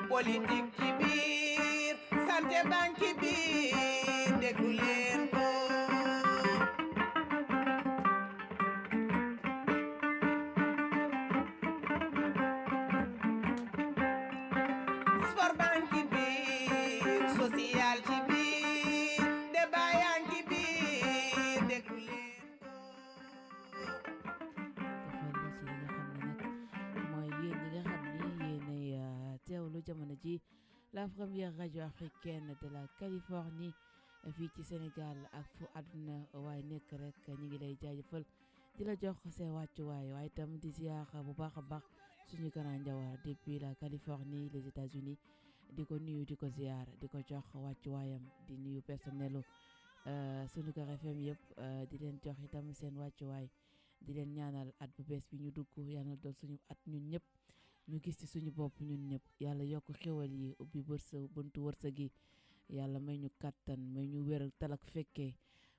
politique ci biir santé banque ci biir déglu leen ko sport banque ci biir social ci biir débat yaa ngi ci biir déglu leen ko defal la ci li nga xam ne nag mooy yéen ñi nga xam ni yéenay teewlu jamono ji la première radio africaine de la Californie fii ci Sénégal ak fu àdduna waaye nekk rek ñi ngi lay jaajëfal di la jox seen wàccuwaay waaye itam di ziar bu baax a baax suñu grand njawar depuis la Californie les États-Unis di ko nuyu di ko ziar di ko jox wàccuwaayam di nuyu personnelu Sunuker FM yëpp di leen jox itam seen wàccuwaay di leen ñaanal at bu bees bi ñu dugg yàlla doon suñu at ñun ñëpp ñu gis ci suñu bopp ñun ñëpp yàlla yokk xéwal yi ubbi buntu wërsëg yi yàlla may ñu kàttan may ñu wér talak fekkee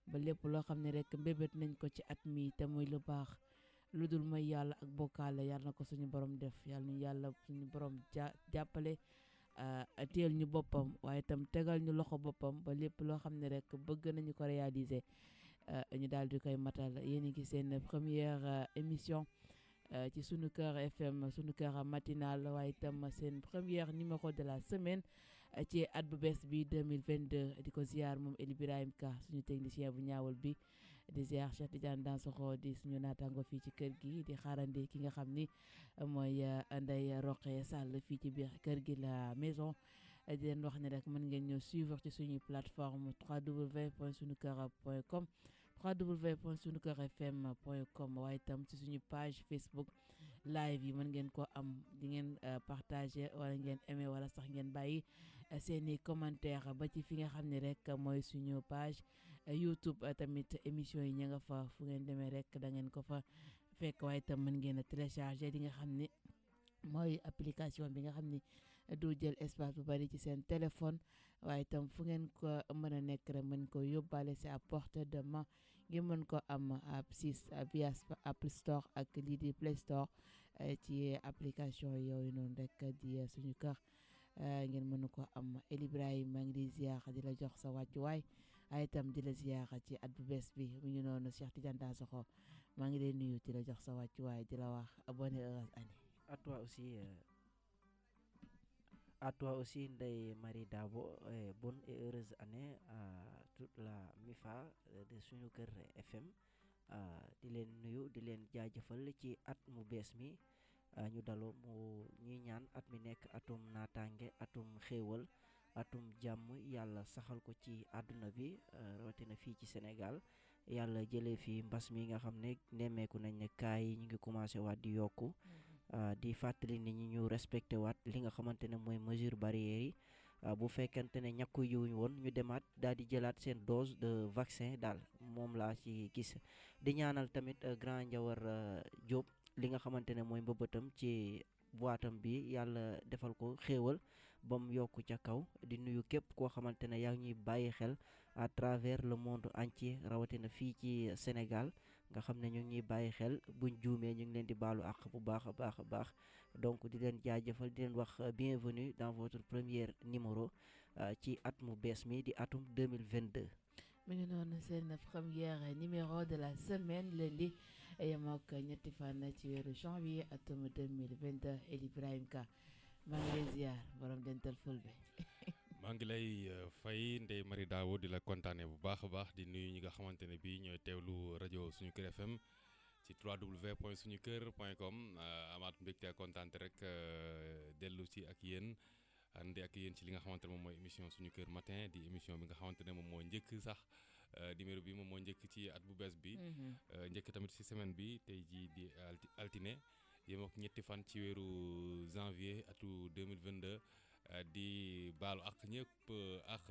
ba lépp loo xam ne rek mbébét nañ ko ci at mi te muy lu baax lu dul may yàlla ak bokkaale yàlla na ko suñu borom def yàlla ñu yàlla suñu borom jàppale teel ñu boppam waaye itam tegal ñu loxo boppam ba lépp loo xam ne rek bëgg nañu ko réaliser ñu daal di koy matal yéen a ngi seen première émission ci Sunuker FM Sunuker matinal waaye itam seen première numéro de la semaine ci at bu bees bi 2022 di ko ziar moom El Ibrahim Ka suñu technicien bu ñaawal bi di ziar Cheikh Tidiane Dansokho di suñu naataango fii ci kër gi di xaarandi ki nga xam ni mooy Ndeye Roqe Sall fii ci biir kër gi la maison di leen wax ne rek mën ngeen ñëw suivre ci suñuy plateforme www.sunuker.com www.sunukerfm.com waaye itam ci suñu page Facebook live yi mën ngeen ko am di ngeen partager wala ngeen aimer wala sax ngeen bàyyi seeni commentaire ba ci fi nga xam ne rek mooy suñu page YouTube tamit émission yi ña nga fa fu ngeen demee rek da ngeen ko fa fekk waaye itam mën ngeen a télécharger di nga xam ne mooy application bi nga xam ni du jël espace bu bari ci seen téléphone waaye itam fu ngeen ko mën a nekk rek mën ko yóbbaale si à portée de main ngeen mën ko am via Apple Store ak lii di Play Store ci application yooyu noonu rek di suñu kër ngeen mën ko am El Ibrahima maa ngi di ziar di la jox sa wàccuwaay waaye itam di la ziar ci at bu bees bi mu ngi noonu Cheikh Tidiane Dansokho maa ngi lay nuyu di la jox sa wàccuwaay di la wax bonne heureuse année. À toi aussi, Ndeye Marie Dabo, bonne et heureuse année à toute la MIFA de Sunuker FM. Di leen nuyu di leen jaajëfal ci at mu bees mi ñu daloo mu ñuy ñaan at mi nekk atum naataange atum xéewal atum jàmm yàlla saxal ko ci àdduna bi rawatina fii ci Sénégal yàlla jëlee fi mbas mi nga xam ne nemmeeku nañ ne cas yi ñu ngi commencé waat di yokku di fàttali nit ñi ñu respecté waat li nga xamante ne mooy mesure barrières yi bu fekkente ne ñàkku yiwuñ woon ñu demaat daal di jëlaat seen dose de vaccin daal moom laa ci gis di ñaanal tamit grand Njawar Diop li nga xamante ne mooy mbëbëtam ci boitam bi yàlla defal ko xéewal ba mu yokk ca kaw di nuyu képp koo xamante ne yaa ngi ñuy bàyyi xel à travers le monde entier rawatina fii ci Sénégal nga xam ne ñu ngi ñuy bàyyi xel buñ juumee ñu ngi leen di baalu àq bu baax a baax a baax donc di leen jaajëfal di leen wax bienvenue dans votre premier numéro ci at mu bees mi di atum 2022. mu ngi noonu seen première numéro de la semaine lundi yem ak ñetti fan ci weeru janvier atum 2022 El Ibrahim Ka maa ngi lay ziar borom dental fulbe maa ngi lay fay Ndeye Marie Dabo di la kontaane bu baax a baax di nuyu ñi nga xamante ne bii ñooy teewlu rajo Sunuker FM ci www.sunuker.com amaat mbégte ak kontaante rek dellu si ak yéen ànd ak yéen ci li nga xamante ne moom mooy émission Sunuker matin di émission bi nga xamante ne moom moo njëkk sax numéro bi moom moo njëkk ci at bu bees bi njëkk tamit ci semaine bi tey jii di altine yem ak ñetti fan ci weeru janvier atu 2022 di baalu ak ñëpp ak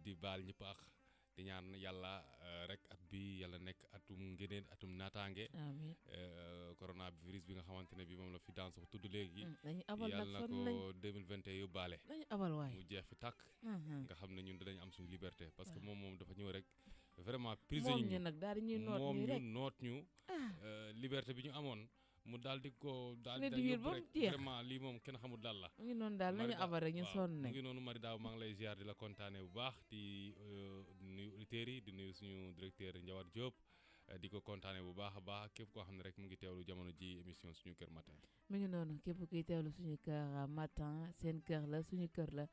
di baal ñëpp ak di ñaan yàlla rek at bi yàlla nekk atum ngëneel atum naataange. amiin coronavirus bi nga xamante ne bi moom la fi dans wax tudd léegi. dañu abal nag yàlla na ko 2021 yóbbaale. dañu abal waay mu jeex fi tàkk. nga xam ne ñun dinañ am suñu liberté. parce que moom dafa ñëw rek vraiment. moom prisonnier ñu nag daal di ñuy noot moom ñu ñu rek noot ñu. liberté bi ñu amoon mu daal di ko daal di réduire yóbbu ba mu rek jeex. vraiment lii moom kenn xamul daal la. mu ngi noonu daal nañu abal rek ñu sonn mu nañ ngi noonu Marie Daaw maa ngi lay ziar di la kontaane bu baax di nuyu auditeurs yi di nuyu suñu directeur Ndiawar Diop di ko kontaane bu baax a baax képp koo xam ne rek mu ngi teewlu jamono ji émission suñu kër matin. mu ngi noonu képp kuy teewlu suñu kër matin seen kër la suñu kër la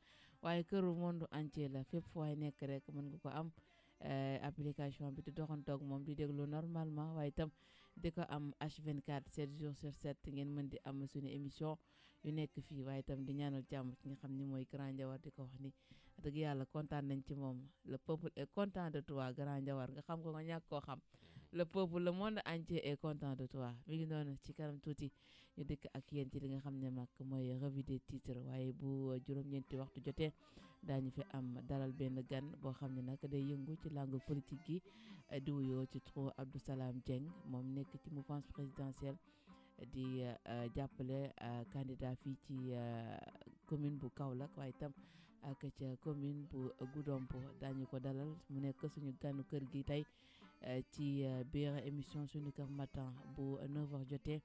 waaye këru monde entier la fépp fu waay nekk rek mën nga ko am application bi di doxantoog moom di déglu normalement waaye itam di ko am H24 7 jours sur 7 ngeen mën di am suñu émission yu nekk fii waaye itam di ñaanal jàmm ci nga xam ni mooy Grand Ndiawar di ko wax ni dëgg yàlla kontaan nañ ci moom le peuple est content de toi Grand Ndiawar nga xam ko nga ñàkk koo xam le peuple le monde entier est content de toi mi ngi noonu ci kanam tuuti ñu dikk ak yéen ci li nga xam ne nag mooy revue des titres waaye bu juróom-ñeenti waxtu jotee daañu fi am dalal benn gan boo xam ne nag day yëngu ci langue politique gi di wuyoo ci turu Abdou Salam Dieng moom nekk ci mouvance présidentielle di jàppale candidat fii ci commune bu Kaolack waaye itam ak ca commune bu Goudomp daañu ko dalal mu nekk suñu ganu kër gi tey ci biir émission suñu kër matin bu 9h jotee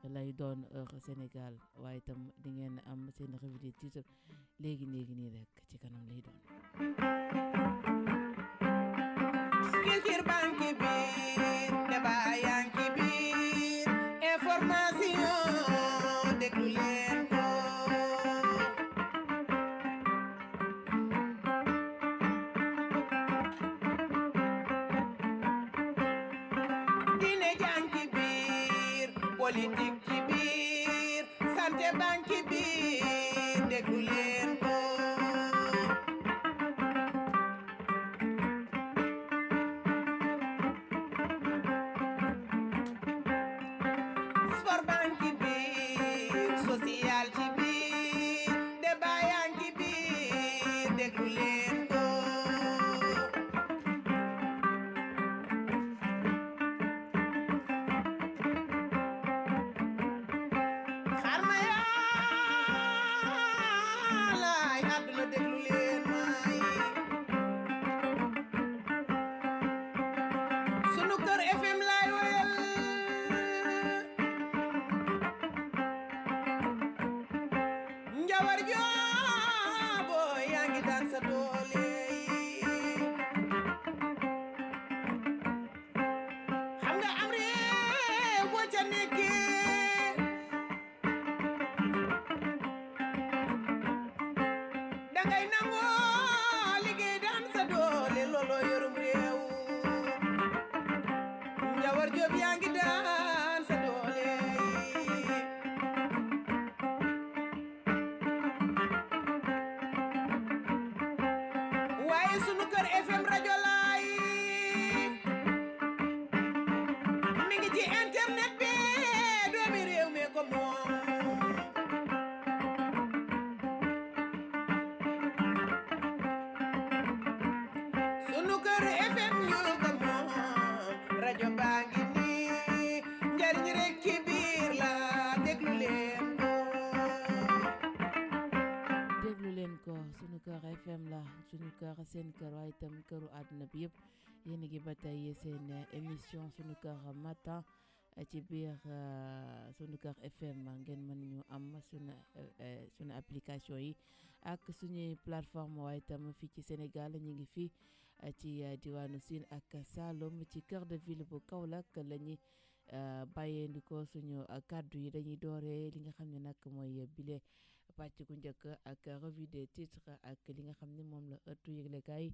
lay doon heure Sénégal waaye itam di ngeen am seen revue des titres léegi nii rek ci kanam lay doon. culture banque biir débat yaa ngi biir information déglu leen ko diine jàng ci biir politique ci biir santé banque ci biir déglu leen ko sport banque ci biir social ci biir débat yaa ngi ci biir déglu leen ko xar ma yaalaay àdduna déglu leen may sunu kër FM laay woyal Njawar joobo yaa ngi daan sa doole xam nga am réew boo ca nekkee dangay nangoo liggéey daan sa doole looloo yorum réew Njawar joob yaa ngi daan sa doole waaye sunu kër FM rajo laay mi ngi ci internet bi doomi réew mi ko moom sunu kër FM ñu ko moom rajo baa ngi nii njariñ rek ci biir la déglu leen ko déglu leen ko sunu kër FM la sunu kër seen kër waaye itam këru àdduna bi yëpp yéen a ngi ba tey seen émission sunu kër matin ci biir sunu kër FM ngeen mën ñu am sunu application yi ak suñuy plateforme waaye itam fii ci Sénégal ñu ngi fii ci diwaanu Sine ak Saloum ci cœur de ville bu Kaolack la ñuy bàyyeendiko suñu kàddu yi dañuy dooree li nga xam ne nag mooy bile pàcc gu njëkk ak revue des titres ak li nga xam ne moom la ëttu yëglekaay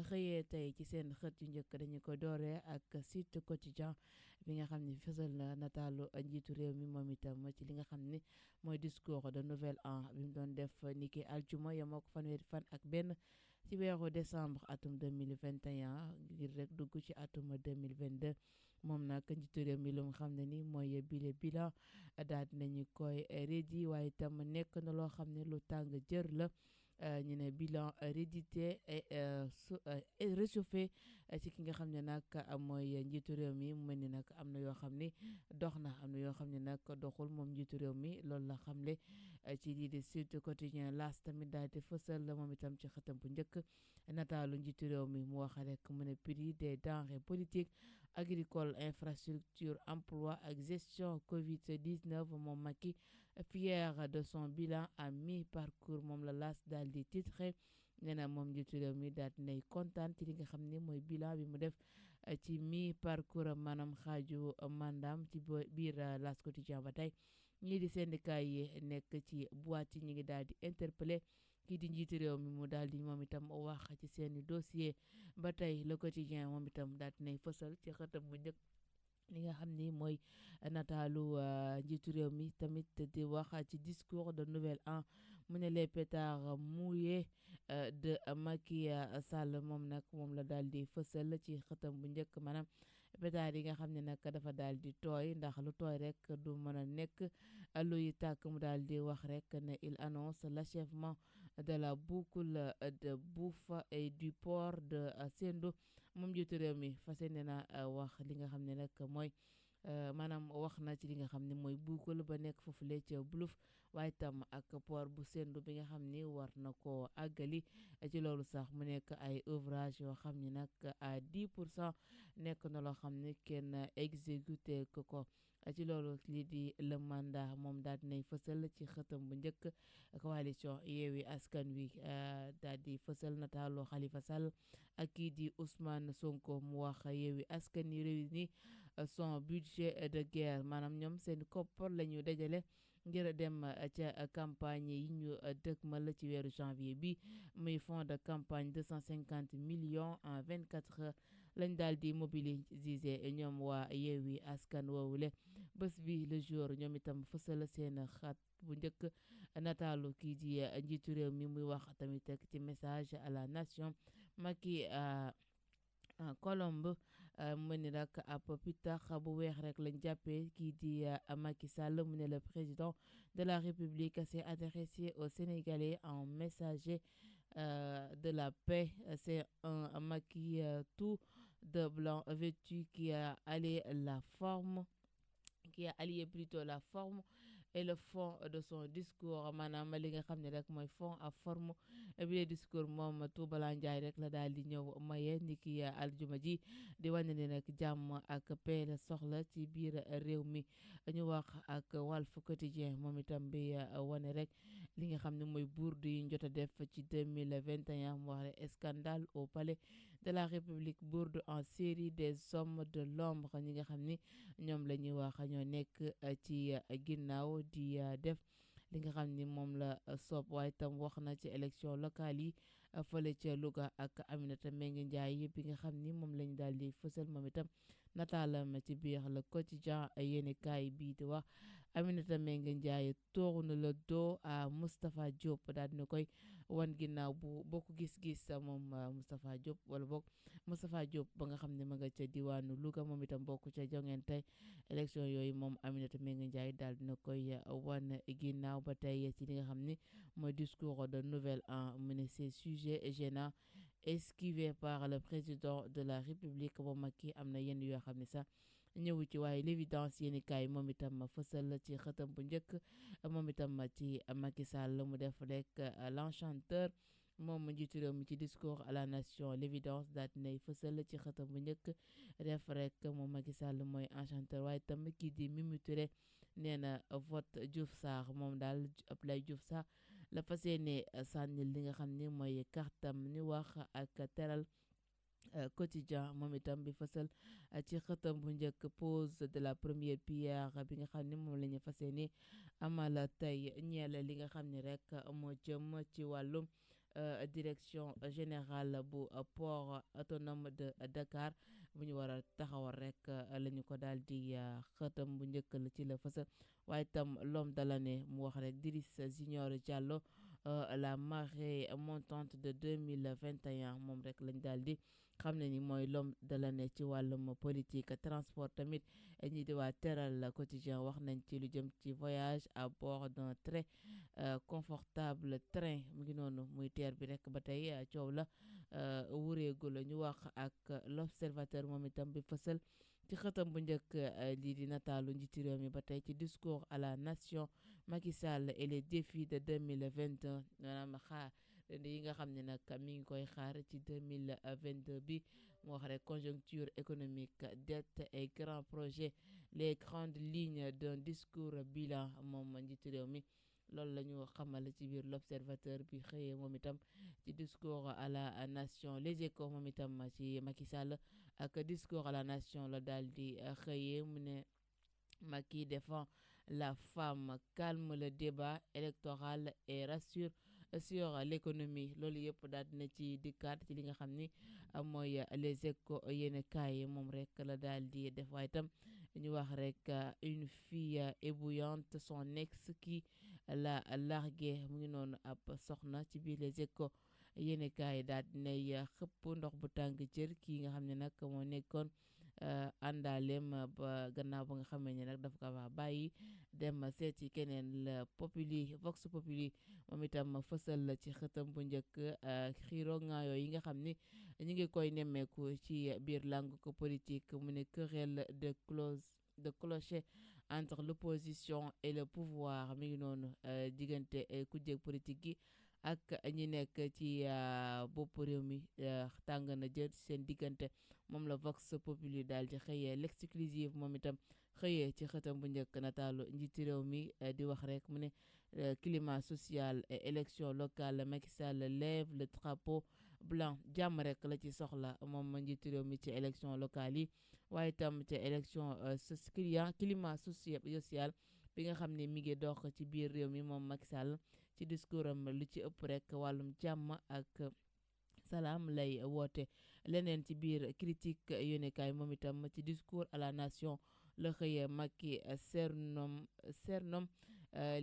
xëyee tey ci seen xët yu njëkk dañu ko dooree ak Sud Quotidien bi nga xam ne fësal na nataalu njiitu réew mi moom itam ci li nga xam ne mooy discours de nouvel an bi mu doon def niki aljuma yemoo ko fanweeri fan ak benn ci weeru décembre atum 2021 ngir rek dugg ci atum 2022 moom nag njiitu réew mi lu mu xam ne ni mooy bile bilan daal nañu koy reddi waaye itam nekk na loo xam ne lu tàng jër la ñu ne bilan rédité et réchauffé ci ki nga xam ne nag mooy njiitu réew mi mu mel ni nag am na yoo xam ni dox na am na yoo xam ne nag doxul moom njiitu réew mi loolu la xamle ci lii di Sud Quotidien laas tamit daal di fësal moom itam ci xëtam bu njëkk nataalu njiitu réew mi mu wax rek mu ne prix des denrées politiques agricole infrastructure emploi ak gestion Covid-19 moom Macky fier de son bilan à mi-parcours moom la laas daal di titre nee na moom njiitu réew mi daal di nay kontaan ci li nga xam ne mooy bilan bi mu def ci mi-parcours maanaam xaaju mandaam ci biir L'As Quotidien ba tey ñii di syndicat yi nekk ci boîte yi ñu ngi daal di interpellé kii di njiitu réew mi mu daal di moom itam wax ci seeni dossier ba tey Le Quotidien moom itam daal di nay fësal ci xëtam bu njëkk li nga xam ni mooy nataalu njiitu réew mi tamit di wax ci discours de nouvel an mu ne les pétards mouillés de Macky Sall moom nag moom la daal di fësal ci xëtam bu njëkk maanaam pétard yi nga xam ne nag dafa daal di tooy ndax lu tooy rek du mën a nekk luy tàkk mu daal di wax rek ne il annonce l'achèvement de la boucle de bouffe et du port de Sendou moom jiitu réew mi fas yéene na wax li nga xam ne nag mooy maanaam wax na ci li nga xam ne mooy boucle ba nekk foofule ca Buluf waaye tam ak port bu Sendou bi nga xam ni war na ko àggali ci loolu sax mu nekk ay ouvrage yoo xam ni nag à 10% nekk na loo xam ne kenn exécuté ko ci loolu lii di le mandat moom daal dinay fësal ci xëtam bu njëkk coalition Yewwi Askan Wi daal di fësal nataalu Khalifa Sall ak kii di Ousmane Sonko mu wax Yewwi Askan Wi réuni son budget de guerre maanaam ñoom seen koppar la ñu dajale ngir dem ca campagne yi ñu dëgmal ci weeru janvier bi muy fonds de campagne 250 millions en 24 heures lañ daal di mobiliser ñoom waa Yewwi Askan woowule bés bi le jour ñoom itam fësal seen xat bu njëkk nataalu kii di njiitu réew mi muy wax tamit ci message à la nation Macky Colombe mu ni nag ab pitax bu weex rek lañ jàppee kii di Macky Sall mu ne le président de la République s'est adressé aux Sénégalais en messager de la paix. C'est un Macky tout de blanc vêtu qui a allié plutôt la forme et le fond de son discours maanaam li nga xam ne rek mooy fond ak forme bi le discours moom Toubala Ndiaye rek la daal di ñëw maye ni ki aljuma ji di wane ne nag jàmm ak paix la soxla ci biir réew mi ñu wax ak Walf Quotidien moom itam bi wane rek li nga xam ne mooy bourde yi ñu jot a def ci 2021 mu wax ne scandale au palais de la République bourde en série des hommes de l'ombre ñi nga xam ni ñoom la ñuy wax ñoo nekk ci ginnaaw di def li nga xam ni moom la soob waaye itam wax na ci élection locale yi fële ca Louga ak Aminata Mbengue Ndiaye bi nga xam ni moom lañu daal di fësal moom itam nataalam ci biir le quotidien yéeni kaay bii di wax Aminata Mbengue Ndiaye tourne le dos à Moustapha Diop daal dina koy wan ginnaaw bu bokk gis-gis moom Moustapha Diop wala bokk Moustapha Diop ba nga xam ne ma nga ca diwaanu Louga moom itam bokk ca jongante élection yooyu moom Aminata Mbengue Ndiaye daal dina koy wan ginnaaw ba tey ci li nga xam ni mooy discours de nouvel an mu ne ces sujets gênants esquivés par le président de la République ba Macky am na yenn yoo xam ne sax ñëwu ci waaye l'évidence yéeni kaay moom itam fësal ci xëtam bu njëkk moom itam ci Macky Sall mu def rek l'enchanteur moom njiitu réew mi ci discours à la nation l'évidence daal dinay fësal ci xëtam bu njëkk def rek moom Macky Sall mooy enchanteur waaye tam kii di Mimi Touré nee na vote Diouf Sarr moom daal Abdoulaye Diouf Sarr la fas yéene sànni li nga xam ne mooy kartam ni wax ak teral quotidien moom itam bi fësal ci xëtam bu njëkk pose de la première pierre bi nga xam ne moom la ñu fas yéene amal tey ñeel li nga xam ne rek moo jëm ci wàllum direction générale bu port autonome de Dakar bu ñu war a taxawal rek la ñu ko daal di xëtam bu njëkk la ci la fësal waaye itam l'homme de l'année mu wax rek Driss Junior Diallo la marée montante de 2021 moom rek lañ daal di xam ne ni mooy l'homme de l'année ci wàllum politique transport tamit ñi di waa teral quotidien wax nañ ci lu jëm ci voyage à bord d'un très confortable train mu ngi noonu muy teer bi rek ba tey coow la wureegu la ñu wax ak l'observateur moom itam bi fësal ci xëtam bu njëkk lii di nataalu njiiti réew mi ba tey ci discours à la nation Macky Sall et les défis de 2021 maanaam xaar yi nga xam ne nag mi ngi koy xaar ci 2022 bi mu wax rek conjoncture économique dette et grands projets les grandes lignes d'un discours bilan moom njiiti réew mi loolu la ñu xamal ci biir l'observateur bi xëyee moom itam ci discours à la nation les échos moom itam ci Macky Sall ak discours à la nation la daal di xëyee mu ne Macky défend la femme calme le débat électoral et rassure sur l'économie loolu yëpp daal dina ci dikkaat ci li nga xam ni mooy les échos yéen kaay moom rek la daal di def waaye itam ñu wax rek une fille ébouillante son ex qui la largué mu ngi noonu ab soxna ci biir les échos yéen kaay daal dinay xëpp ndox bu tàng jër kii nga xam ne nag moo nekkoon àndaaleem ba gannaaw ba nga xamee ne nag dafa ko wax bàyyi dem seeti keneen la populi vox populi moom itam fësal ci xëtam bu njëkk xiiro ngaayoo yi nga xam ni ñu ngi koy nemmeeku ci biir langue ko politique mu ne querelle de clocher entre l'opposition et le pouvoir mi ngi noonu diggante kujjeeg politique gi ak ñi nekk ci bopp réew mi tàng na jër seen diggante moom la vox populi daal di xëyee l'exclusive moom itam xëyee ci xëtam bu njëkk nataalu njiiti réew mi di wax rek mu ne climat social et élection locale Macky Sall lève le drapeau blanc jàmm rek la ci soxla moom njiiti réew mi ci élection locale yi waaye itam ci élection climat social bi nga xam ne mi ngi dox ci biir réew mi moom Macky Sall ci discours am lu ci ëpp rek wàllum jàmm ak salaam lay woote leneen ci biir critique yónnekaay moom itam ci discours à la nation la xëye Macky sernom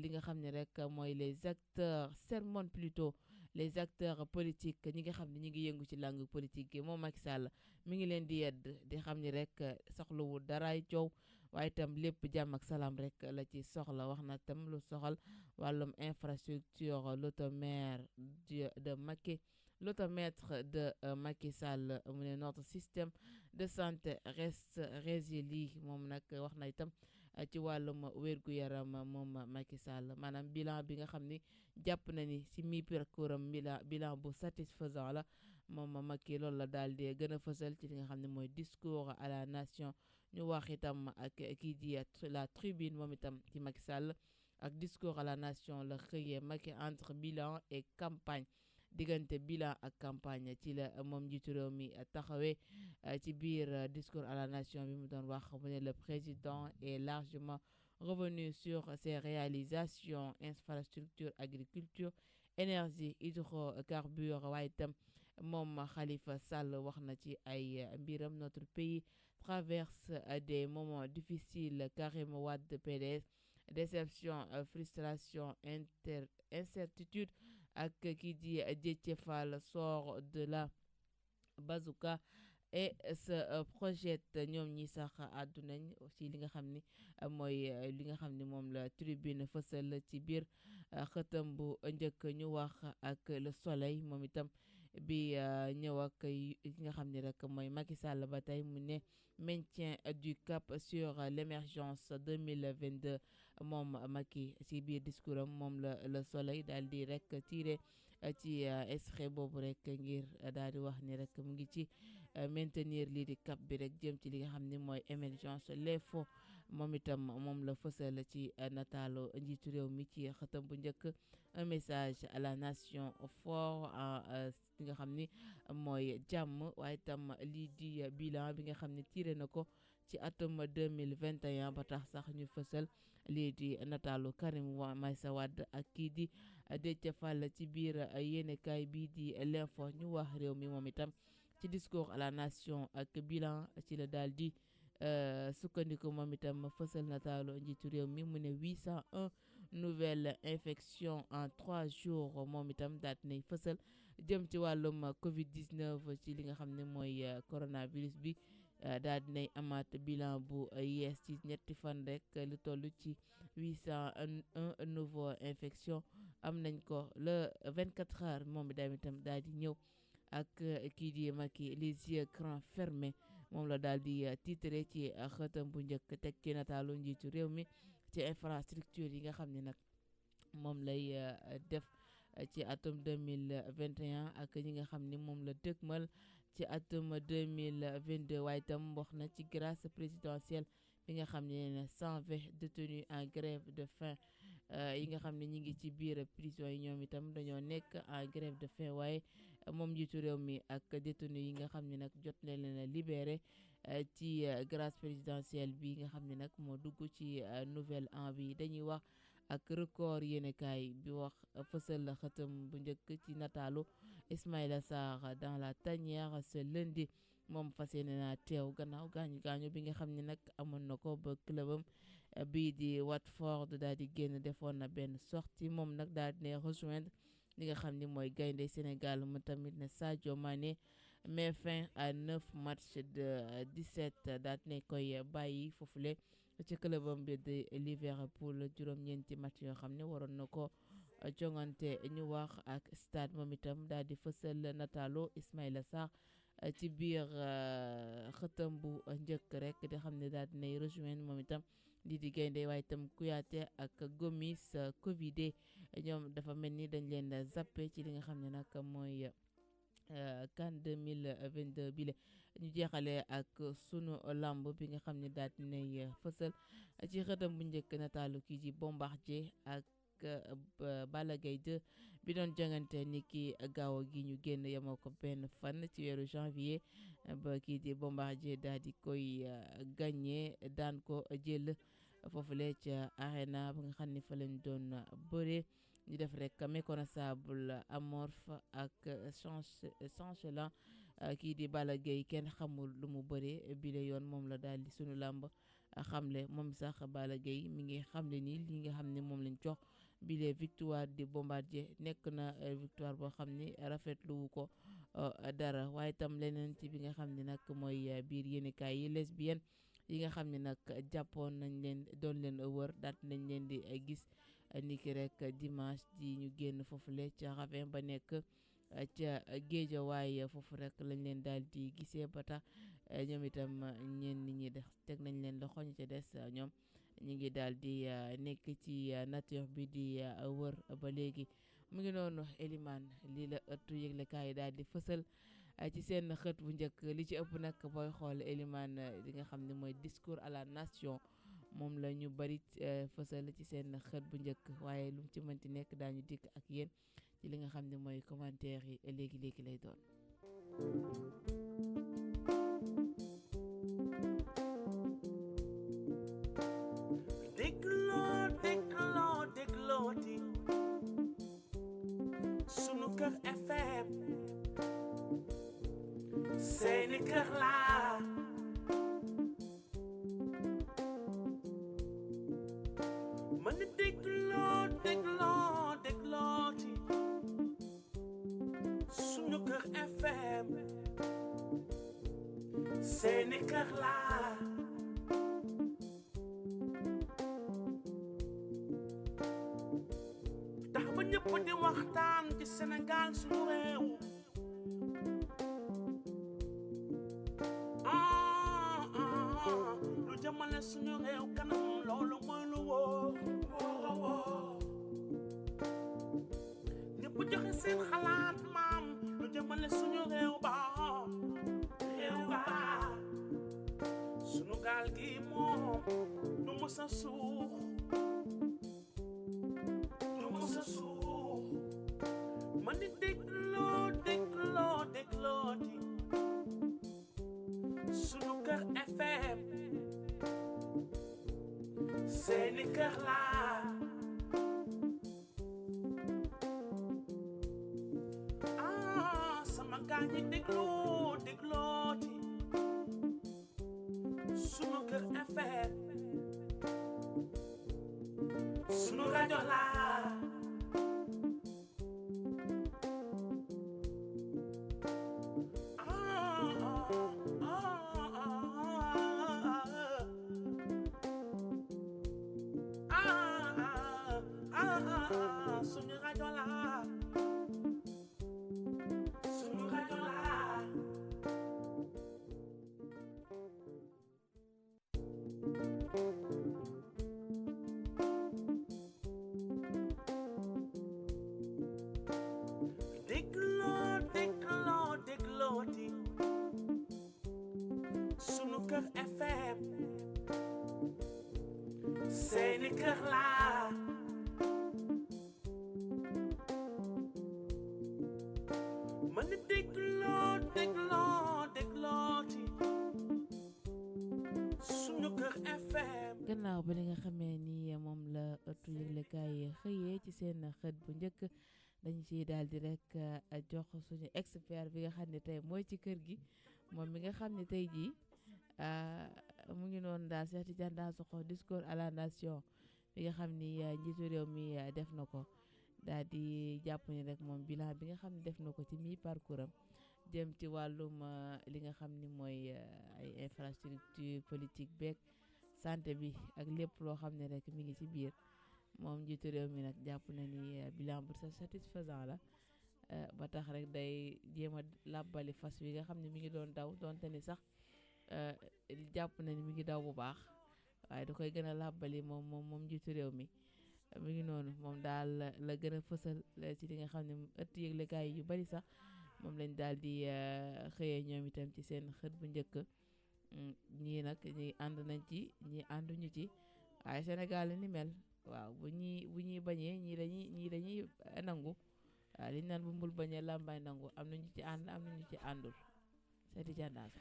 li nga xam ne rek mooy les acteurs sermon plutôt les acteurs politiques ñi nga xam ne ñi ngi yëngu ci langue politique gi moom Macky Sall mi ngi leen di yedd di xam ni rek soxlawu daraay coow waaye itam lépp jàmm ak salaam rek la ci soxla wax na tam lu soxal wàllum infrastructure l'automètre de Macky Sall mu ne notre système de santé reste résilient moom nag wax na itam ci wàllum wér-gu-yaram moom Macky Sall maanaam bilan bi nga xam ni jàpp na ni si mi parcours am bilan bu satisfaisant la moom Macky loolu la daal di gën a fësal ci li nga xam ne mooy discours à la nation ñu wax itam ak kii di la tribune moom itam ci Macky Sall ak discours à la nation la xëyee Macky entre bilan et campagne diggante bilan ak campagne ci la moom njiitu réew mi taxawee ci biir discours à la nation bi mu doon wax mu ne le président est largement revenu sur ses réalisations infrastructure agriculture énergie hydrocarbures waaye itam moom Khalifa Sall wax na ci ay mbiram notre pays traverse des moments difficiles Karim Wade PDS déception frustration incertitude ak kii di Déthié Fall sort de la bazooka et se projette ñoom ñi sax àddunañ ci li nga xam ni mooy li nga xam ni moom la tribune fësal ci biir xëtam bu njëkk ñu wax ak le soleil moom itam bi ñëw ak yi nga xam ni rek mooy Macky Sall ba tey mu ne maintien du cap sur l'émergence 2022 moom Macky ci biir discours am moom la le soleil daal di rek tiré ci extrait boobu rek ngir daal di wax ni rek mu ngi ci maintenir lii di cap bi rek jëm ci li nga xam ni mooy émergence les faux moom itam moom la fësal ci nataalu njiitu réew mi ci xëtam bu njëkk un message à la nation fort li nga xam ni mooy jàmm waaye itam lii di bilan bi nga xam ni tiré na ko ci atum 2021 ba tax sax ñu fësal lii di nataalu Karim Meïssa Wade ak kii di Déthié Fall ci biir yéenekaay bii di l'info ñu wax réew mi moom itam ci discours à la nation ak bilan ci la daal di sukkandiku moom itam fësal nataalu njiitu réew mi mu ne 801 nouvelle infection en 3 jours moom itam daal dinay fësal jëm ci wàllum Covid 19 ci li nga xam ne mooy coronavirus bi daal dinay amaat bilan bu yees ci ñetti fan rek lu toll ci 801 nouveau infection am nañ ko le 24 heures moom itam daal di ñëw ak kii di Macky les yeux grands fermés moom la daal di titré ci xëtam bu njëkk teg ci nataalu njiitu réew mi ci infrastructure yi nga xam ne nag moom lay def ci atum 2021 ak ñi nga xam ne moom la dëgmal ci atum 2022 waaye itam wax na ci grâce présidentielle bi nga xam ne 120 détenus en grève de faim yi nga xam ne ñi ngi ci biir prison yi ñoom itam dañoo nekk en grève de faim waaye moom njiitu réew mi ak détenus yi nga xam ne nag jot na leen a libéré ci grâce présidentielle bi nga xam ne nag moo dugg ci nouvelle an bi dañuy wax ak record yéenekaay bi wax fësal xëtam bu njëkk ci nataalu Ismaïla Sarr dans la tanière ce lundi moom fas yéene naa teew gannaaw gaañu bi nga xam ne nag amoon na ko ba clubam bii di Watford daal di génn defoon na benn sortie moom nag daal di ne rejoindre li nga xam ne mooy gaynde Sénégal mu tamit ne Sadio Mané met fin à 9 matchs de 17 daal di ne koy bàyyi foofule ci clubam bi de Liverpool juróom-ñeenti match yoo xam ne waroon na ko jongante ñu wax ak stade moom itam daal di fësal nataalu Ismaïla Sarr ci biir xëtam bu njëkk rek di xam ne daal dinay rejoindre moom itam lii di gaynde waaye itam Kouyaté ak Gomis Covid ñoom dafa mel ni dañ leen zappé ci li nga xam ne nag mooy CAN 2022 bi la ñu jeexalee ak sunu lamb bi nga xam ne daal dinay fësal ci xëtam bu njëkk nataalu kii di Bombardier ak Balla Gaye 2 bi doon jongante ni ki gaaw gi ñu génn yemoo ko benn fan ci weeru janvier ba kii di Bombardier daal di koy gagné daan ko jël foofule ca arena ba nga xam ne fa lañ doon bëree ñu def rek méconnaissable amorphe ak chancelant kii di Balla Gaye kenn xamul lu mu bëree bile yoon moom la daal di sunu làmb xamle moom sax Balla Gaye mi ngi xamle ni li nga xam ne moom lañ jox bile victoire di Bombardier nekk na victoire boo xam ne rafetlu wu ko dara waaye itam leneen ci bi nga xam ne nag mooy biir yéenekaay yi lesbienne yi nga xam ne nag jàppoon nañ leen doon leen wër daat nañ leen di gis niki rek dimanche ji ñu génn foofule ca Ravin ba nekk ca Géejawaay foofu rek lañ leen daal di gisee ba tax ñoom itam ñeen nit ñi def teg nañ leen loxo ñu ca des ñoom ñu ngi daal di nekk ci nature bi di wër ba léegi mu ngi noonu Elimane lii la ëttu yëglekaay yi daal di fësal ci seen xët bu njëkk li ci ëpp nag booy xool Elimane li nga xam ne mooy discours à la nation moom la ñu bari fësal ci seen xët bu njëkk waaye lu mu ci mënti nekk daañu dikk ak yéen ci li nga xam ne mooy commentaire yi léegi-léegi lay doon. déglooti sunu kër FM seeni kër laa mën déglooti sunu kër FM seeni kër laa tax ba ñëpp di waxtaan ci Sénégal suñu réew lu jëmale suñu réew kanam loolu mooy lu wóor ñëpp joxe seen xalaat maam lu jëmale suñu réew ba suñu gaal gi moom du mës a suux man di déglooti sunu kër FM seeni kër laa sama gaa ñi déglooti sunu rajo la suñu rajo la suñu rajo la déglooti sunu kër FM seeni kër la mën déglooti sunu kër FM. gannaaw ba li nga xamee ni moom la ëttu yëglekaay xëyee ci seen xët bu njëkk dañu ciy daal di rek jox suñu expert bi nga xam ne tey mooy ci kër gi moom mi nga xam ne tey jii mu ngi noonu daal Cheikh Tidiane Dansokho discours à la nation bi nga xam ni njiitu réew mi def na ko daal di jàpp ni rek moom bilan bi nga xam ne def na ko ci mi parcours am jëm ci wàllum li nga xam ni mooy ay infrastructure politique beeg santé bi ak lépp loo xam ne rek mi ngi ci biir moom njiitu réew mi nag jàpp na ni bilan bu satisfaisant la ba tax rek day jéem a làbbali fas wi nga xam ne mi ngi doon daw donte ni sax jàpp na ni mi ngi daw bu baax waaye da koy gën a làbbali moom njiitu réew mi mi ngi noonu moom daal la gën a fësal ci li nga xam ne ëtt yëglekaay yu bari sax moom lañ daal di xëyee ñoom itam ci seen xët bu njëkk ñii nag ñi ànd nañ ci ñi ànduñu ci waaye Sénégal ni mel waaw bu ñuy bañee ñii dañuy nangu waaw liñ naan bu mbul bañee làmbaay nangu am nañu ci ànd am nañu ci àndul seeti jandaas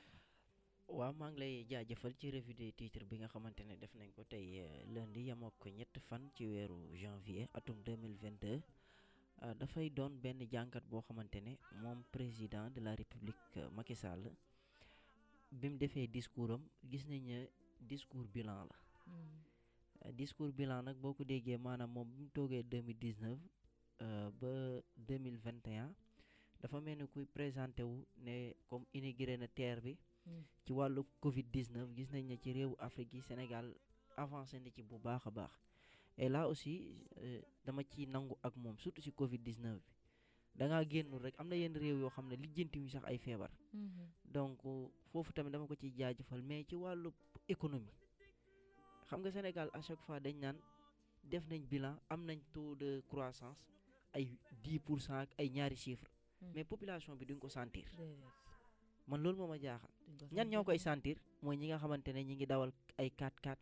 waaw maa ngi lay jaajëfal ci revue des titres bi nga xamante ne def nañ ko tey lundi yemoo ko ñetti fan ci weeru janvier atum 2022 dafay doon benn jàngat boo xamante ne moom président de la république Macky Sall bi mu defee discours am gis nañ ne discours bilan la discours bilan nag boo ko déggee maanaam moom bi mu toogee 2019 ba 2021 dafa mel ni kuy présenté wu ne comme inauguré na terre bi ci wàllu Covid 19 gis nañ ne ci réewu Afrique yi Sénégal avancé na ci bu baax a baax et là aussi dama ci nangu ak moom surtout ci Covid 19 bi da ngaa génnul rek am na yenn réew yoo xam ne lijjantiwuñ sax ay feebar. donc foofu tamit dama ko ciy jaajëfal mais ci wàllu économie xam nga Sénégal à chaque fois dañ naan def nañ bilan am nañ taux de croissance ay 10% ak ay ñaari chiffres. mais population bi duñ ko sentir. man loolu moo ma jaaxal. ñan ñoo koy sentir mooy ñi nga xamante ne ñi ngi dawal ay 4x4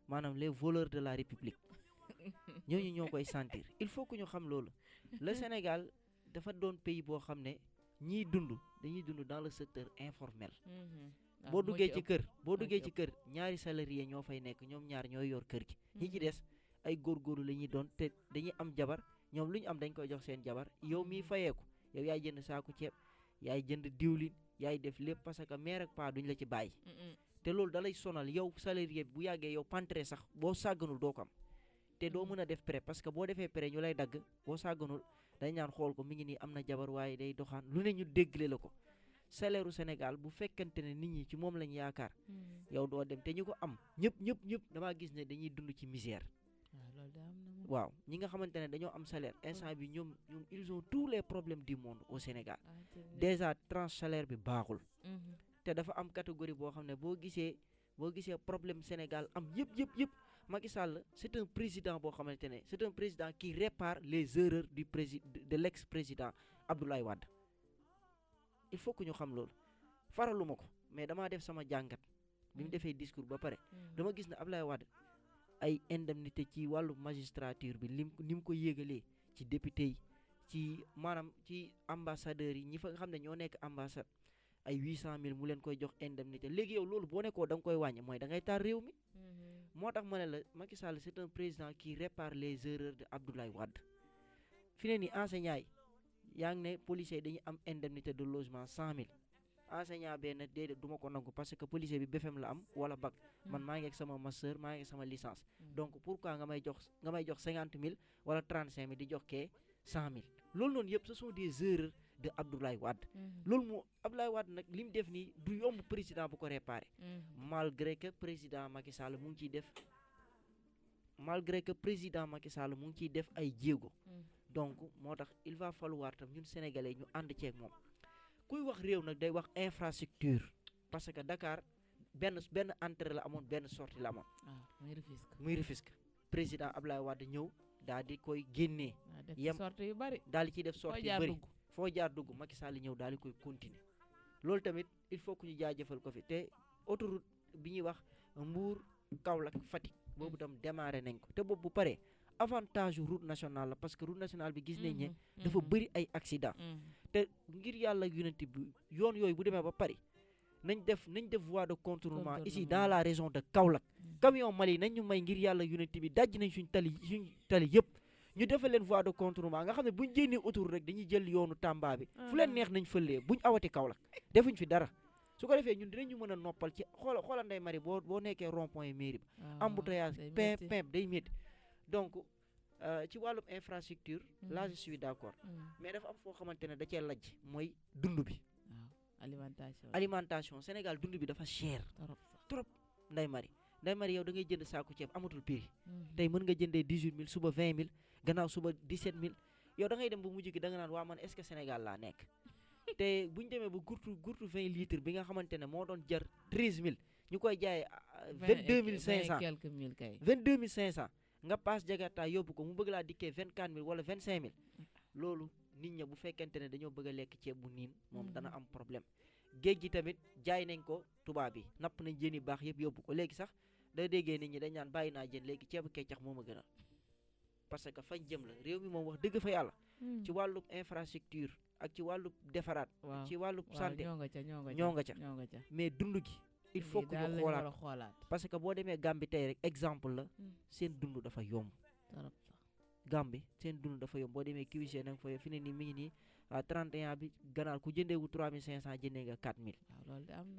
maanaam les voleurs de la République ñooñu ñoo koy sentir il faut que ñu xam loolu. le Sénégal dafa doon pays boo xam ne ñiy dañuy dund dans le secteur informel. boo duggee ci kër ñaari salarié ñoo fay nekk ñoom ñaar ñooy yor kër gi. ñi ci des ay góorgóorlu la ñuy doon te dañuy am jabar ñoom lu ñu am dañ koy jox seen jabar yow miy fayeeku yow yaay jënd saaku ceeb yaay jënd diwlin yaay def lépp parce que mère ak paa duñ la ci bàyyi. te loolu dalay sonal yow salarié bu yàggee yow pantre sax boo sàgganul doo ko am te doo mën a def prêt parce que boo defee prêt ñu lay dagg boo sàgganul dañ ñaan xool ko mi ngi nii am na jabar waaye day doxaan lu ne ñu déggle la ko. salaire u Sénégal bu fekkante ne nit ñi ci moom lañ yaakaar yow doo dem te ñu ko am ñëpp damaa gis ne dañuy dund ci misère. waaw ñi nga xamante ne dañoo am salaire instant bi ñoom ils ont tous les problèmes du monde au Sénégal déjà tranche salaire bi baaxul te dafa am catégorie boo xam ne boo gisee problème Sénégal am yëpp Macky Sall c'est un président boo xamante ne c'est un président qui répare les erreurs de l'ex-président Abdoulaye Wade. il faut que ñu xam loolu faraluma ko mais damaa def sama jàngat bi mu defee discours ba pare dama gis ne Abdoulaye Wade ay indemnité ci wàllu magistrature bi ni mu ko yéegalee ci député yi ci maanaam ci ambassadeurs yi ñi fa nga xam ne ñoo nekk ambassade ay 800 000 mu leen koy jox indemnité léegi yow loolu boo nekkoo da nga koy wàññi mooy da ngay taal réew mi moo tax ma ne la Macky Sall c'est un président qui répare les erreurs de Abdoulaye Wade fi ne nii enseignants yi yaa ngi ne policiers dañuy am indemnité de logement 100 000 enseignant benn déedéet du ma ko nangu parce que policier bi BFEM la am wala bac man maa ngi ak sama master maa ngi ak sama licence donc pourquoi nga may jox 50 000 wala 35 000 di jox kee 100 000 loolu noonu yëpp ce sont des erreurs de Abdoulaye Wade loolu moo Abdoulaye Wade nag li mu def nii du yomb président bu ko réparé malgré que président Macky Sall mu ngi ciy def ay jéego donc moo tax il va falloir tam ñun sénégalais ñu ànd ceeg moom kuy wax réew nag day wax infrastructure parce que Dakar benn entrée la amoon benn sortie la amoon muy Rufisque président Abdoulaye Wade ñëw daal di koy génnee yem sortie yu bari daal di ciy def sortie yu bari foo jaar dugg Macky Sall ñëw daal di koy continuer loolu tamit il faut que ñu jaajëfal ko fi te autoroute bi ñuy wax Mbour Kaolack Fatick boobu tam démarré nañ ko te boobu bu paree avantage route nationale la parce que route nationale bi gis nañ ne dafa bëri ay accident te ngir yàlla yonent bi yoon yooyu bu demee ba Paris nañ def voie de contournement ici dans la région de Kaolack camion Mali nañ ñu may ngir yàlla yonent bi dajj nañ suñ tali yëpp ñu defal leen voie de contournement nga xam ne buñ jénnee autour rek dañuy jël yoonu Tamba bi fu leen neex nañ fëlee buñ awati Kaolack defuñ fi dara su ko defee ñun dinañu mën a noppal ci xoola Ndeye Marie boo nekkee rond point mairie bi embouteillage pimp day métti donc ci wàllum infrastructure là je suis d'accord mais dafa am foo xamante ne da cee lajj mooy dund bi alimentation Sénégal dund bi dafa cher trop Ndeye Marie yow da ngay jënd saaku ceeb amatul prix tey mën nga jëndee 18 000 suba 20 000 gannaaw suba 17 000 yow da ngay dem ba mujj gi da nga naan waa man est-ce que Sénégal laa nekk te buñ demee ba gurtu 20 litres bi nga xamante ne moo doon jar 13 000 ñu koy jaayee 22 500 22 500 nga paas Jakarta yóbbu ko mu bëgg laa dikkee 24 000 wala 25 000 loolu nit ña bu fekkente ne dañoo bëgg a lekk ceeb bu niin moom dana am problème géej gi tamit jaay nañ ko tubaab yi napp nañ jën yu baax yëpp yóbbu ko léegi sax da déggee nit ñi dañ naan bàyyi naa jën léegi ceebu keccax moo ma gënal parce que fañ jëm la réew mi moom wax dëgg fa yàlla ci wàllub infrastructure ak ci wàllub defaraat ci wàllub santé ñoo nga ca mais dund gi il faut que ñu xoolaat parce que boo demee Gambie tey rek exemple la seen dund dafa yomb Gambie seen dund dafa yomb boo demee cuisine nanga fa fi ne nii mi ngi nii 31 bi ganaar ku jëndeewu 3500 jëndee nga 4000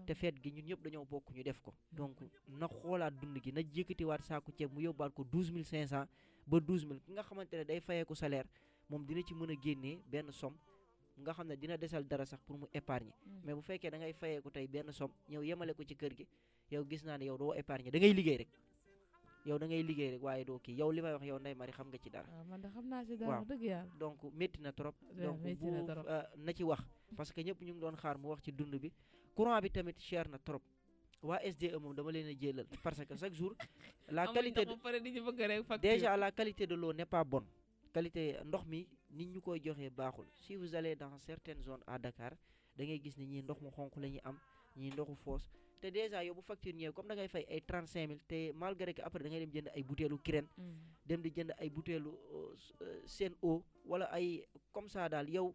te feet gi ñun ñëpp dañoo bokk ñu def ko donc na xoolaat dund gi na jëkkatiwaat saaku ceeb mu yóbbaat ko 12500 ba 12000 ki nga xamante ne day fayeeku salaire moom dina ci mën a génnee benn somme nga xam ne dina desal dara sax pour mu épargner mais bu fekkee da ngay fayeeku tey benn somme ñëw yemale ko ci kër gi yow gis naa ne yow doo épargner da ngay liggéey rek waaye doo kii yow li may wax yow Ndeye Marie xam nga ci dara man de xam naa ci dara dëgg yàlla donc métti na trop donc bu na ci wax parce que ñëpp ñu ngi doon xaar mu wax ci dund bi courant bi tamit cher na trop waa SDE moom dama leen a jëlal parce que chaque jour la qualité déjà la qualité de l'eau n'est pas bonne qualité ndox mi nit ñu koy joxee baaxul si vous allez dans certaines zones à Dakar da ngay gis ni ñii ndox mu xonk la ñuy am ñii ndoxu foos te déjà yow bu facture ñëwee comme da ngay fay ay 35000 te malgré que après da ngay dem jënd ay butéelu Kirène dem di jënd ay butéelu Sen'Eau wala ay comme ça daal yow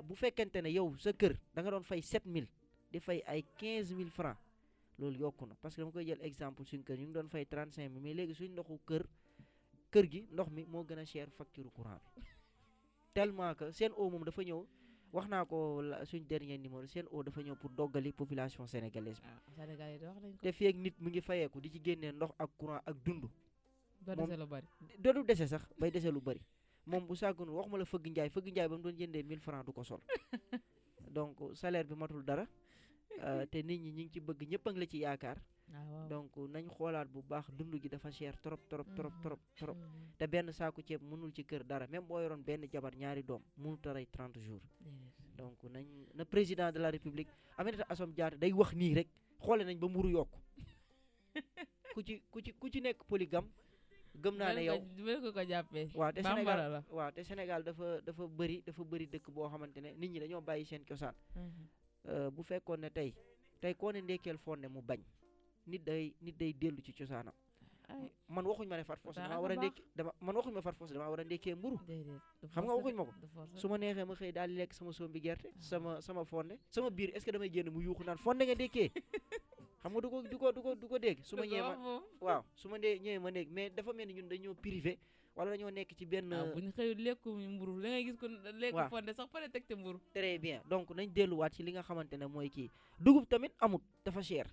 bu fekkente ne yow sa kër da nga doon fay 7000 di fay ay 15000 francs loolu yokku na parce que dama koy jël exemple suñ kër ñu ngi doon fay 35000 mais léegi suñ ndoxu kër gi ndox mi moo gën a cher facture courant bi tellement que Sen'Eau moom dafa ñëw wax naa ko suñ dernier numéro Sen'Eau dafa ñëw pour doggali population sénégalaise bi te fii ak nit mu ngi fayeeku di ci génnee ndox ak courant ak dund doodu dese sax bay dese lu bari moom bu sàggunu waxuma la fëgg njaay ba mu doon jëndee 1000 francs du ko sol donc salaire bi matul dara te nit ñi ngi ci bëgg ñëpp a ngi la ci yaakaar donc nañ xoolaat bu baax dund gi dafa cher trop te benn saaku ceeb mënul ci kër dara même boo yoroon benn jabar ñaari doom mënut a rey 30 jours donc na président de la république Aminata Assome Diatta day wax nii rek xoole nañ ba mburu yokk ku ci nekk polygame gëm naa ne yow waaw te Sénégal dafa bëri dëkk boo xamante ne nit ñi dañoo bàyyi seen cosaan bu fekkoon ne tey koo ne ndekkeel fonde mu bañ nit day dellu ci cosaanam man waxuñ ma ne far force damaa war a ndekkee mburu xam nga waxuñ ma ko su ma neexee ma xëy daal di lekk sama sombi gerte sama fonde sama biir est-ce que damay génn mu yuuxu naan fonde nga ndekkee xam nga du ko dégg su ma ñëwee ma waaw su ma dee ñëwee ma nekk mais dafa mel ni ñun dañoo privé wala dañoo nekk ci benn bu ñu xëyul lekku mburu la ngay gis ko lekk fonde sax pare teg te mburu très bien donc nañ delluwaat ci li nga xamante ne mooy kii dugub tamit amut dafa cher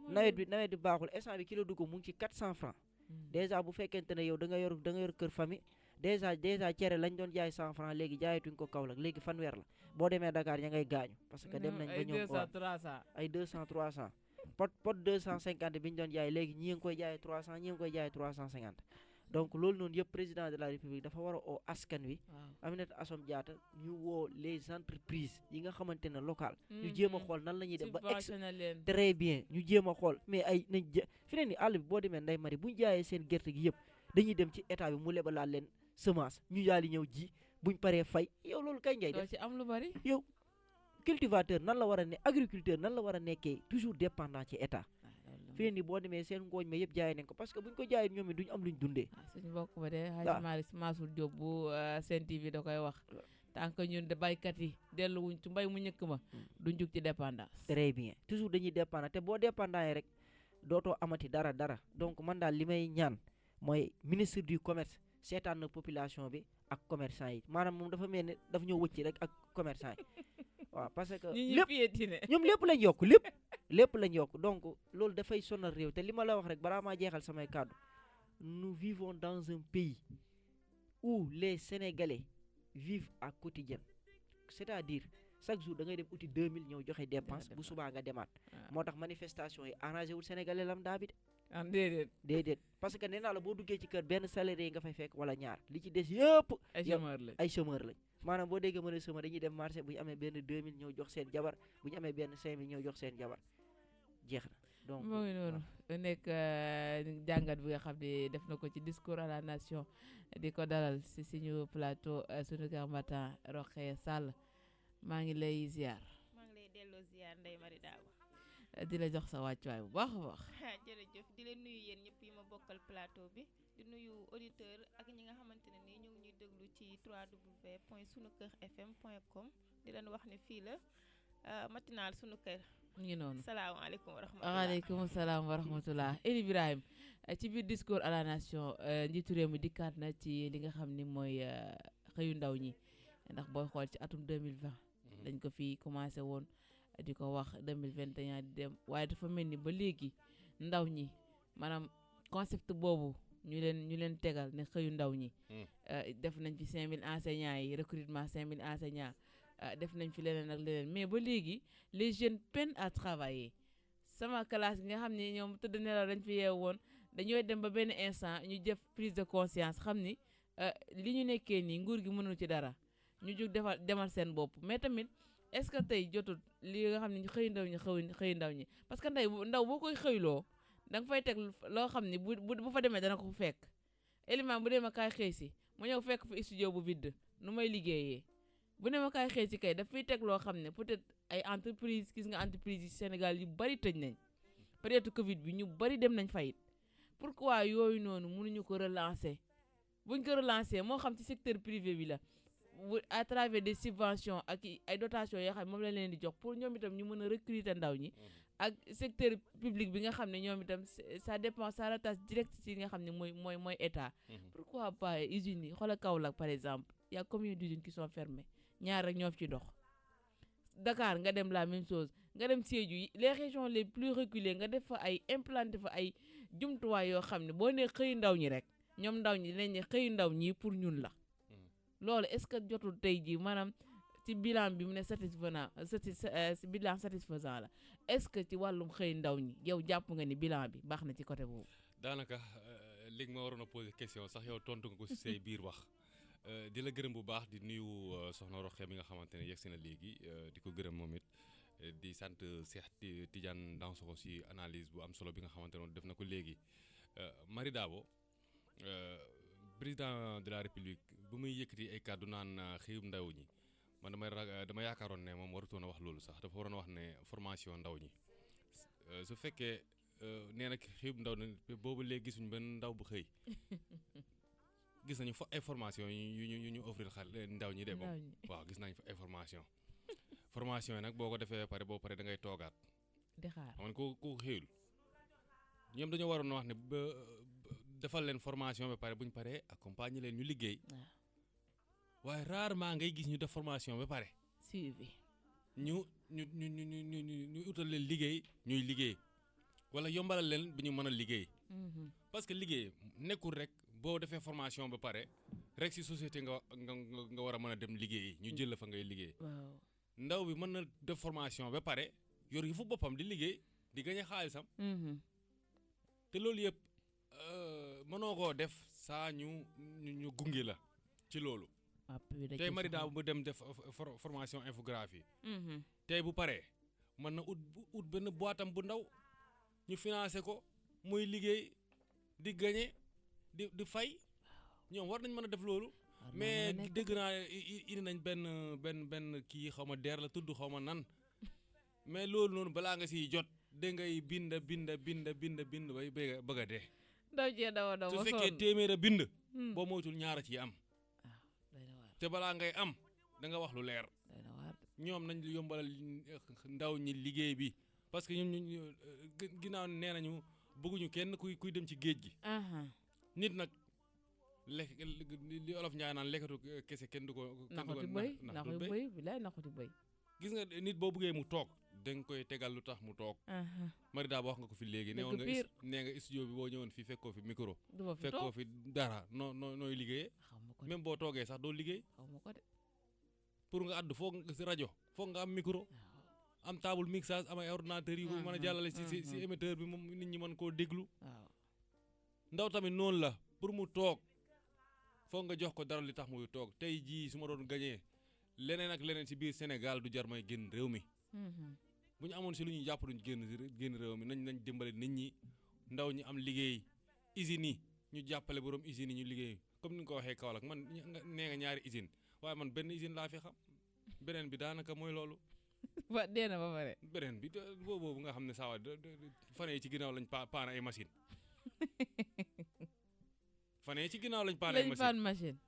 nawet bi baaxul instant bi kilo dugub mu ngi ci 400 francs déjà bu fekkente ne yow da nga yor kër famille déjà cere lañ doon jaay 100 francs léegi jaayatuñ ko Kaolack léegi fanweer la boo demee Dakar ña ngay gaañu parce que dem nañ ba ñoom ay 200 300 pot 250 bi ñu doon jaay léegi ñi ngi koy jaay 300 ñi ngi koy jaay 350 donc loolu noonu yëpp président de la république dafa war a oo askan wi Aminata Assome Diatta ñu woo les entreprises yi nga xamante ne local ñu jéem a xool nan la ñuy def ba très bien ñu jéem a xool mais ay nañ fi ne ni àll bi boo demee Ndeye Marie bu ñu jaayee seen gerte gi yëpp dañuy dem ci état bi mu lebalaat leen semence ñu daal di ñëw ji buñ paree fay yow loolu kay ngay def ci am lu bari yow cultivateur nan la war a ne agriculteur nan la war a nekkee toujours dépendant ci état fii nii boo demee seen ngooñ ma yëpp jaay nañ ko parce que buñ ko jaayee ñoom it duñ am luñ dundee suñu bokk ba de Hadj Malick Mansour Diop bu Sen TV da koy wax tant que ñun de baykat yi delluwuñ ci mbay mu njëkk ma duñ jug ci dépendance très bien toujours dañuy dépendant te boo dépendant yi rek dootoo amati dara donc man daal li may ñaan mooy ministre du commerce seetaan na population bi ak commerçant yi maanaam moom dafa mel ne dafa ñoo wëcc rek ak commerçant yi waaw parce que ñoom lépp lañ yokk lépp lañ yokk donc loolu dafay sonal réew te li ma la wax rek balaa maa jeexal samay kàddu nous vivons dans un pays où les Sénégalais vivent à quotidien c'est-à-dire chaque jour da ngay dem uti 2000 ñëw joxe dépense bu subaa nga demaat moo tax manifestation yi arrangé wul Sénégalais lambda bi de déedéet parce que nee naa la boo duggee ci kër benn salarié yi nga fay fekk wala ñaar li ci des yëpp ay chômeur lañ maanaam boo déggee mën a chômeur dañuy dem marché bu ñu amee benn 2000 ñëw jox seen jabar bu ñu amee benn 5000 ñëw jox seen jabar jeex na donc moo ngi noonu nekk jàngat bi nga xam ne def na ko ci discours à la nation di ko dalal si suñu plateau Sunuker Matin Rokhaya Sall maa ngi lay ziar. maa ngi lay delloo ziar Ndeye Marie Dabo di la jox sa wàccuwaay bu baax a baax. jërëjëf di leen nuyu yéen ñëpp yi ma bokkal plateau bi di nuyu auditeur ak ñi nga xamante ne nii ñu ngi ñuy déglu ci www.sunukerfm.com di leen wax ne fii la matinal sunu kër. mu ngi noonu salaamaaleykum wa rahmatulah. waaleykum salaam wa rahmatulah. Eli Ibrahima ci biir discours à la nation njiitu réew mi dikkaat na ci li nga xam ni mooy xëyu ndaw ñi ndax booy xool ci atum 2020 dañ ko fi commencé woon. di ko wax 2021 di dem waaye dafa mel ni ba léegi ndaw ñi maanaam concept boobu ñu leen tegal ne xëyu ndaw ñi def nañ fi 5000 enseignants yi recrutement 5000 enseignants def nañ fi leneen ak leneen mais ba léegi les jeunes peinent à travailler sama classe nga xam ne ñoom tëdd nelaw dañ fi yeew woon dañooy dem ba benn instant ñu jëf prise de conscience xam ni li ñu nekkee nii nguur gi mënul ci dara ñu jóg demal seen bopp mais tamit est-ce que tey jotul li nga xam ne xëy ndaw ñi parce que ndaw boo koy xëyloo da nga fay teg loo xam ne bu fa demee dana ko fekk élément bu demee kaay xëy si mu ñëw fekk fa studio bu vide nu may liggéeyee bu demee kaay xëy si kay daf fiy teg loo xam ne peut-être ay entreprise gis nga entreprise yi Sénégal yu bari tëj nañ peut-être Covid bi ñu bari dem nañ fayit pourquoi yooyu noonu mënuñu ko relancer buñ ko relancer moo xam ci secteur privé bi la à travers des subventions ak ay dotations yoo xam ne moom la leen di jox pour ñoom itam ñu mën a recruter ndaw ñi ak secteur public bi nga xam ne ñoom itam ça dépend ça rattache direct ci nga xam ne mooy état. Pourquoi pas usines yi xoolal Kaolack par exemple y a combien d'usines qui sont fermées ñaar rek ñoo fi ci dox. Dakar nga dem la même chose nga dem Sédhiou les régions les plus reculées nga def fa ay implanté fa ay jumtuwaay yoo xam ne boo nee xëy ndaw ñi rek ñoom ndaw ñi dinañ ne xëy ndaw ñi pour ñun la. loolu est-ce que jotul tey jii maanaam ci bilan bi mu ne bilan satisfaisant la est-ce que ci wàllum xëy ndaw ñi yow jàpp nga ni bilan bi baax na ci côté boobu. daanaka léegi ma waroon a poser question sax yow tontu nga ko ci say biir wax di la gërëm bu baax di nuyu soxna Rokhaya mi nga xamante ne yegsi na léegi di ko gërëm moom it di sant Cheikh Tidiane Dansokho ci analyse bu am solo bi nga xamante ne def na ko léegi Marie Dabo président de la République bu muy yëkkati ay kàddu naan xëyum ndaw ñi man dama yaakaaroon ne moom warutoon a wax loolu sax dafa waroon a wax ne formation ndaw ñi su fekkee nee na xëyum ndaw ñi boobu léegi gisuñu benn ndaw bu xëy gis nañu fa ay formation yu ñu offrir ndaw ñi de moom waaw gis nañ fa ay formation yi nag boo ko defee boo pare da ngay toogaat di xaar xam nga ku xëyul ñoom dañoo waroon wax ne defal leen formation ba pare bu ñu paree accompagner leen ñu liggéey waaw waaye rarement ngay gis ñu def formation ba pare suivi ñu utal leen liggéey ñuy liggéey wala yombalal leen bu ñu mën a liggéey parce que liggéey nekkul rek boo defee formation ba pare rek si société nga war a mën a dem liggéey ñu jël la fa ngay liggéey waaw ndaw bi mën na def formation ba pare yor yi fu boppam di liggéey di gañe xaalisam te loolu yëpp mënoo koo def saa ñu gunge la ci loolu tey Marie Dabo bu dem def formation infographie tey bu paree mën na ut benn boitam bu ndaw ñu financé ko muy liggéey di gañe di fay ñoom war nañ mën a def loolu mais dégg naa indi nañ benn kii xaw ma deer la tudd xaw ma nan mais loolu noonu balaa nga siy jot da ngay bind bay bëgg a dee su fekkee téeméer a bind boo moytul ñaara ci am te balaa ngay am da nga wax lu leer ñoom nañ yombalal ndaw ñi liggéey bi parce que ñun ginnaaw nee nañu bëgguñu kenn kuy dem ci géej gi nit nag lekk li olof Njaay naan lekkatu kese kenn du ko naxuti bëy bilaay naxuti bëy gis nga nit boo bëggee mu toog da nga koy tegal lu tax mu toog Marie Dabo wax nga ko fi léegi nee nga studio bi boo ñëwoon fii fekkoo fi micro fekkoo fi dara nooy liggéeyee même boo toogee sax doo liggéey pour nga àddu foog nga si rajo foog nga am micro am table mixage am ay ordinateur yu mën a jàllale si émetteur bi moom nit ñi mën koo déglu ndaw tamit noonu la pour mu toog foog nga jox ko dara li tax muy toog tey jii su ma doon gañee leneen ak leneen si biir Sénégal du jar may génn réew mi bu ñu amoon si lu ñuy jàpp duñ génn réew mi nañ dimbale nit ñi ndaw ñi am liggéey usines yi ñu jàppale borom usines yi ñu liggéey comme ni nga ko waxee Kaolack man nee nga ñaari usine waaye man benn usine laa fi xam beneen bi daanaka mooy loolu ba dee na ba pare beneen bi boobu nga xam ne saawa fan yi ci ginnaaw lañ paana ay machine fan yi ci ginnaaw lañ paana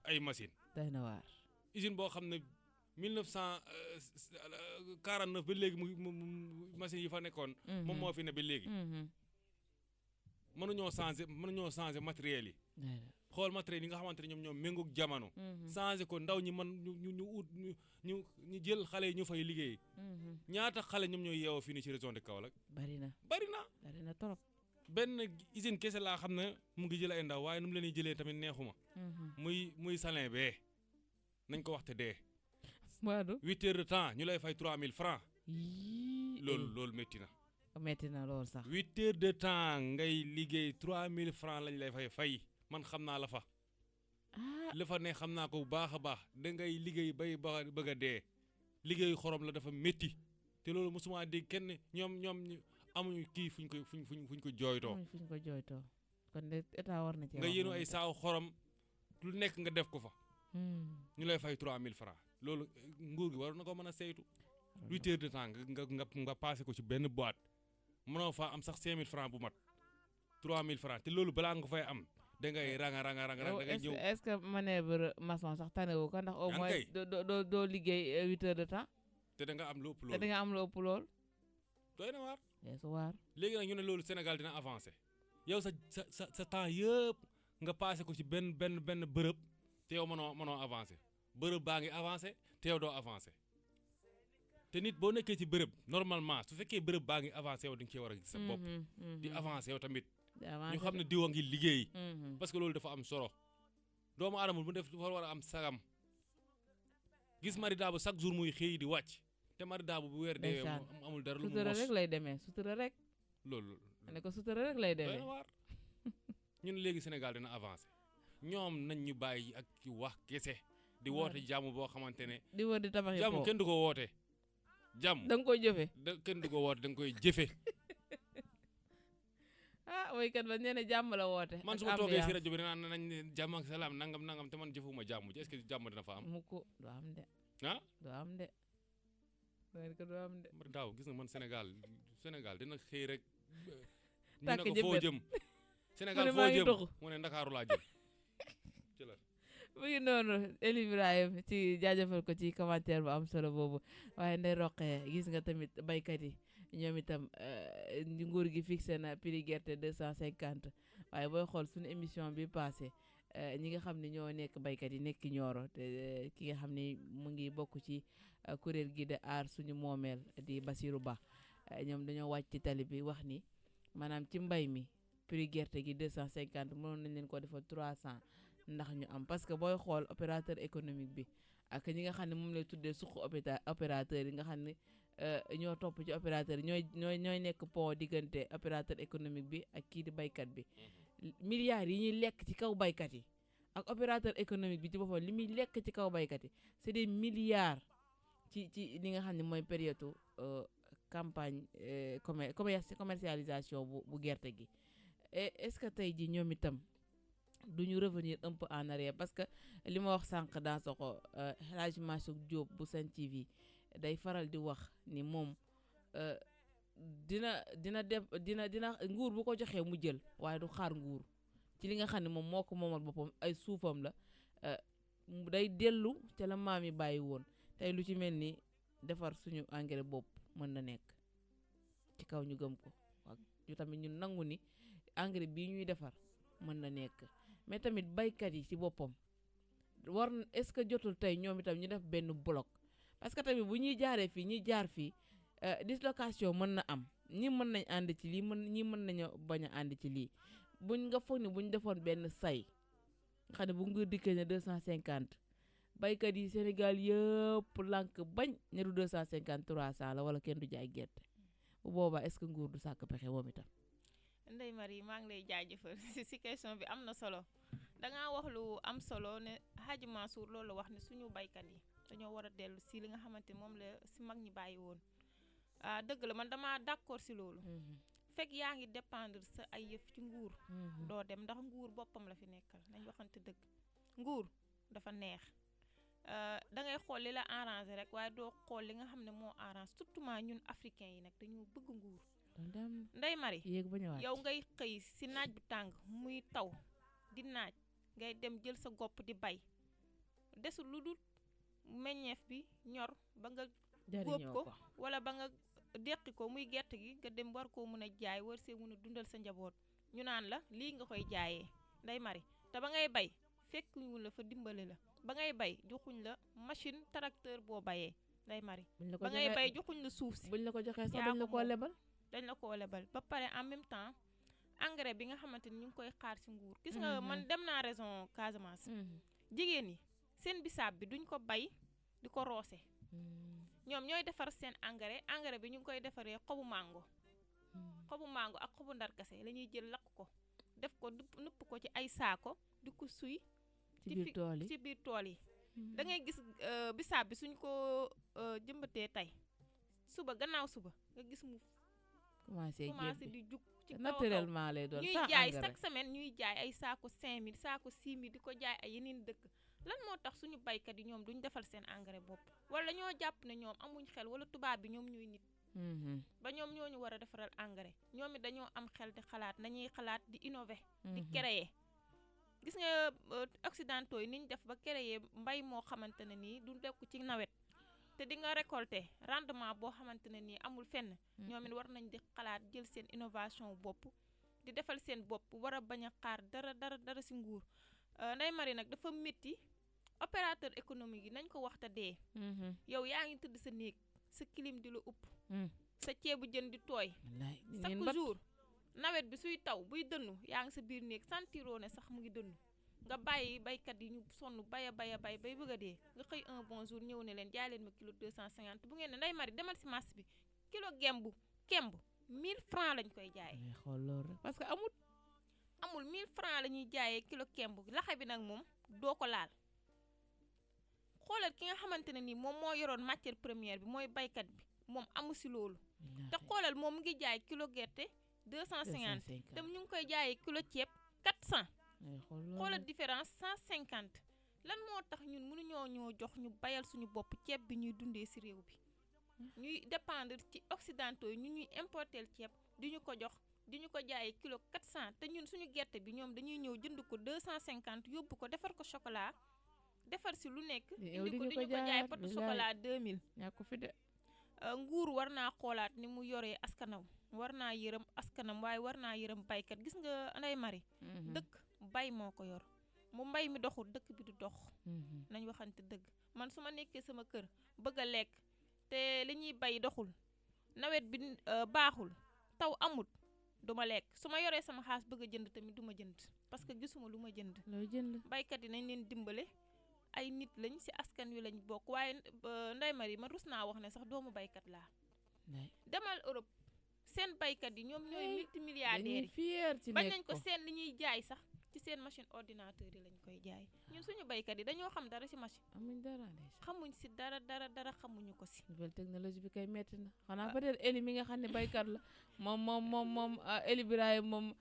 ay machine day na waar usine boo xam ne 1949 ba léegi mu machine yi fa nekkoon moom moo fi ne ba léegi mënuñoo changer matériel yi xool matériel yi nga xamante ne ñoom méngoog jamono changer ko ndaw ñi man ñu jël xale yi ñu fay liggéey ñaata xale ñoom ñooy yeewoo fii ni ci région de Kaolack bari na trop benn usine kese laa xam ne mu ngi jël ay ndaw waaye nu mu leen di jëlee tamit neexuma muy salin bee nañ ko waxte dee 8 heures de temps ñu lay fay 3000 francs loolu métti na lool sax 8 heures de temps ngay liggéey 3000 francs lañ lay fay man xam naa la fa la fa ne xam naa ko bu baax a baax da ngay liggéey bay bëgg a dee liggéeyu xorom la dafa métti te loolu mosuma dégg kenn ñoom amuñu kii fuñ ko jooytoo kon de état war na ci nga yéenu ay saaw xorom lu nekk nga def ko fa ñu lay fay 3000 francs loolu nguur gi war na ko mën a saytu 8 heures de temps nga passé ko ci benn boîte mënoo faa am sax 5000 francs bu mat 3000 francs te loolu balaa nga fay am da ngay ranga da ngay ñëw est-ce que manœuvre maçon sax tanewu ko ndax au moins doo liggéey 8 heures de temps te da nga am lu ëpp lool doy na waar léegi nag ñu ne loolu Sénégal dina avancé yow sa temps yëpp nga passé ko ci benn bërëb te yow mënoo avancé bërëb baa ngi avancé te yow doo avancé te nit boo nekkee ci bërëb normalement su fekkee bërëb baa ngi avancé yow da nga cee war a gis sa bopp di avancé yow tamit ñu xam ne diwa ngi liggéey parce que loolu dafa am solo doomu aadama bu def dafa war a am sagam gis Marie Dabo chaque jour muy xëy di wàcc te Marie Dabo bu weer dee amul dara lu mu mos sutura rek lay demee sutura rek loolu ne ko sutura rek lay demee waar ñun léegi Sénégal dina avancé ñoom nañ ñu bàyyi ak ci wax kese di woote jàmm boo xamante ne di wër di tabax jàmm kenn du ko woote jàmm da nga koy jëfe kenn du ko woote da nga koy jëfe woykat ba nee na jàmm la woote man su ma toogee si rajo bi naan nañ jàmm ak salaam nangam te man jëfuma jàmm ji est-ce que jàmm dina fa am mukk du am de Marie Dabo gis nga man Sénégal dina xëy rek ñu tàkk ne ko foo jëm Sénégal foo jëm mu ne Ndakaaru laa jëm ci la mu ngi noonu Eli Ibrahim ci jaajëfal ko ci commentaire bu am solo boobu waaye nday roqee gis nga tamit baykat yi ñoom itam nguur gi fixé na prix gerte 250 waaye booy xool suñu émission bi passé ñi nga xam ne ñoo nekk baykat yi nekk Nioro te ki nga xam ne mu ngi bokk ci kuréel gi de aar suñu moomeel di Basirou Ba ñoom dañoo wàcc ci tali bi wax ni maanaam ci mbay mi prix gerte gi 250 mënoon nañ leen ko defal 300 ndax ñu am parce que booy xool opérateur économique bi ak ñi nga xam ne moom lay tuddee suqu opérateur yi nga xam ne ñoo topp ci opérateur yi ñooy nekk pont diggante opérateur économique bi ak kii di baykat bi milliards yi ñuy lekk ci kaw baykat yi ak opérateur économique bi ci boppam li muy lekk ci kaw baykat yi c'est des milliards ci li nga xam ne mooy période campagne commercialisation bu gerte gi est-ce que tey ji ñoom itam duñu revenir un peu en arrière parce que li ma wax sànq dans soko El Hadj Massouk Diop bu Sen TV day faral di wax ni moom dina nguur bu ko joxee mu jël waaye du xaar nguur ci li nga xam ne moom moo ko moomal boppam ay suufam la day dellu ca la maam yi bàyyi woon tey lu ci mel ni defar suñu engrais bopp mën na nekk ci kaw ñu gëm ko ak ñu tamit ñu nangu ni engrais bii ñuy defar mën na nekk mais tamit baykat yi ci boppam est-ce que jotul tey ñoom itam ñu def benn bloc parce que tamit bu ñuy jaaree fii ñuy jaar fii dislocation mën na am ñi mën nañ ànd ci lii ñi mën nañu bañ a ànd ci lii buñ nga foog ni buñ defoon benn say nga xam ne bu nguur dikkee ne 250 baykat yi Sénégal yëpp lànk bañ ne du 250 300 la wala kenn du jaay gerte bu boobaa est-ce que nguur du sàkk pexe moom itam. Ndeye Marie maa ngi lay jaajëfal si question bi am na solo dangaa wax lu am solo ne Hadji Mansour loolu wax ne suñu baykat yi dañoo war a dellu si li nga xamante moom la si mag ñi bàyyi woon dëgg la man dama d'accord si loolu fekk yaa ngi dépendre sa ay yëf ci nguur doo dem ndax nguur boppam la fi nekkal nañ waxante dëgg nguur dafa neex da ngay xool li la arrangé rek waaye doo xool li nga xam ne moo arrangé surtout ñun africains yi nag dañoo bëgg nguur Ndeye Marie yow ngay xëy si naaj bu tàng muy taw di naaj ngay dem jël sa gopp di bay desul lu dul meññeef bi ñor ba nga góob ko wala ba nga deqi ko muy gerte gi nga dem war koo mën a jaay war see mën a dundal sa njaboot ñu naan la lii nga koy jaayee Ndeye Marie te ba ngay bay fekkuñu la fa dimbale la ba ngay bay joxuñ la machine tracteur boo bayee Ndeye Marie ba ngay bay joxuñ la suuf si buñ la ko joxee sax dañ la koo lebal ba pare en même temps engrais bi nga xamante ni ñu ngi koy xaar ci nguur gis nga man dem naa région Casamance jigéen ñi seen bisaab bi duñ ko bay di ko roose ñoom ñooy defar seen engrais bi ñu ngi koy defaree xobu mango ak xobu ndarkase la ñuy jël lakk ko def ko nëpp ko ci ay saako di ko suy ci biir tool yi da ngay gis bisaab bi suñ ko jëmbatee tey gannaaw suba nga gis mu commencé di jug ci naturellement lay doon ñuy jaay chaque semaine ñuy jaay ay saako 5000 saako 6000 di ko jaay ay yeneen dëkk lan moo tax suñu baykat yi ñoom duñ defal seen engrais bopp wala ñoo jàpp ne ñoom amuñ xel wala tubaab bi ñoom ñuy nit ba ñoom ñoo ñu war a defaral engrais ñoom it dañoo am xel di xalaat nañuy xalaat di innover di créer gis nga occidentaux yi niñ def ba créer mbay moo xamante ne nii du def ko ci nawet te di nga récolter rendement boo xamante ne nii amul fenn ñoom it war nañ di xalaat jël seen innovation bopp di defal seen bopp war a bañ a xaar dara si nguur Ndeye Marie nag dafa métti opérateur économique yi nañ ko wax te dee yow yaa ngi tëdd sa néeg sa clim di la upp sa ceebu jën di tooy chaque jour nawet bi suy taw buy dënnu yaa ngi sa biir néeg sentiroo ne sax mu ngi dënnu nga bàyyi baykat yi ñu sonn bay bay bëgg a dee nga xëy un bon jour ñëw ne leen jaay leen ma kilo 250 bu ngeen ne Ndeye Marie demal si marché bi kilo kemb 1000 francs lañ koy jaayee xool loolu parce que amul 1000 francs la ñuy jaayee kilo kemb laxe bi nag moom doo ko laal xoolal ki nga xamante ne nii moom moo yoroon matière première bi mooy baykat bi moom amu si loolu te xoolal moom mu ngi jaay kilo gerte 250 te ñu ngi koy jaayee kilo ceeb 400 xoolal différence 150 lan moo tax ñun mënuñoo jox ñu bayal suñu bopp ceeb bi ñuy dundee si réew bi ñuy dépendre ci occidentaux yi ñu ñuy importer ceeb di ñu ko jox di ñu ko jaayee kilo 400 te ñun suñu gerte bi ñoom dañuy ñëw jënd ko 250 yóbbu ko defar ko chocolat defar si lu nekk indi ko di ñu ko jaay pot chocolat 2000 yaa ko fi de nguur war naa xoolaat ni mu yoree askanam war naa yërëm askanam waaye war naa yërëm baykat gis nga Ndeye Marie dëkk bay moo ko yor mu mbay mi doxul dëkk bi du dox nañ waxante dëgg man su ma nekkee sama kër bëgg a lekk te li ñuy bay doxul nawet bi baaxul taw amut du ma lekk su ma yoree sama xaas bëgg a jënd tamit du ma jënd parce que gisuma lu ma jënd looy jënd baykat yi nañ leen dimbale ay nit lañ ci askan wi lañ bokk waaye Ndeye Marie ma rus naa wax ne sax doomu baykat laa demal Europe seen baykat yi ñoom ñooy multimilliardaires yi bañ nañ ko seen li ñuy jaay sax ci seen machine ordinateur yi lañ koy jaay ñun suñu baykat yi dañoo xam dara ci machine xamuñ ci dara xamuñu ko ci nouvelle technologie bi kay metti na xanaa peut-être Eli mi nga xam ne baykat la moom Eli Birahim moom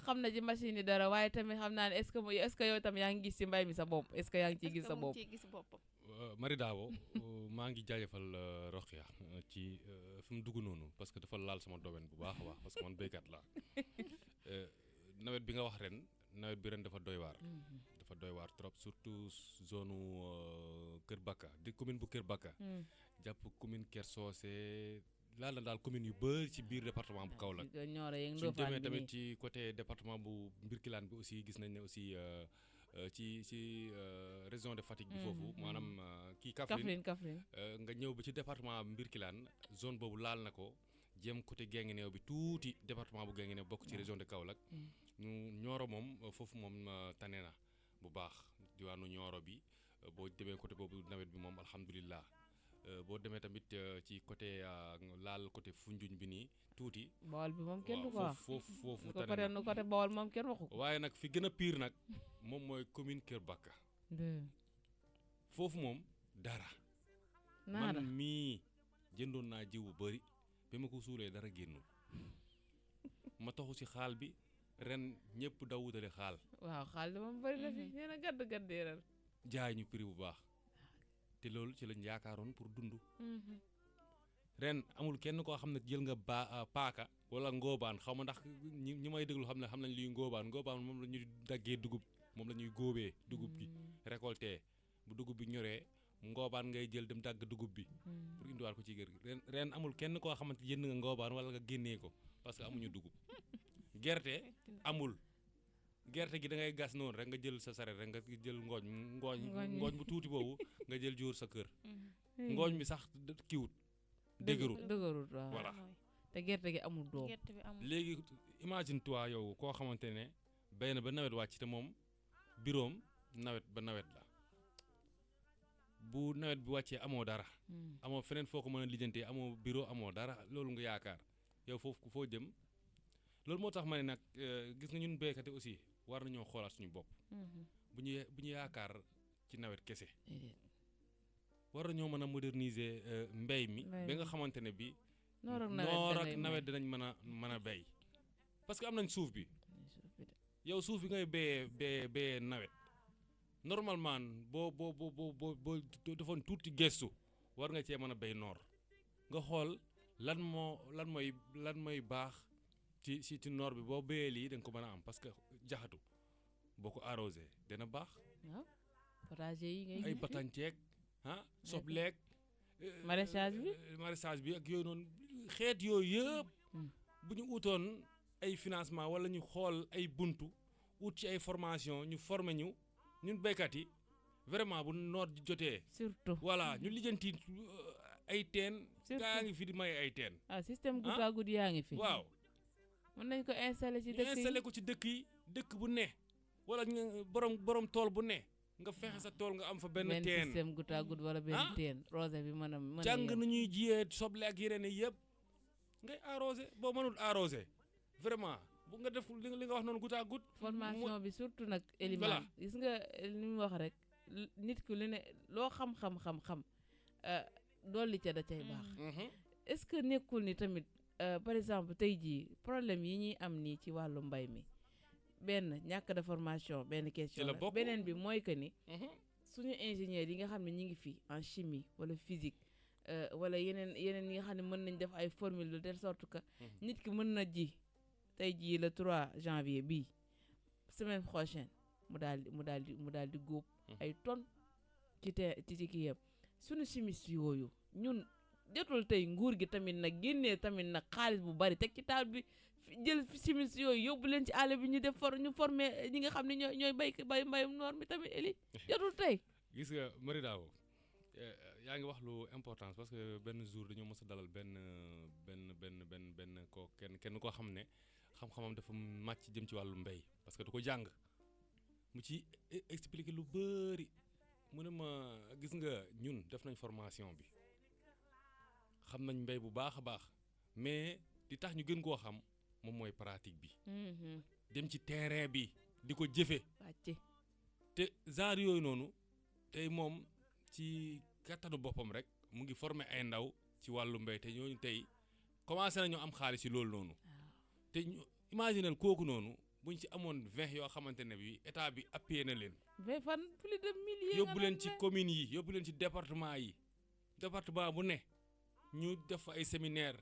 xam na ci machine yi dara waaye tamit xam naa ne est-ce que yow tam yaa ngi gis ci mbay mi sa bopp est-ce que yaa ngi ciy gis sa bopp Marie Dabo maa ngi jaajëfal Rokhia ci fi mu dugg noonu parce que dafa laal sama domaine bu baax a baax parce que man béykat laa nawet bi nga wax ren nawet bi ren dafa doy waar trop surtout zone Kër Bakka di commune bu Kër Bakka jàpp commune Kër Socé laal na daal commune yu bëri ci biir département bu Kaolack suñu demee tamit ci côté département bu Mbirkilaan bi aussi gis nañ ne aussi ci région de Fatick bi foofu maanaam kii Kaffrine nga ñëw ba ci département Mbirkilaan zone boobu laal na ko jëm côté Guinguinéo bi tuuti département bu Guinguinéo bokk ci région de Kaolack Nioro moom foofu moom tane na bu baax diwaanu Nioro bi boo demee côté boobu nawet bi moom alhamdulilah boo demee tamit ci côté laal côté Foundiougne bi nii tuuti. Bawol bi moom kenn du ko wax foofu tane na côté Bawol moom kenn waxu ko. waaye nag fi gën a pire nag moom mooy commune Kër Bakka. foofu moom dara. man mii jëndoon naa jiw bu bëri bi ma ko suulee dara génnul ma taxu ci xaal bi ren ñëpp daw wutale xaal. waaw xaal bi moom bëri na fi nee na gàdd jaay ñu prix bu baax te loolu ci lañ yaakaaroon pour dund. ren amul kenn koo xam ne jël nga paaka wala ngóobaan xaw ma ndax ñi may déglu xam nañ luy ngóobaan moom la ñuy daggee dugub moom la ñuy góobee dugub gi récolté bu dugub bi ñoree ngóobaan ngay jël dem dagg dugub bi pour indiwaat ko ci kër gi ren amul kenn koo xamante jënd nga ngóobaan wala nga génnee ko parce que amuñu dugub gerte amul gerte gi da ngay gas noonu rek nga jël sa saret rek nga jël ngooñ bu tuuti boobu nga jël jóor sa kër ngooñ bi sax kiwut dëgërut waaw voilà te gerte gi amul doom léegi imagine toi yow koo xamante ne béy na ba nawet wàcc te moom biroom nawet ba nawet la bu nawet bi wàccee amoo dara amoo feneen foo ko mën a lijjantee amoo bureau amoo dara loolu nga yaakaar yow foofu foo jëm loolu moo tax ma ne nag gis nga ñun béykat yi aussi war nañoo xoolaat suñu bopp bu ñu yaakaar ci nawet kese war nañoo mën a moderniser mbéy mi ba nga xamante ne bi noor ak nawet dinañ mën a béy parce que am nañ suuf bi yow suuf bi ngay béyee nawet normalement boo defoon tuuti gestu war nga cee mën a béy noor nga xool lan mooy baax ci noor bi boo béyee lii da nga ko mën a am parce que jaxatu boo ko arrosé dina baax potager yi ngay ay batanceeg sobleeg maraîchage bi ak yooyu noonu xeet yooyu yëpp bu ñu utoon ay financement wala ñu xool ay buntu ut ci ay formation ñu former ñun béykat yi vraiment bu noor jotee surtout voilà ñu lijjanti ay teen gaa ngi fi di may ay teen système goutte à goutte yaa ngi fi waaw mën nañ ko installer ci dëkk yi installer ko ci dëkk bu ne wala borom tool bu ne nga fexe sa tool nga am fa benn teen système goutte à goutte wala benn teen rosé bi mën a jàng nu ñuy jiyee soble ak yeneen yi yëpp ngay arrosé boo mënul arrosé vraiment bu nga def li nga wax noonu goutte à goutte formation bi surtout nag élément gis nga li mu wax rek nit ku lu ne loo xam dolli ca da cay baax est-ce que nekkul ni tamit par exemple tey jii problème yi ñuy am nii ci wàllu mbay mi benn ñàkk de formation benn question la beneen bi mooy que ni suñu ingénieurs yi nga xam ne ñi ngi fi en chimie wala physique wala yeneen yi nga xam ne mën nañ def ay formule de telle sorte que nit ki mën na ji tey jii le 3 janvier bii semaine prochaine mu daal di góob ay tonnes ci kii yëpp suñu chimiste yooyu ñun jotul tey nguur gi tamit nag génnee tamit nag xaalis bu bari teg ci taal bi jël simis yooyu yóbbu leen ci àll bi ñu def ñu formé ñi nga xam ne ñooy mbayum noor mi tamit Eli jotul tey. gis nga Marie Dabo yaa ngi wax lu importance parce que benn jour dañoo mës a dalal benn ko kenn koo xam ne xam-xamam dafa màcc jëm ci wàllu mbéy parce que da ko jàng mu ci expliquer lu bëri mu ne ma gis nga ñun def nañ formation bi xam nañ mbéy bu baax a baax mais li tax ñu gën koo xam moom mooy pratique bi dem ci terrain bi di ko jëfe te genre yooyu noonu tey moom ci kattanu boppam rek mu ngi former ay ndaw ci wàllu mbéy te ñooñu tey commencé nañu am xaalis ci loolu noonu te ñu imaginel kooku noonu buñ ci amoon 20 yoo xamante ne bi état bi appuyé na leen 20 fan plus de milliers yóbbu leen ci communes yi yóbbu leen ci département bu ne ñu def fa ay séminaire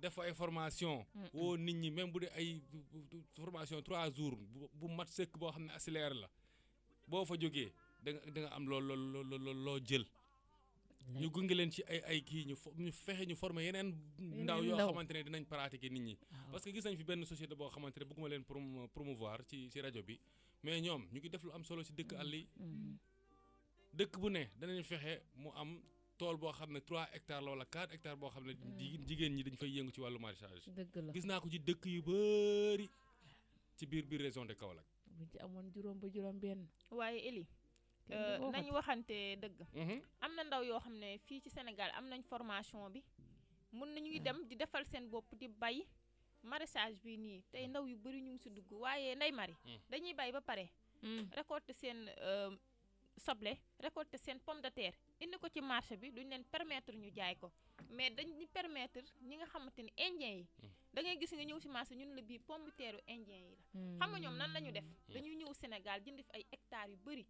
def fa ay formation woo nit ñi même bu dee ay formation 3 jours bu mat sëkk boo xam ne accéléré la boo fa jógee da nga am loo jël ñu gunge leen ci ay kii ñu fexe ñu former yeneen ndaw yoo xamante ne dinañ pratiquer nit ñi parce que gis nañ fi benn société boo xamante ne bëgguma leen promouvoir ci rajo bi mais ñoom ñu ngi def lu am solo ci dëkk àll yi dëkk bu ne danañ fexe mu am tool boo xam ne 3 hectares la wala 4 hectares boo xam ne jigéen ñi dañ fay yëngu ci wàllu maraîchage gis naa ko ci dëkk yu bëri ci biir région de Kaolack buñ ci amoon juróom ba juróom benn waaye Eli nañ waxante dëgg am na ndaw yoo xam ne fii ci Sénégal am nañ formation bi mun nañuy dem di defal seen bopp di bay maraîchage bi nii tey ndaw yu bëri ñu ngi si dugg waaye Ndeye Marie dañuy bay ba pare récolter seen soble récolter seen pomme de terre indi ko ci marché bi duñ leen permettre ñu jaay ko mais dañuy permettre ñi nga xamante ni indien yi da ngay gis nga ñëw si marché ñun la bii pomme de terre indien yi la xam nga ñoom nan la ñu def dañuy ñëw Sénégal jënd fi ay hectares yu bëri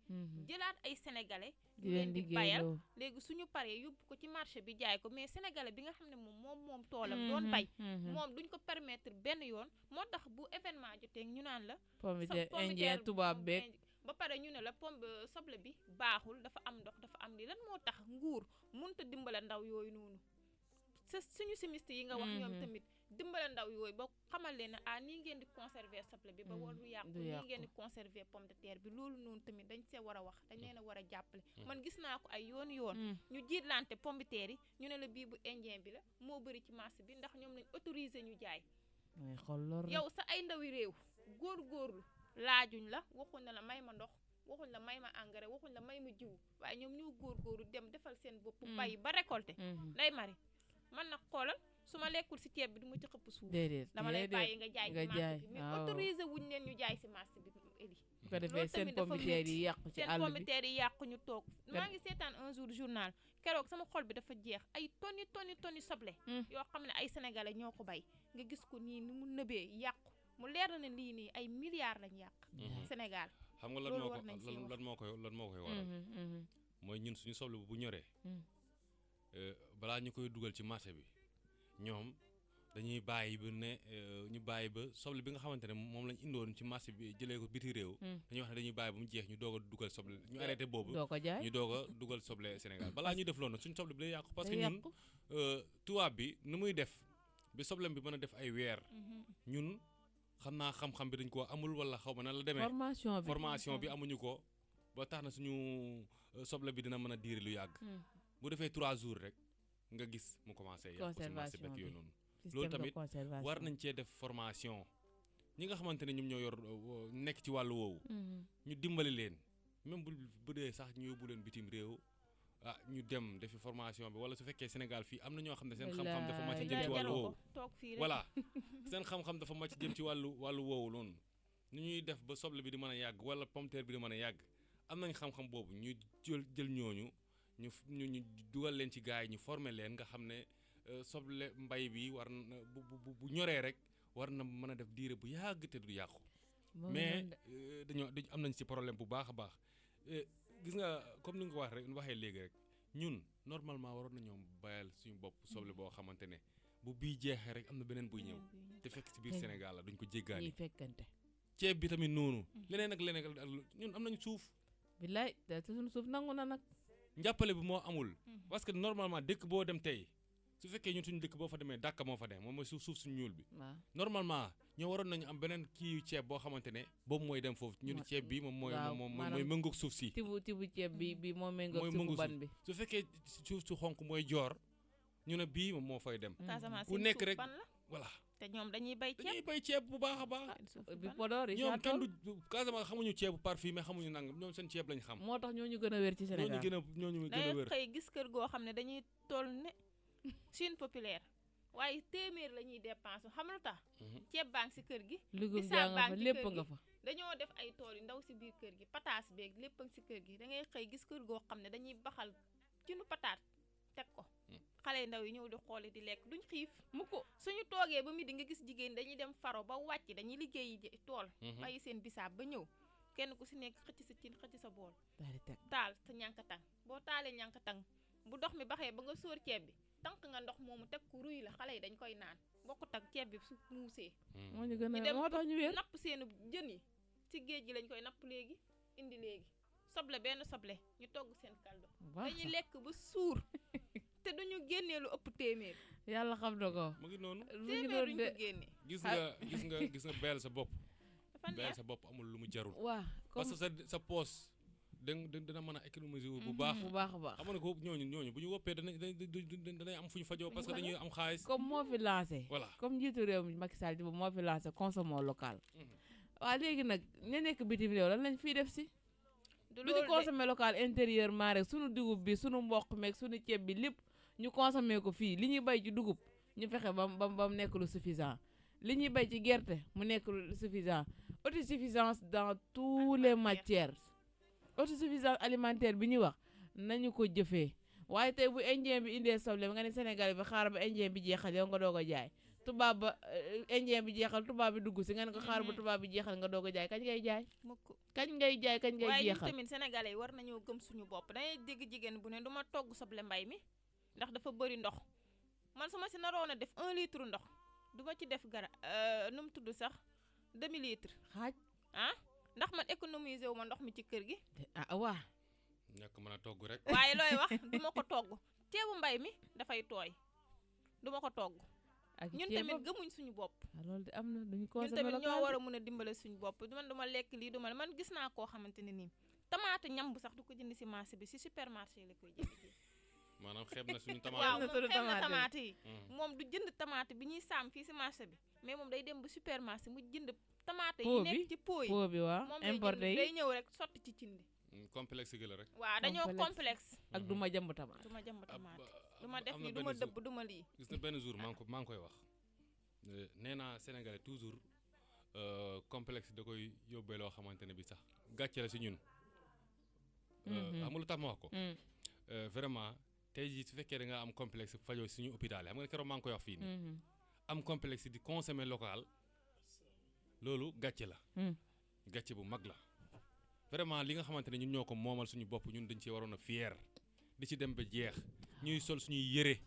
jëlaat ay sénégalais di leen di bayal léegi suñu paree yóbbu ko ci marché bi jaay ko mais sénégalais bi nga xam ne moom toolam doon bay moom duñ ko permettre benn yoon moo tax bu événement jotee ñu naan la pomme de terre indien tubaab beeg ba pare ñu ne la soble bi baaxul dafa am ndox dafa am li lan moo tax nguur mënut a dimbale ndaw yooyu noonu suñu simiste yi nga wax ñoom tamit dimbale ndaw yooyu ba xamal leen ne nii ngeen di conserver soble bi ba war du yàqu nii ngeen di conserver pomme de terre bi loolu noonu tamit dañ see war a wax dañ leen a war a jàppale man gis naa ko ay yoon ñu jiitlante pomme de terre yi ñu ne la bii bu indien bi la moo bëri ci marché bi ndax ñoom lañ autorisé ñu jaay yow sa ay ndawi réew góorgóorlu laajuñ la waxuñ la may ma ndox waxuñ la may ma engrais waxuñ la may ma jiwu waaye ñoom ñoo góorgóorlu dem defal seen bopp bay ba récolter Ndeye Marie man nag xoolal su ma lekkul si ceeb bi du ma ci xëpp suuf dama lay bàyyi nga jaay ci marché bi mais autorisé wuñ leen ñu jaay si marché bi Eli bu ko defee seen pomme de terre yi yàqu ci àll bi seen pomme de terre yi yàqu ñu toog maa ngi seetaan un jour journal keroog sama xol bi dafa jeex ay tonni soble yoo xam ne ay sénégalais ñoo ko bay nga gis ko nii ni mu nëbee yàqu mu leer na ne lii nii ay milliards lañ yàq Sénégal xam nga lan moo koy waral mooy ñun suñu soble bu ñoree balaa ñu koy dugal ci marché bi ñoom dañuy bàyyi ba soble bi nga xamante ne moom lañ indoon ci marché bi jëlee ko biti réew dañuy wax ne dañuy bàyyi ba mu jeex ñu doog a dugal soble ñu arrêté boobu ñu doog a dugal soble Sénégal balaa ñuy def loolu nag suñu soble bi day yàqu parce que ñun tubaab bi nu muy def bi soble bi mën a def ay weer ñun xam naa xam-xam bi dañ ko amul wala xaw ma nan la demee formation bi amuñu ko ba tax na suñu soble bi dina mën a diiri lu yàgg bu defee 3 jours rek nga gis mu commencé yàqu ci marché beeg yooyu noonu loolu tamit war nañ cee def formation ñi nga xamante ne ñoom ñoo yor nekk ci wàllu woowu ñu dimbali leen même bu dee sax ñu yóbbu leen bitim réew ñu dem defi formation bi wala su fekkee Sénégal fii am na ñoo xam ne seen xam-xam dafa màcc jëm ci wàllu woowu voilà seen xam-xam dafa màcc jëm ci wàllu woowu noonu nu ñuy def ba soble bi di mën a yàgg wala pomme de terre bi di mën a yàgg am nañ xam-xam boobu ñu jël ñooñu ñu dugal leen ci gars yi ñu former leen nga xam ne soble mbay bi war na bu ñoree rek war na mën a def diire bu yàgg te du yàqu mais dañoo am nañ ci problème bu baax a baax gis nga comme ni nga ko waxee léegi rek ñun normalement waroon nañoo bayal suñu bopp soble boo xamante ne bu bii jeexee rek am na beneen buy ñëw te fekk ci biir Sénégal la duñ ko jéggaani ceeb bi tamit noonu leneen ak leneen ak ñun am nañ suuf billaay te suñu suuf nangu na nag njàppale bi moo amul parce que normalement dëkk boo dem tey su fekkee ñun suñu dëkk boo fa demee dàkk moo fa dem moom mooy suuf suñu ñuul bi waaw normalement ñoo waroon nañu am beneen kii ceeb boo xamante ne boobu mooy dem foofu ñun ceeb bi moom mooy waaw, moom mooy maanaam mëngoog suuf si tibu ceeb bi moo méngoog mooy suufu mëngu ban bi su fekkee suuf su xonk mooy joor ñu ne bii moom moo fay dem Casamance ku seen nekk suuf rek ban la voilà te ñoom dañuy bay ceeb dañuy bay ceeb bu baax a baax suuf bi ban. Podor yi ñoom kenn du Casamance xamuñu ceebu parfumé xamuñu nangam ñoom seen ceeb lañ xam moo tax ñooñu gën a wér ci ñooñu Sénégal gën a ñooñu gën a dangay wér xëy gis kër goo xam ne dañuy toll ne Chine populaire waaye téeméer la ñuy dépense xam lu tax ceeb baa ngi si kër gi lugum bisaab jaa nga baa fa ngi ci lépp kër nga gi. fa dañoo def ay tool yu ndaw si biir kër gi pataas beeg lépp a ngi si kër gi da ngay xëy gis kër goo xam ne dañuy baxal ci nu pataat teg ko xale yu ndaw yi ñëw di xoole di lekk duñ xiif mu ko suñu toogee ba midi nga gis jigéen dañuy dem faro ba wàcc dañuy liggéeyi tool bàyyi seen bisaab ba ñëw kenn ku si nekk xëcc sa cin xëcc sa bool daal di teg taal sa ñànkatang boo taalee ñànkatang bu ndox mi baxee ba nga sóor ceeb bi tànk nga ndox moomu teg ku ruy la xale yi dañ koy naan bokkut ak ceeb bi su muusee moo ñu gën ñu a dem moo tax ñu wér napp seenu jën yi ci géej gi lañ koy napp léegi indi léegi soble benn soble ñu togg seen kaldo baax dañuy lekk ba suur te duñu génnee lu ëpp téeméer yàlla xam na ko mu ngi noonu mu ngi téeméer doon duñ de ko génnee gis nga bayal sa bopp dafa bayal neex sa bopp amul lu mu jarul waa parce comme que sa poos dina mën a économiser wu bu baax bu baax a baax xam nga ko ñooñu bu ñu woppee danañ am fu ñu fajoo parce que dañuy am xaalis comme moo fi lancé voilà comme njiitu réew mi Macky Sall ci boobu moo fi lancé consommons local waa léegi nag ña nekk bitim réew lan lañ fiy def si du lu ñu loolu de consommé local intérieurement rek sunu dugub bi sunu mboq meeg sunu ceeb bi lépp ñu consommé ko fii li ñuy bay ci dugub ñu fexe ba mu nekk lu suffisant li ñuy bay ci gerte mu nekk lu suffisant autosuffisance dans tous les matières autosuffisance alimentaire bi ñuy wax nañu ko jëfee waaye tey bu indien bi indee soble nga ne Sénégal bi xaar ba indien bi jeexal yow nga doog a jaay tubaab ba indien bi jeexal tubaab bi dugg si nga ne ko xaar ba tubaab bi jeexal nga doog a jaay kañ ngay jaay mukk kañ ngay jaay kañ ngay waaye ñun jeexal tamit sénégalais yi war nañoo gëm suñu bopp dangay dégg jigéen bu ne du ma togg soble mbay mi ndax dafa bëri ndox man su ma si naroon a def 1 litre ndox du ma ci def nu mu tudd sax demi litre xaaj ah ndax man économiser wu ma ndox mi ci kër gi ah waa ñàkk mën a togg rek waaye looy wax du ma ko togg ceebu mbay mi dafay tooy du ma ko togg ak ñun ceebam. tamit gëmuñ suñu bopp loolu de am na duñu ñun consommé tamit local ñoo de. war a mën a dimbale suñu bopp man du ma lekk lii du ma man gis naa koo xamante ne nii tamaate ñamb sax du ko jënd si marché bi si supermarché la koy jënd ji maanaam xeeb na suñu waaw tamaate na moom sunu xeeb na tamaate tamaate yi Mm. moom du jënd tamaate bi ñuy saam fii si marché bi mais moom day dem ba supermarché mu jënd tamaate yi Pot bi? nekk ci pot yi pot bi waaw moom lay importé jënd yi day ñëw rek sotti ci cindi complexe gi la rek waaw dañoo complexe ak du ma jëmb tamaate du ma jëmb tamaate Ab- du ma def am na lii du benn ma jour- dëbb du ma lii gis na benn jour maa ngi koy wax nee naa Sénégalais toujours complexe da koy yóbbee loo xamante ne bi sax gàcce la si ñun xam nga lu tax ma wax ko Mm, vraiment tey jii su fekkee da nga am complexe fajoo suñu hôpital yi xam nga keroog maa ngi koy wax fii nii mhm, am complexe di consommer local loolu gàcce la mm. gàcce bu mag la vraiment li nga xamante ne ñun ñoo ko moomal suñu bopp ñun dañ ci waroon a fier di ci dem ba jeex ñuy sol suñuy yére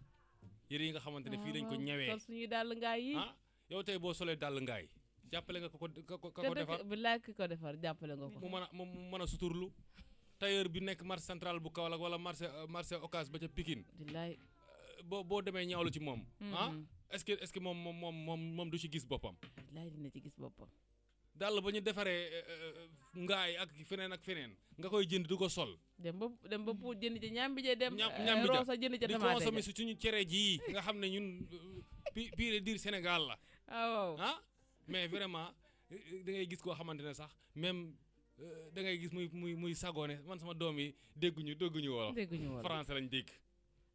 yi nga xamante ne fii lañ ko waaw, ñawee sol suñuy dàll ngaay yi ah yow tey boo solee dàll ngaay jàppale nga ko defar bi laaj ki ko defar jàppale nga ko mu mën a suturlu tailleur bi nekk marché central bu Kaolack wala marché Ocass ba ca Pikine billaay boo demee ñaawlu ci moom ah Mhm. est-ce que moom du ci gis boppam billaay dina ci gis boppam dàll ba ñu defaree ngaay ak feneen nga koy jënd du ko sol dem ba pour jënd ci ñaam bi je dem ñam bi ja roosa jënd ca di tamaate consommer ja. si suñu cere jii nga xam ne ñun pire dire Sénégal la ah waaw ah mais vraiment da ngay gis koo xamante ne sax même da ngay gis muy sagoone man sama doom yi dégguñu wolof dégguñu woon français lañ dégg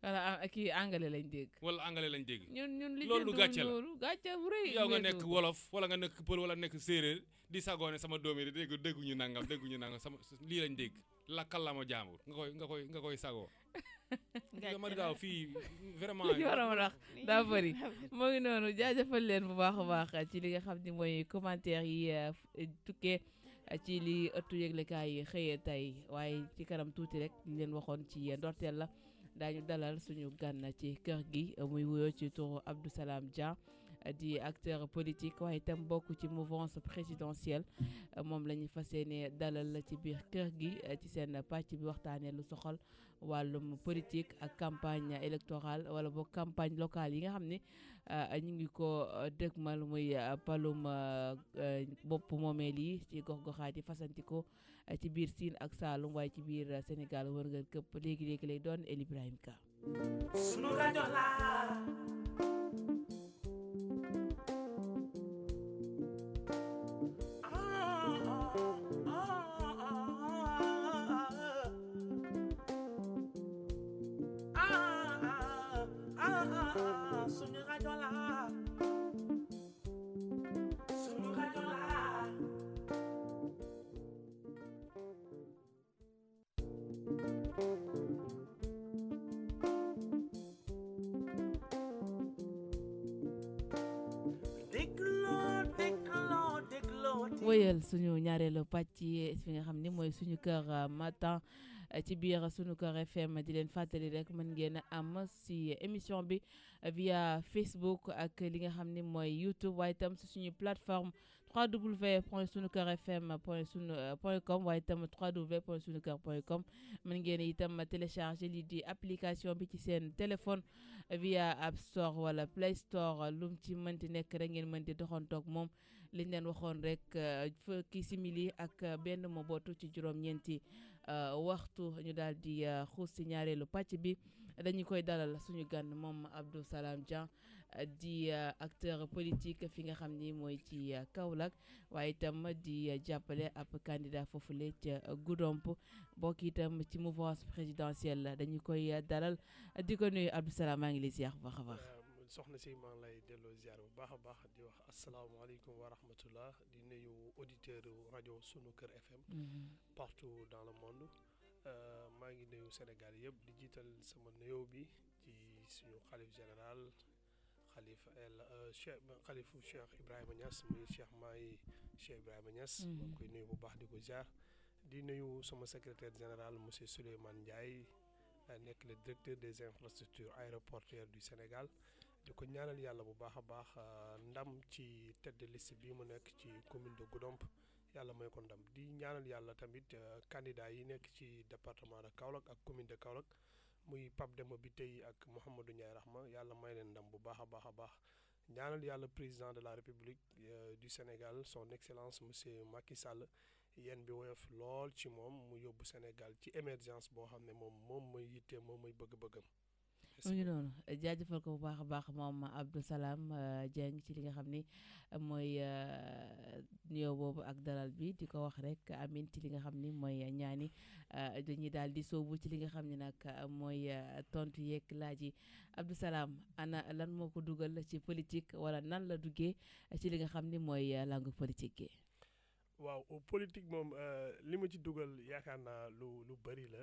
wala kii anglais lañ dégg wala anglais lañ dégg ñun li Loolu gàcce la. loolu gàcce bu rëy yow nga weesu nekk ko. wolof wala nga nekk pël wala nekk séeréer di sagoone sama doom yi dégguñu nangam sama lii lañ dégg lakkal la ma jaambur nga koy sagoo ma daaw fii vraiment li ñu war a mën a wax daa bëri moo ngi noonu jaajëfal leen bu baax a baax ci li nga xam ne mooy commentaire yi tukkee ci li ëttu yëglekaay yi xëyee tey waaye ci kanam tuuti rek li leen waxoon ci ndorteel la daañu dalal suñu gan ci kër gi muy wuyoo ci turu Abdou Salam Dia di acteur politique waaye itam bokk ci mouvance présidentielle moom la ñu fas yéene dalal ci biir kër gi ci seen pàcc bi waxtaanee lu soxal wàllum politique ak campagne électorale wala boog campagne locale yi nga xam ne ñu ngi ko dëgmal muy palum bopp moomeel yi ci gox-goxaat yi fasantikoo ci biir Sine ak Saalum waaye ci biir Sénégal wërngal këpp léegi-léegi lay doon El Ibrahima Ka sunu rajo la sunu rajo la sunu rajo la wëyal suñu ñaareelu pàcc fi nga xam ni mooy suñu kër matin ci biir suñu kër FM di leen fàttali rek mën ngeen a am si émission bi via Facebook ak li nga xam ni mooy YouTube waaye itam si suñu plateforme www.sunukerfm.com waaye itam www.sunuker.com mën ngeen itam télécharger lii di application bi ci seen téléphone via App Store wala Play Store lum ci mënti nekk rek ngeen mën di doxantoog moom liñ leen waxoon rek fukki simili ak benn moo bootu ci juróom-ñeenti waxtu ñu daal di xuus ci ñaareelu pàcc bi dañu koy dalal suñu gan moom Abdou Salam Dieng di acteur politique fi nga xam ni mooy ci Kaolack waaye itam di jàppale ab candidat foofule ca Goudomp bokk itam ci mouvance présidentielle dañu koy dalal di ko nuyu Abdou Salam maa ngi lay ziar bu baax a baax. soxna si maa ngi lay delloo ziar bu baax a baax di wax asalaamaaleykum wa rahmatullah di nuyu auditeur rajo Sunu Kër FM partout dans le monde maa ngi nuyu Sénégal yëpp di jiital sama nuyoo bi ci suñu xalif général xalifu Cheikh Ibrahima Niass muy Cheikh Mahi Cheikh Ibrahima Niass maa ngi koy nuyu bu baax di ko ziar di nuyu sama secrétaire général monsieur Souleymane Ndiaye nekk le directeur des infrastructures aéroportuaires du Sénégal di ko ñaanal yàlla bu baax a baax ndam ci tête de liste bii mu nekk ci commune de Goudomp yàlla may ko ndam di ñaanal yàlla tamit candidat yi nekk ci département de Kaolack ak commune de Kaolack muy Pape Demba Bitèye ak Mouhamadou Ndiaye Rahma yàlla may leen ndam bu baax a baax a baax ñaanal yàlla président de la République du Sénégal son excellence monsieur Macky Sall yéen bi woyof lool ci moom mu yóbbu Sénégal ci émergence boo xam ne moom mooy yittee moom mooy bëgg-bëggam. mu ngi noonu jaajëfal ko bu baax a baax moom Abdou Salam Dieng ci li nga xam ni mooy nuyoo boobu ak dalal bi di ko wax rek amin ci li nga xam ni mooy ñaani dañuy daal di soobu ci li nga xam ne nag mooy tontu yeeg laaj yi Abdou Salam ana lan moo ko dugal ci politique wala nan la duggee ci li nga xam ni mooy langue politique gi. waaw politique moom li ma ci dugal yaakaar naa lu bëri la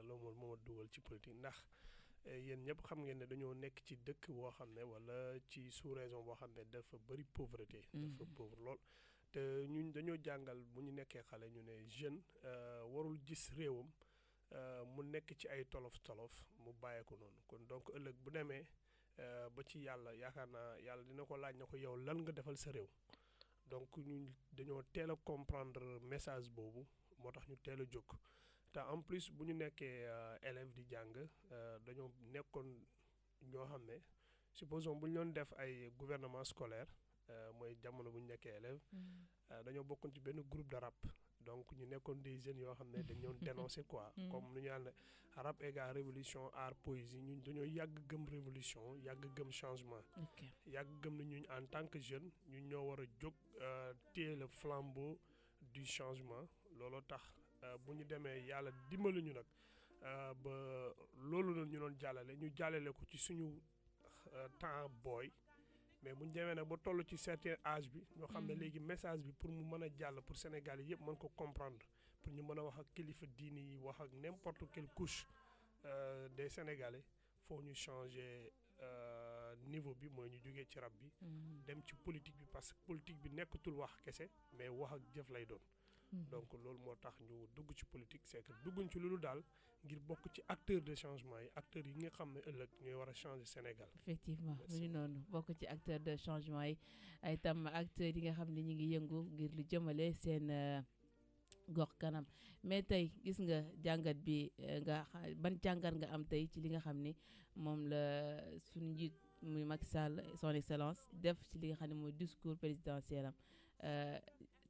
loolu moo ma dugal ci politique ndax. yéen ñëpp xam ngeen ne dañoo nekk ci dëkk boo xam ne wala ci sous-région boo xam ne dafa bëri pauvreté. dafa pauvre lool te ñun dañoo jàngal bu ñu nekkee xale ñu ne jeune warul gis réewam mu nekk ci ay tolof mu bàyyee ko noonu kon donc ëllëg bu demee ba ci yàlla yaakaar naa yàlla dina ko laaj na ko yow lan nga defal sa réew donc ñun dañoo teel a comprendre message boobu moo tax ñu teel a jóg. te en plus bu ñu nekkee élève di jàng dañoo nekkoon ñoo xam ne supposons bu ñu doon def ay gouvernement scolaire mooy jamono bu ñu nekkee élève dañoo bokkoon ci benn groupe de rap donc ñu nekkoon des jeunes yoo xam ne dañu doon dénoncer quoi comme nu ñu naan rap égal révolution art poésie ñun dañoo yàgg gëm révolution yàgg gëm changement yàgg gëm na ñun en tant que jeune ñun ñoo war a jóg téye le flambeau du changement looloo tax bu ñu demee yàlla dimbali ñu nag ba loolu la ñu doon jàllale ko ci suñu temps booy mais bu ñu demee nag ba toll ci certain âge bi ñoo xam ne léegi message bi pour mu mën a jàll pour Sénégal yi yëpp mën ko comprendre pour ñu mën a wax ak kilifa diini yi wax ak n'importe quelle couche des Sénégalais faut ñu changer niveau bi mooy ñu jógee ci rap bi dem ci politique bi parce que politique bi nekkatul wax kese mais wax ak jëf lay doon donc loolu moo tax ñu dugg ci politique c'est que dugguñ ci loolu daal ngir bokk ci acteur de changement yi acteurs yi nga xam ne ëllëg ñooy war a changer Sénégal. effectivement mu ngi noonu bokk ci acteur de changement yi ay tam acteurs yi nga xam ne ñu ngi yëngu ngir lu jëmale seen gox kanam mais tey gis nga jàngat bi ban jàngat nga am tey ci li nga xam ni moom la suñu njiit muy Macky Sall son excellence def ci li nga xam ne mooy discours présidentiel am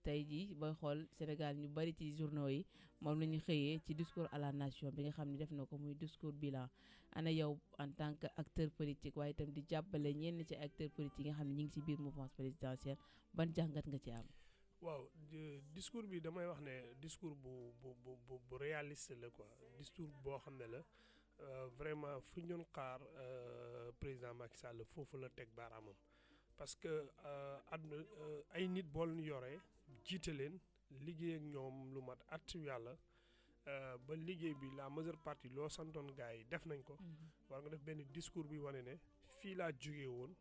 tey jii booy xool Sénégal ñu bari ci journaux yi moom la ñu xëyee ci discours à la nation bi nga xam ne def na ko muy discours bilan ana yow en tant que acteur politique waaye itam di jàppale ñenn ci acteur politique yi nga xam ne ñu ngi ci biir mouvance présidentielle ban jàngat nga ci am. waaw discours bi damay wax ne discours bu réaliste la quoi discours boo xam ne la vraiment fu ñu doon xaar président Macky Sall foofu la teg baaraamam parce que àdduna ay nit boo leen yoree jiite leen liggéey ak ñoom lu mat at yàlla ba liggéey bi la majeure partie loo santoon gars yi def nañ ko. war nga def benn discours bi wane ne fii laa jógee woon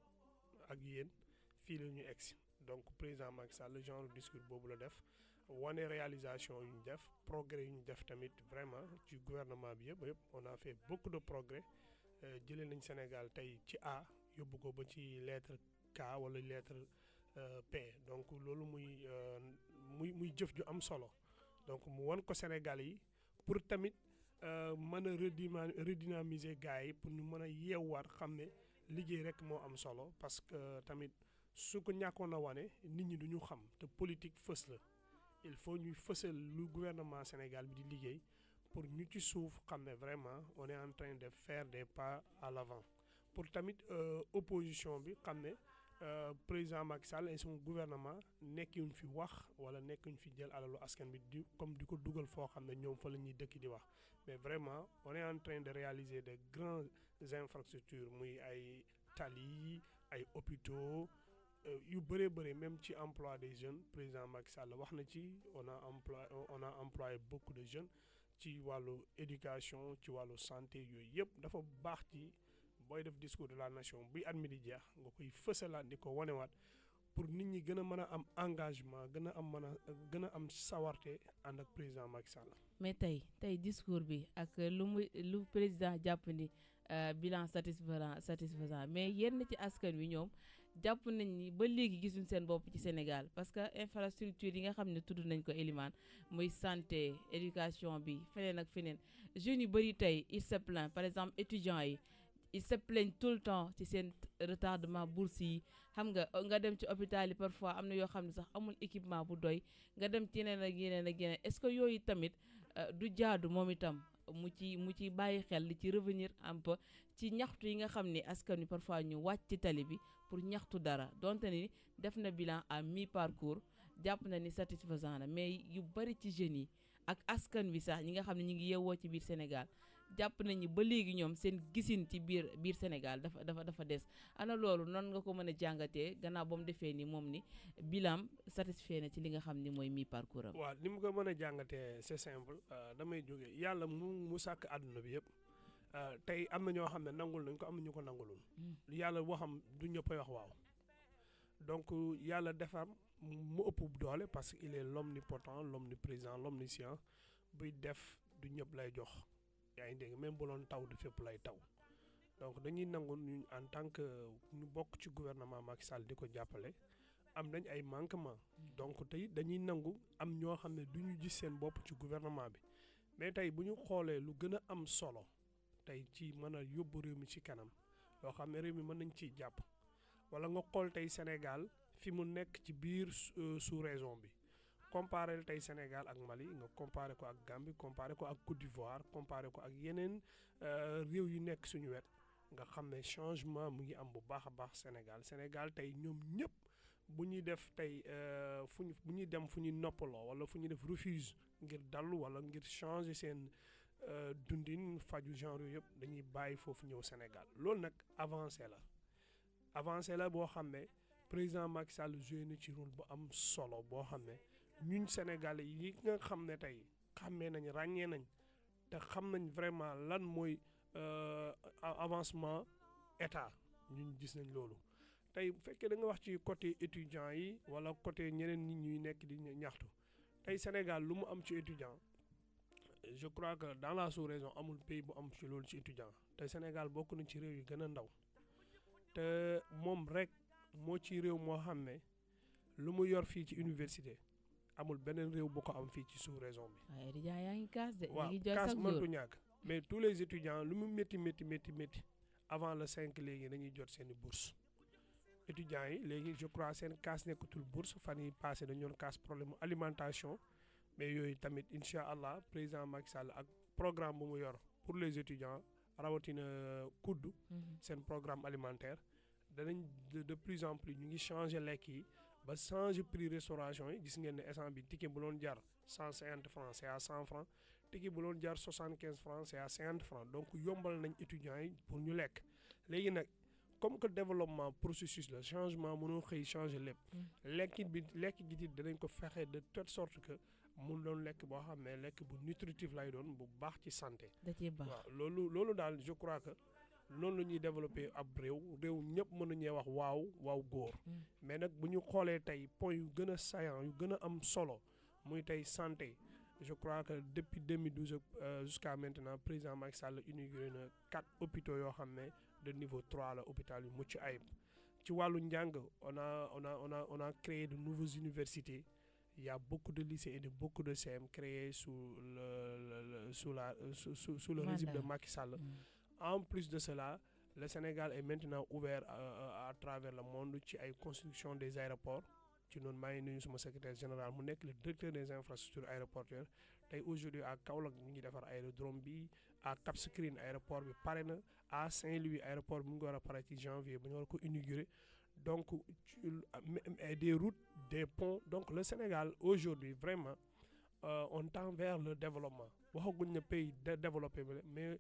ak yéen fii la ñu egsi donc président Macky Sall le genre discours boobu la def wane réalisation yu ñu def progrès yu ñu def tamit vraiment ci gouvernement bi yëpp on a fait beaucoup de progrès jëlee nañ Sénégal tey ci A yóbbu ko ba ci lettre K wala lettre P donc loolu muy jëf ju am solo donc mu wan ko Sénégal yi pour tamit mën a redynamiser gars yi pour ñu mën a yeewaat xam ne liggéey rek moo am solo parce que tamit su ko ñàkkoon a wane nit ñi duñu xam te politique fës la il faut ñuy fësal lu gouvernement Sénégal bi di liggéey pour ñu ci suuf xam ne vraiment on est en train de faire des pas à l'avant pour tamit opposition bi xam ne président Macky Sall et son gouvernement nekkuñ fi wax wala nekkuñ fi jël alalu askan bi di comme di ko dugal foo xam ne ñoom fa la ñuy dëkk di wax mais vraiment on est en train de réaliser de grandes infrastructures muy ay tali ay hôpitaux yu bëree bëri même ci emploi des jeunes président Macky Sall wax na ci on a employé beaucoup de jeunes ci wàllu éducation ci wàllu santé yooyu yëpp dafa baax ci booy def discours de la nation buy at mi di jeex nga koy fësalaat di ko wanewaat pour nit ñi gën a mën a am engagement gën a am sawarte ànd ak président Macky Sall. mais tey discours bi ak lu président jàpp ni bilan satisfaisant mais yenn ci askan wi ñoom jàpp nañ ni ba léegi gisuñ seen bopp ci Sénégal parce que infrastructure yi nga xam ne tudd nañ ko Elimane muy santé éducation bi feneen ak feneen jeunes yu bëri tey il se plaint par exemple étudiants yi ils se plaignent tout le temps ci seen retardement bourse yi xam nga dem ci hôpital yi parfois am na yoo xam ne sax amul équipement bu doy nga dem ci yeneen ak yeneen est-ce que yooyu tamit du jaadu moom itam mu ci bàyyi xel li ci revenir un peu ci ñaxtu yi nga xam ne askan wi parfois ñu wàcc ci tali bi pour ñaxtu dara donte ni def na bilan à mi-parcours jàpp na ni satisfaisant na mais yu bari ci jeunes yi ak askan wi sax ñi nga xam ne ñu ngi yeewoo ci biir Sénégal jàpp nañu ba léegi ñoom seen gisin ci biir Sénégal dafa des ana loolu noonu nga ko mën a jàngatee gannaaw ba mu defee ni moom ni bilan satisfait na ci li nga xam ni mooy mi-parcours am. waaw ni mu ko mën a jàngatee c'est simple damay jóge yàlla mu sàkk àdduna bi yëpp tey am na ñoo xam ne nangul nañ ko am na ñu ko nangulul yàlla waxam du ñëppay wax waaw donc yàlla defar mu ëpp doole parce que il est l'omnipotent l'omniprésent l'omniscient buy def du ñëpp lay jox yaa ngi dégg même bu doon taw du fépp lay taw donc dañuy nangu ñu en tant que ñu bokk ci gouvernement Macky Sall di ko jàppale am nañ ay manquement donc tey dañuy nangu am ñoo xam ne du ñu gis seen bopp ci gouvernement bi mais tey bu ñu xoolee lu gën a am solo tey ci mën a yóbbu réew mi ci kanam loo xam ne réew mi mën nañ ciy jàpp wala nga xool tey Sénégal fi mu nekk ci biir sous-région bi comparé tey Sénégal ak Mali nga comparé ko ak Gambie comparé ko ak Côte d'Ivoire comparé ko ak yeneen réew yu nekk suñu wet nga xam ne changement mu ngi am bu baax a baax Sénégal tey ñoom ñëpp bu ñuy def tey bu ñuy dem fu ñuy noppaloo wala fu ñuy def refuge ngir dallu wala ngir changer seen dundin faju genre yooyu yëpp dañuy bàyyi foofu ñëw Sénégal loolu nag avancé la boo xam ne président Macky Sall joué na ci rôle bu am solo boo xam ne ñun Sénégalais yi nga xam ne tey xàmmee nañ ràññee nañ te xam nañ vraiment lan mooy avancement état ñun gis nañ loolu tey bu fekkee da nga wax ci côté étudiants yi wala côté ñeneen nit ñuy nekk di ñaxtu tey Sénégal lu mu am ci étudiant je crois que dans la sous-région amul pays bu am ci loolu ci étudiant te Sénégal bokk na ci réew yi gën a ndaw te moom rek moo ci réew moo xam ne lu mu yor fii ci université amul beneen réew bu ko am fii ci sous-région bi. waaye étudiant yaa ngi kaas de. waaw ñu ngi jël kaas chaque mëntu jour ñàkk mais tous les étudiants lu mu métti avant le 5 léegi dañuy jot seen i bourse étudiants yi léegi je crois seen kaas nekkatul bourse fan yi passé dañu doon kaas problème alimentation mais yooyu tamit incha allah président Macky Sall ak programme bu mu yor pour les étudiants rawatina kudd seen programme alimentaire danañ de plus en plus ñu ngi changer lekk yi ba changer prix restauration yi gis ngeen ne essence bi ticket bu doon jar 150 francs c'est à 100 francs ticket bu doon jar 75 francs c'est à 50 francs donc yombal nañ étudiants yi pour ñu lekk léegi nag comme que développement processus la changement mënoo xëy changer lépp lekk gi danañ ko fexe de telle sorte que mun doon lekk boo xam ne lekk bu nutritif lay doon bu baax ci santé da ciy baax waaw loolu daal je crois que noonu la ñuy développer ab réew ñëpp mën nañee wax waaw góor mais nag bu ñu xoolee tey point yu gën a saillant yu gën a am solo muy tey santé je crois que depuis 2012 jusqu'à maintenant président Macky Sall inauguré na 4 hôpitaux yoo xam ne de niveau 3 la hôpital yu mucc ayib ci wàllu njàng on a créé de nouvelles universités. Il y a beaucoup de lycées et de beaucoup de CM créés sous le régime de Macky Sall. En plus de cela, le Sénégal est maintenant ouvert à travers le monde ci ay construction des aéroports ci noonu maa ngi nuyu suma secrétaire général mu nekk le directeur des infrastructures aéroportuaires tey aujourd'hui à Kaolack ñu ngi defar aérodrome bi à Cap Skirring aéroport bi pare na à Saint-Louis aéroport bi mu ngi war a pare ci janvier ba ñu war ko inaugurer donc des routes des ponts donc le Sénégal aujourd'hui vraiment on tend vers le développement waxaguñ ne pays développé mais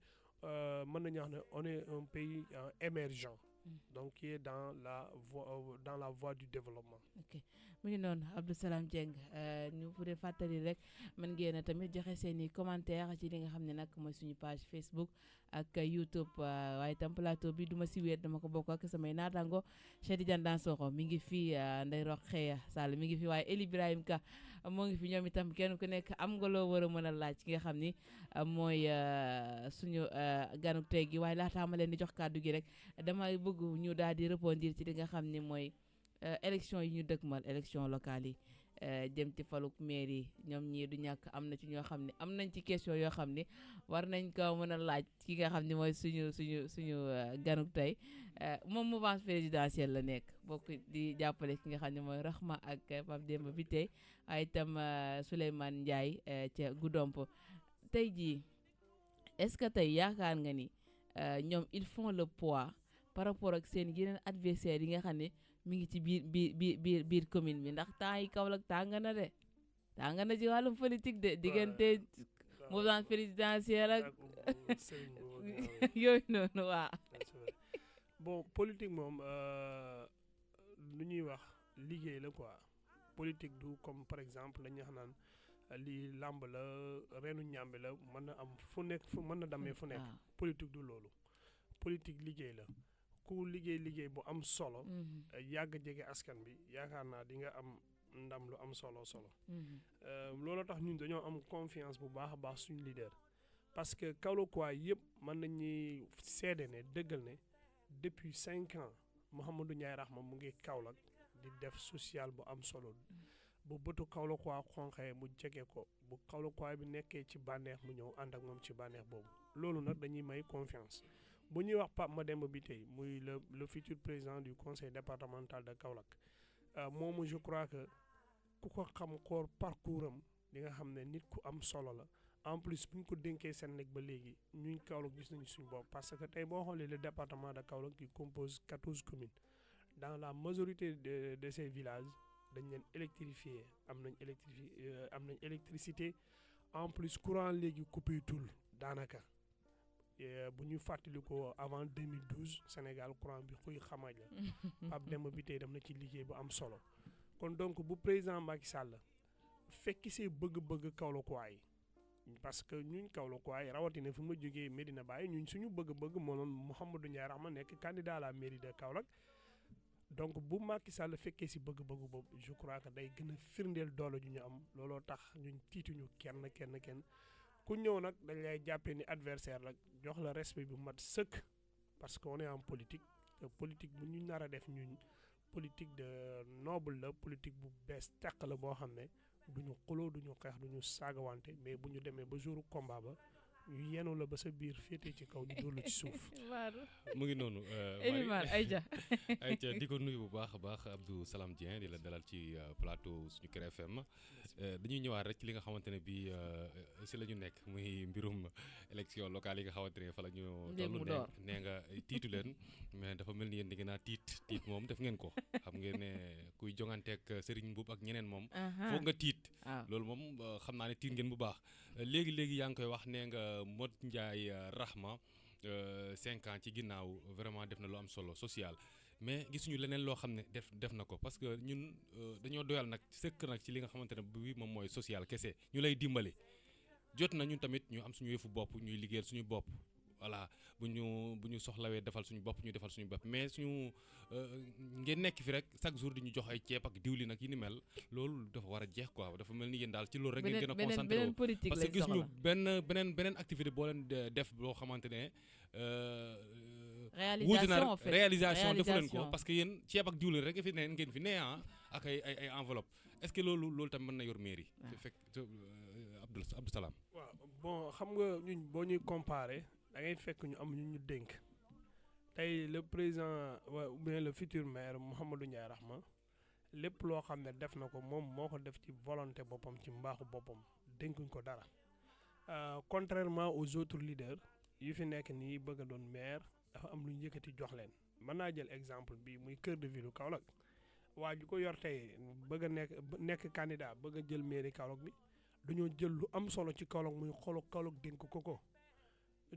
mën nañu wax ne on est un pays émergent donc qui est dans la voie du développement. ok mu ngi noonu Abdou Salam Dieng ñu pour fàttali rek mën ngeen a tamit joxe seen i commentaire ci li nga xam ne nag mooy suñu page Facebook ak YouTube waaye tam plateau bi duma si wéet dama ko bokk ak samay naataango Cheikh Tidiane Dansokho mi ngi fi Ndeye Rokhaya Sall mi ngi fi waaye El Ibrahim Ka moo ngi fi ñoom itam kenn ku nekk am nga loo war a mën a laaj ki nga xam ni mooy suñu ganuk tey gi waaye laataa ma leen di jox kàddu gi rek dama bëgg ñu daal di répondre ci li nga xam ni mooy élection yi ñu dëkkmal élection locale yi jëm ci faluk maire yi ñoom ñii du ñàkk am na ci ñoo xam ne am nañ ci question yoo xam ne war nañ ko mën a laaj ki nga xam ne mooy suñu ganuk tey moom mouvance présidentielle la nekk bokk di jàppale ki nga xam ne mooy Rahma ak Pape Demba bi tey ay itam Souleymane Ndiaye ca Goudomp tey jii est-ce que tey yaakaar nga ni ñoom ils font le poids par rapport ak seen yeneen adversaires yi nga xam ne mi ngi ci biir commune bi ndax temps yi Kaolack tàng na ci wàllum politique de diggante mouvance présidentielle ak yooyu noonu waaw. bon politique moom lu ñuy wax liggéey la quoi politique du comme par exemple la ñuy wax naan lii làmb la reenu ñàmbi la mën na am fu nekk mën na damee fu nekk politique du loolu politique liggéey la ku liggéey bu am solo yàgg jege askan bi yaakaar naa di nga am ndam lu am solo loolu tax ñun dañoo am confiance bu baax a baax suñu leader parce que Kaolackois yëpp mën nañuy seede ne dëggal ne depuis 5 ans Mouhamadou Ndiaye Rahma mu ngi Kaolack di def social bu am solo bu bëtu Kaolackois xonqee mu jege ko bu Kaolackois bi nekkee ci bànneex mu ñëw ànd ak moom ci bànneex boobu loolu nag dañuy may confiance bu ñuy wax Pape Mademba bi tey muy le futur président du conseil départemental de Kaolack moomu je crois que ku ko xam xool parcours am di nga xam ne nit ku am solo la en plus bu ñu ko dénkee seen nekk ba léegi ñun Kaolack gis nañu suñu bopp parce que tey boo xoolee le département de Kaolack qui compose 14 communes dans la majorité de ces villages dañ leen électrifié am nañ électricité en plus courant léegi coupé tul daanaka bu ñu fàttali ko avant 2012 Sénégal courant bi xuy xamaaj la Pape Demba bi tey dem na ci liggéey bu am solo kon donc bu président Macky Sall fekki see bëgg-bëgg Kaolackois yi parce que ñun Kaolackois yi rawatina fi ma jógee Medina Baye ñun suñu bëgg-bëgg moo doon Mouhamadou Ndiaye Rahma nekk candidat à la mairie de Kaolack donc bu Macky Sall fekkee si bëgg-bëgg boobu je crois que day gën a firndeel doole ju ñu am looloo tax ñun tiituñu kenn ku ñëw nag dañ lay jàppee ni adversaire la jox la respect bu mat sëkk parce que on est en politique te politique bu ñu nar a def ñun politique de noble la politique bu bees teq la boo xam ne duñu xuloo duñu xeex duñu saagawante mais bu ñu demee ba jouru combat ba ñu yenu la ba sa biir féete ci kaw ñu dóor la ci suuf. mu ngi noonu. Elimane Aïcha Aïcha di ko nuyu bu baax a baax Abdou Salam Dieng di la dalal ci plateau suñu Kër FM dañuy ñëwaat rek ci li nga xamante ne bii si la ñu nekk muy mbirum élection locale yi nga xamante ne fa la ñu toll nee nga tiitu leen mais dafa mel ni yéen di ngeen a tiit moom def ngeen ko xam ngeen ne kuy jonganteeg Serigne Mboup ak ñeneen moom foog nga tiit loolu moom xam naa ne tiit ngeen bu baax léegi yaa ngi koy wax nee nga Modou Ndiaye Rahma 5 ans ci ginnaaw vraiment def na lu am solo social mais gisuñu leneen loo xam ne def na ko parce que ñun dañoo doyal nag sëkk nag ci li nga xamante ne bi moom mooy social kese ñu lay dimbali jot na ñun tamit ñu am suñu yëfu bopp ñuy liggéeyal suñu bopp voilà bu ñu soxlawee defal suñu bopp ñu defal suñu bopp mais suñu ngeen nekk fi rek chaque jour di ñu jox ay ceeb ak diwlin ak yi ni mel loolu dafa war a jeex quoi dafa mel ni yéen daal ci loolu rek ngeen gën a concentré wu parce que gis ñu beneen activité boo leen def boo xamante ne réalisation defu leen ko parce que yéen ceeb ak diwlin rek fi ne ngeen fi ne ak ay enveloppe est-ce que loolu tam mën na yor mairie fekk Abdou Salam waaw bon xam nga ñun boo ñuy comparé da ngay fekk ñu am ñu dénk tey le président ou bien le futur maire Mouhamadou Ndiaye Rahma lépp loo xam ne def na ko moom moo ko def ci volonté boppam ci mbaaxu boppam dénkuñ ko dara contrairement aux autres leaders yu fi nekk nii bëgg a doon maire dafa am lu ñu yëkkati jox leen mën naa jël exemple bi muy cœur de ville Kaolack waa ju ko yor tey bëgg a nekk candidat bëgg a jël mairie Kaolack bi dañoo jël lu am solo ci Kaolack muy xolu Kaolack dénk ko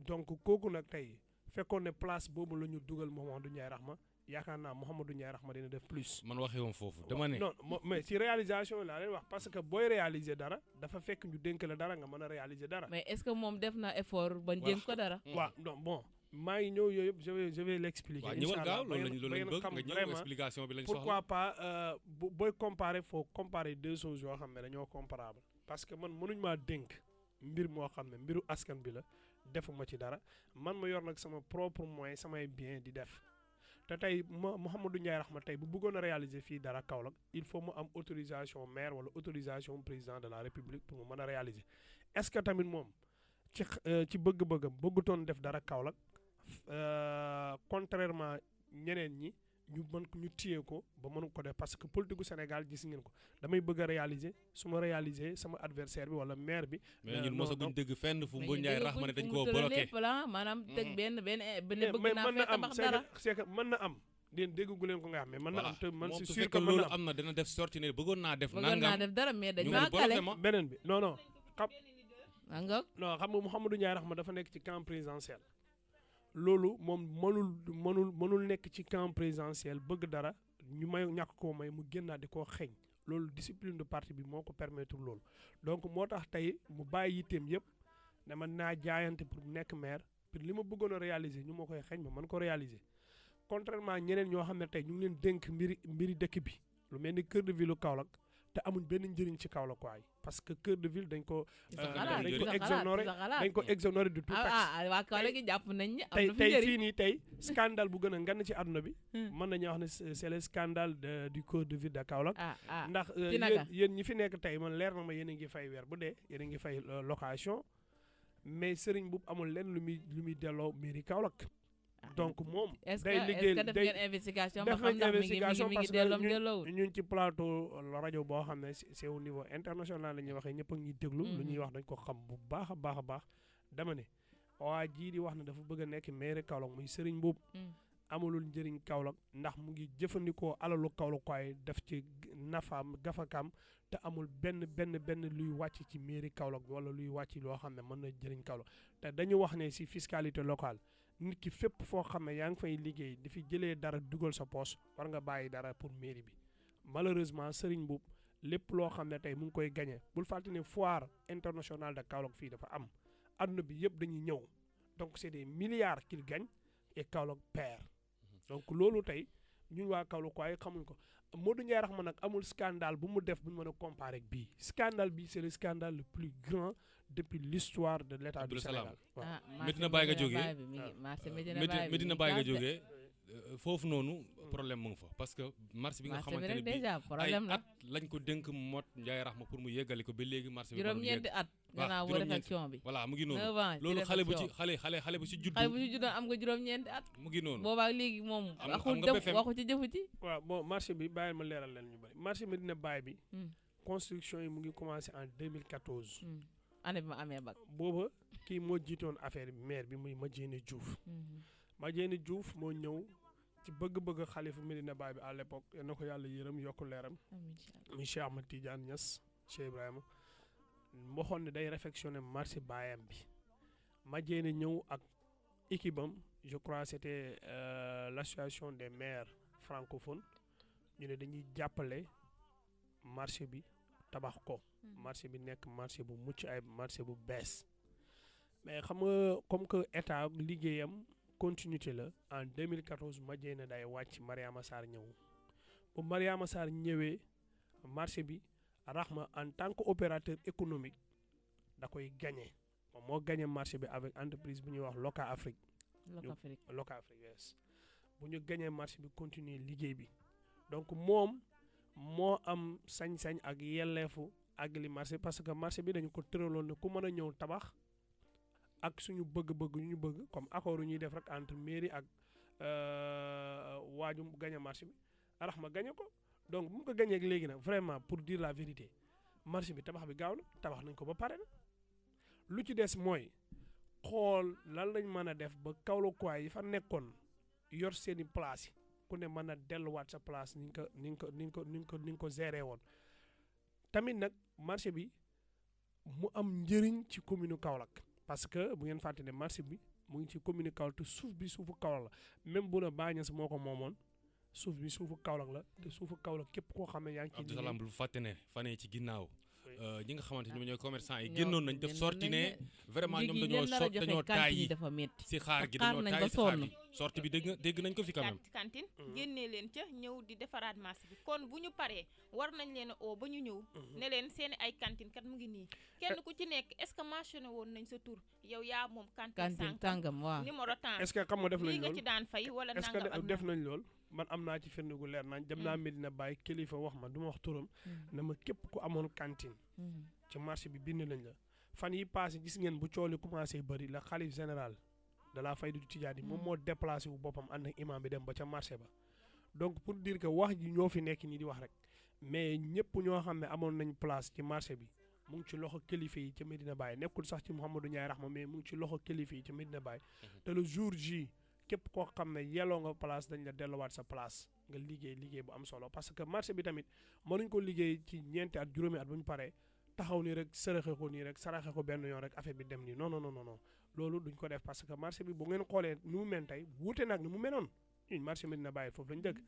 donc kooku nag tey fekkoon ne place boobu la ñu dugal Mouhamadou Ndiaye Rahma yaakaar naa Mouhamadou Ndiaye Rahma dina def plus. man waxee woon foofu dama ne. non mais ci réalisation laa leen wax parce que booy réaliser dara dafa fekk ñu dénk la dara nga mën a réaliser dara. mais est-ce que moom def na effort ba dénk ko dara. waaw non bon maa ngi ñëw yooyu yëpp je vais l'expliquer. waaw ñëwal gaaw loolu lañ bëgg nga ñëw explication bi lañ soxla. pourquoi pas booy comparer faut comparer deux choses yoo xam ne dañoo comparable parce que man mënuñ maa dénk mbir moo xam ne mbiru askan bi la. defuma ci dara man ma yor nag sama propre moyen samay bien di def te tey Mouhamadou Ndiaye Rahma tey bu bëggoon a réaliser fii dara Kaolack il faut mu am autorisation maire wala autorisation président de la république pour mu mën a réaliser est-ce que tamit moom ci bëgg-bëggam bëggutoon def dara Kaolack contrairement ñeneen ñi ñu téye ko ba mënu ko def parce que politique gu Sénégal gis ngeen ko damay bëgg a réaliser su ma réaliser sama adversaire bi wala maire bi. mais ñun mosaguñ dëgg fenn fu Mbodj Ndiaye Rahma ne dañ koo bloqué maanaam teg benn bëgg naa mën na fee am tabax dara. c'est que mën na am leen déggu leen ko nga xam mais mën na am te man c'est sûr que que loolu am na dina def sorti ne bëggoon naa def nangam dara mais dañ ñu maa kale beneen bi non xam nga non xam nga Mouhamadou Ndiaye Rahma dafa nekk ci camp présidentiel loolu moom mënul nekk ci camp présidentiel bëgg dara ñu may ñàkk koo may mu génnaat di koo xeeñ loolu discipline de parti bi moo ko permettre loolu donc moo tax tey mu bàyyi yitteem yëpp ne man naa jaayante pour nekk maire pour li ma bëggoon a réaliser ñu ma koy xeeñ ma mën ko réaliser contrairement ñeneen ñoo xam ne tey ñu ngi leen dénk mbiri dëkk bi lu mel ni cœur de ville Kaolack te amuñ benn njëriñ ci Kaolack waay parce que cœur de ville dañ ko exonéré de tout taxe waa Kaolack gi jàpp nañ ne am tey na fi tey njëriñ fii nii tey scandale bu gën a ngan ci àdduna bi mën nañu wax ne c'est le scandale du cœur de ville de Kaolack ndax yéen ñi fi nekk tey man leer na ma yéen a ngi fay weer bu dee yéen a ngi fay location mais Serigne Mboup amul lenn lu muy delloo mairie Kaolack donc moom day liggéey def ngeen investigation ba def xam nañ ndax investigation mi parce ngi delloo que ñun ci plateau rajo boo xam ne c'est au niveau international la ñuy waxee ñëpp a ngi déglu lu ñuy wax dañ ko xam bu baax a baax dama ne waa jii di wax ne dafa bëgg a nekk maire Kaolack muy Serigne Mboup amulul njëriñ Kaolack ndax mu ngi jëfandikoo alalu Kaolack waaye def ci nafaam gafakaam te amul benn luy wàcc ci mairie Kaolack bi wala luy wàcc loo xam ne mën na jëriñ Kaolack te dañu wax ne si fiscalité locale nit ki fépp foo xam ne yaa ngi fay liggéey di fi jëlee dara dugal sa poche war nga bàyyi dara pour mairie bi malheureusement Serigne Mboup lépp loo xam ne tey mu ngi koy gagné bul fàtte ne foire internationale de Kaolack fii dafa am adduna bi yëpp dañuy ñëw donc c'est des milliards qu'il gagne et Kaolack perd donc loolu tey ñun waa Kaolack waaye xamuñ ko Modou Ndiaye Rahma nag amul scandale bu mu def bu ñu mën a comparer ak bii scandale bi c'est le scandale le plus grand depuis l'histoire de l'état du Abdou Salam. Sénégal waaw. Medina Baye nga jógee marché Medina Baye bi Medina Baye nga jógee foofu noonu problème mu ngi fa parce que marché bi nga marché bi xamante ne rek bii déjà ay problème la at lañ ko dénk mot Ndiaye Rahma pour mu yeggali ko ba léegi marché bi mënul juróom-ñeenti yegg. at waaw, gannaaw bu juróom-ñeenti. réflexion bi voilà mu ngi noonu 9 ans loolu xale bu ci réflexion. xale bu ci juddu xale bu ci juddoon am nga juróom-ñeenti at mu ngi noonu boobaa léegi moom am waxul nga def BFM. waxu ci jëfu ci waaw bon marché bi bàyyil ma leeral leen ñu bëri marché Medina Baye bi Hmm. construction yi mu ngi commencé en 2014 année bi ma amee bac booba kii moo jiitoon affaire bi maire bi muy Madiène Diouf Madiène Diouf moo ñëw ci bëgg-bëgg xalifa Medina Baye bi à l'époque yal na ko yàlla yërëm yokku leeram amiin incha allah. muy Cheikh Ahmad Tidiane Niass Cheikh Ibrahima waxoon ne day réfectionner marché baayam bi Madiène ñëw ak équipe am je crois c'était l'association des maires francophones ñu ne dañuy jàppale marché bi tabax ko marché bi nekk marché bu mucc ay marché bu bees mais xam nga comme que état liggéeyam continuité la en 2014 Madiène day wàcc Mariama Sarr ñëw bu Mariama Sarr ñëwee marché bi Rahma en tant que opérateur économique da koy gagné moom moo gagné marché bi avec entreprise bu ñuy wax Loca Afrique Locafrique. Loca Afrique yes bu ñu gagné marché bi continuer liggéey bi donc moom moo am sañ-sañ ak yelleefu àggali marché parce que marché bi dañu ko tëraloon ne ku mën a ñëw tabax ak suñu bëgg-bëgg yu ñu bëgg comme accord yu ñuy def rek entre mairie ak waaju gagné marché bi Rahma gagné ko donc bu mu ko gagné léegi nag vraiment pour dire la vérité marché bi tabax bi gaaw na tabax nañ ko ba pare na lu ci des mooy xool lan lañ mën a def ba Kaolackois yi fa nekkoon yor seeni place yi ku ne mën a delluwaat sa place ni nga ko géré woon tamit nag marché bi mu am njëriñ ci commune Kaolack parce que bu ngeen fàtte ne marché bi mu ngi ci commune Kaolack te suuf bi suufu Kaolack la même bu na Bagnès moo ko moomoon suuf bi suufu Kaolack la te suufu Kaolack képp koo xam ne yaa ngi ci Abdou Salam bul fàtte ne fanee ci ginnaaw ñi nga xamante ni ñooy commerçant yi ñoo génnoon nañ def sorti ne vraiment ñoom dañoo taay yi dafa métti si xaar gi xaar dañoo nañ taay ba si xaar sonn. gi sorti bi dégg nañ ko fi quand même cantine génnee leen ca ñëw di defaraat marché bi kon bu ñu paree war nañ leen a oo ba ñu ñëw ne leen seeni ay cantine kat mu ngi nii kenn ku ci nekk est-ce que mentionné woon nañ sa tur yow yaa moom cantine kantin sànq tàngam waaw numéro temps est-ce que xam nga def lii nañ nga lool ci daan fay wala est-ce nangam que ak def nangam. nañ lool man am naa ci firnde gu leer nañ dem naa Medina Baye kilifa wax ma du ma wax turam na ma képp ku amoon cantine ci marché bi bind nañ la fan yi passé gis ngeen bu cooli commencé bëri la xalif général de la Fayda du Tidiane moom moo déplacé wu boppam ànd ak imam bi dem ba ca marché ba donc pour dire que wax ji ñoo fi nekk nii di wax rek mais ñëpp ñoo xam ne amoon nañ place ci marché bi mu ngi ci loxo kilifa yi ca Medina Baye nekkul sax ci Mouhamadou Ndiaye Rahma mais mu ngi ci loxo kilifa yi ca Medina Baye te le jour J képp koo xam ne yelloo nga place dañ la delluwaat sa place nga liggéey bu am solo parce que marché bi tamit mënuñ ko liggéey ci ñeenti at juróomi at bu ñu paree taxaw nii rek saraxe ko nii rek saraxe ko benn yoon rek affaire bi dem nii non non non non loolu duñ ko def parce que marché bi bu ngeen xoolee ni mu mel tey wuute nag ni mu meloon ñun marché Medina Baye foofu lañ dëgg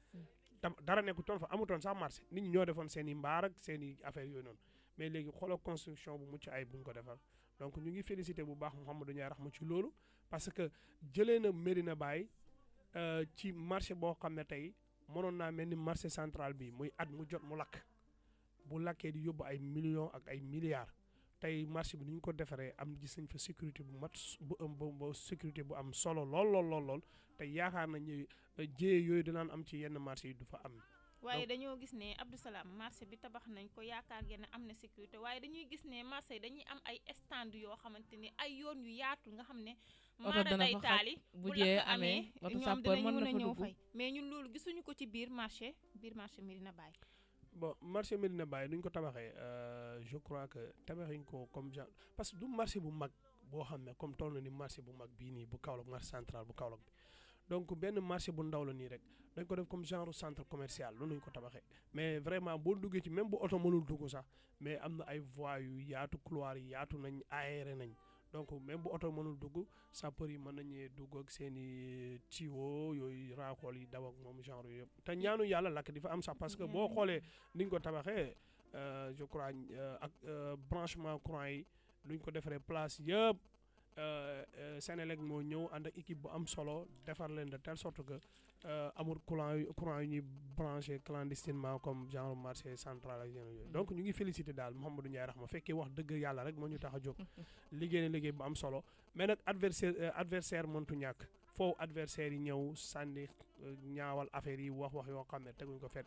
dara nekkutoon fa amutoon sax marché nit ñi ñoo defoon seen i mbaar ak seen i affaire yooyu noonu mais léegi xoolal construction bu mucc ay buñ ko defar donc ñu ngi félicité bu baax Mouhamadou Ndiaye Rahma ci loolu parce que jëlee na Medina Baye ci marché boo xam ne tey mënoon naa mel ni marché central bi muy at mu jot mu lakk bu lakkee di yóbbu ay millions ak ay milliards tey marché bi ni ñu ko defaree am gis nañ fa sécurité bu mat bu sécurité bu am solo lool te yaakaar nañ ne jéye yooyu danaan am ci yenn marché yi du fa am. waaye dañoo gis ne Abdou Salam marché bi tabax nañ ko yaakaar ngeen ne am na sécurité waaye dañuy gis ne marché yi dañuy am ay stand yoo xamante ni ay yoon yu yaatu nga xam ne maara day taali bu jee amee ñoom dinañu mën a ñëw fay mais ñun loolu gisuñu ko ci biir marché Medina Baye. bon marché Medina Baye nuñ ko tabaxee je crois que tabaxuñ ko comme genre parce que du marché bu mag boo xam ne comme toll na ni marché bu mag bii nii bu Kaolack marché central bu Kaolack bi donc benn marché bu ndaw la nii rek dañ ko def comme genre centre commercial loolu lañ ko tabaxee mais vraiment boo duggee ci même bu oto mënul dugg sax mais am na ay voies yu yaatu couloir yi yaatu nañ aéré nañ donc même bu oto mënul dugg sapeur yi mën nañu dugg ak seen i tuyau yooyu raakool yi daw ak moom genre yooyu yëpp te ñaanu yàlla lakk di fa am sax parce que boo xoolee ni ñu ko tabaxee je crois ak branchement courant yi luñ ko defaree place yëpp Senelec moo ñëw ànd ak équipe bu am solo defar leen de telle sorte que amul courant yu ñuy branché clandestinement comme genre marché central ak yeneen yooyu donc ñu ngi félicité daal Mouhamadou Ndiaye Rahma fekkee wax dëgg yàlla rek moo ñu tax a jóg liggéey na liggéey bu am solo mais nag adversaire mëntu ñàkk foofu adversaire yi ñëw sànni ñaawal affaire yi wax yoo xam ne teguñ ko fet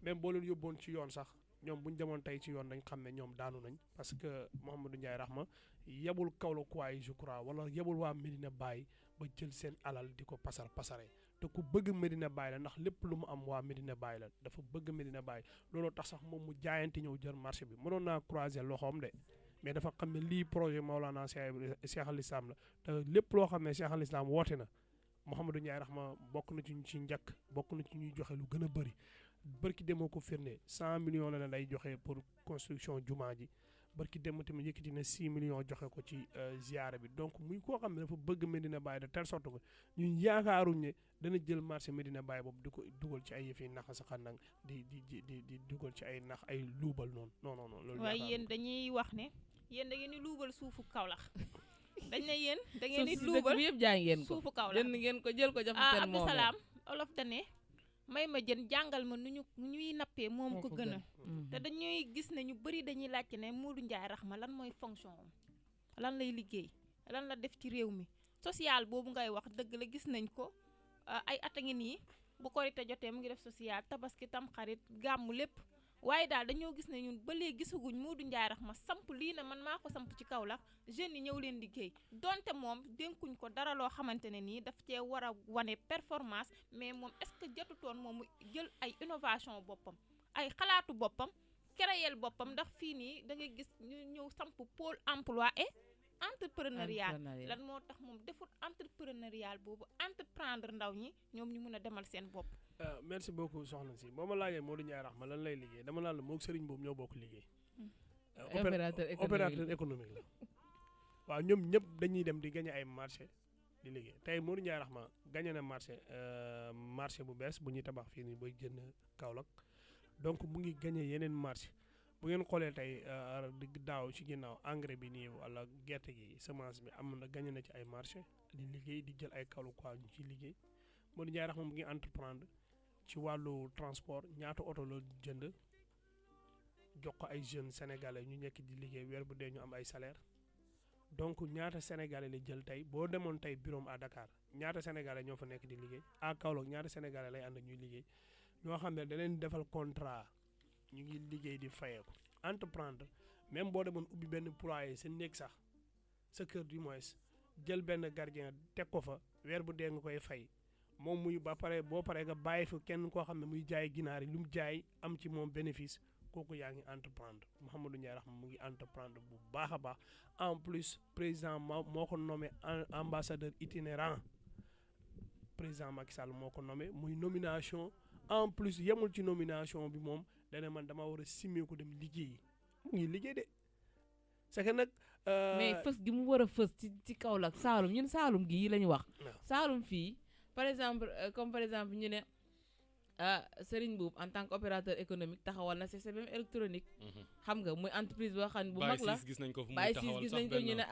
même boo leen yóbboon ci yoon sax ñoom bu ñu demoon tey ci yoon dañ xam ne ñoom daanu nañ parce que Mouhamadou Ndiaye Rahma yebul Kaolack waay je crois wala yebul waa Medina Baye ba jël seen alal di ko pasare te ku bëgg Medina Baye la ndax lépp lu mu am waa Medina Baye la dafa bëgg Medina Baye looloo tax sax moom mu jaayante ñëw jël marché bi mënoon naa croiser loxoom de mais dafa xam ne lii projet Maolana Cheikh Al Islam la te lépp loo xam ne Cheikh Al Islam woote na Mouhamadou Ndiaye Rahma bokk na ci njëkk bokk na ci ñuy joxe lu gën a bëri bërki demoo ko firnde 100 millions la lay joxe pour construction jumaa ji barki dem tamit yëkkati na 6 millions joxe ko ci ziyaara bi donc muy koo xam ne dafa bëgg Medina Baye de telle sorte que ñun yaakaaruñ ne dana jël marché Medina Baye boobu di ko dugal ci ay yëf yi nax sa xanang di dugal ci ay nax ay luubal noonu non loolu waaye yéen dañuy wax ne yéen da ngeen di luubal suufu Kaolack dañ ne yéen da ngeen di luubal bi yëpp jaay ngeen ko suufu Kaolack jënd ngeen ko jël ko jox seen moom Abdou Salam olof dane may ma jën jàngal ma nu ñuy nappee moom ko gën a te dañuy gis ne ñu bëri dañuy laajte ne Modou Ndiaye Rahma lan mooy fonction am lan lay liggéey lan la def ci réew mi social boobu ngay wax dëgg la gis nañ ko ay at a ngi nii bu korite jotee mu ngi def social tabaski tam xarit gàmmu lépp waaye daal dañoo gis ne ñun ba léegi gisaguñ Modou Ndiaye Rahma samp lii ne man maa ko samp ci Kaolack jeunes yi ñëw leen liggéey donte moom dénkuñ ko dara loo xamante ne nii daf cee war a wane performance mais moom est-ce que jotutoon moom mu jël ay innovation boppam ay xalaatu boppam créer boppam ndax fii nii da ngay gis ñu ñëw samp pôle emploi et entrepreneurial lan moo tax moom defut entrepreneurial boobu entreprendre ndaw ñi ñoom ñu mën a demal seen bopp. merci beaucoup soxna si boo ma laajee Modou Ndiaye Rahma lan lay liggéey dama naan la moog Serigne boobu ñoo bokk liggéey. opérateur économique la. waaw ñoom ñëpp dañuy dem di gagné ay marché di liggéey tey Modou Ndiaye Rahma gagné na marché bu bees bu ñuy tabax fii nii booy jënd Kaolack donc mu ngi gagné yeneen marché bu ngeen xoolee tey daaw ci ginnaaw engrais bi nii wala gerte gi semence bi am na gagné na ci ay marché di liggéey di jël ay Kaolack quoi ñu ciy liggéey Modou Ndiaye Rahma mu ngi entreprendre ci wàllu transport ñaata oto la jënd jox ko ay jeunes sénégalais ñu nekk di liggéey weer bu dee ñu am ay salaire donc ñaata sénégalais la jël tey boo demoon tey bureau à Dakar ñaata sénégalais ñoo fa nekk di liggéey à Kaolack ñaata sénégalais lay ànd ak ñuy liggéey ñoo xam ne da leen defal contrat ñu ngi liggéey di fayeeku entreprendre même boo demoon ubbi benn poulailler sa néeg sax sa kër du moins jël benn gardien teg ko fa weer bu dee nga koy fay moom muy ba pare boo paree nga bàyyi fa kenn koo xam ne muy jaay ginaar yi lu mu jaay am ci moom bénéfice kooku yaa ngi entreprendre Mouhamadou Ndiaye Rahma mu ngi entreprendre bu baax a baax en plus président moo ko nommé ambassadeur itinérant président Macky Sall moo ko nommé muy nomination en plus yemul ci nomination bi moom dana man dama war a simmeeku dem liggéeyi mu ngi liggéey de c'est que nag. mais fës gi mu war a fës ci Kaolack Saalum ñun Saalum gii la ñu wax. Saalum fii par exemple comme par exemple ñu ne Serigne Boub en tant qu'opérateur économique taxawal na CCBM électronique. xam nga muy entreprise boo xam ne bu mag la gis nañ ko fu muy Baye taxawal gis nañ ko ñu ne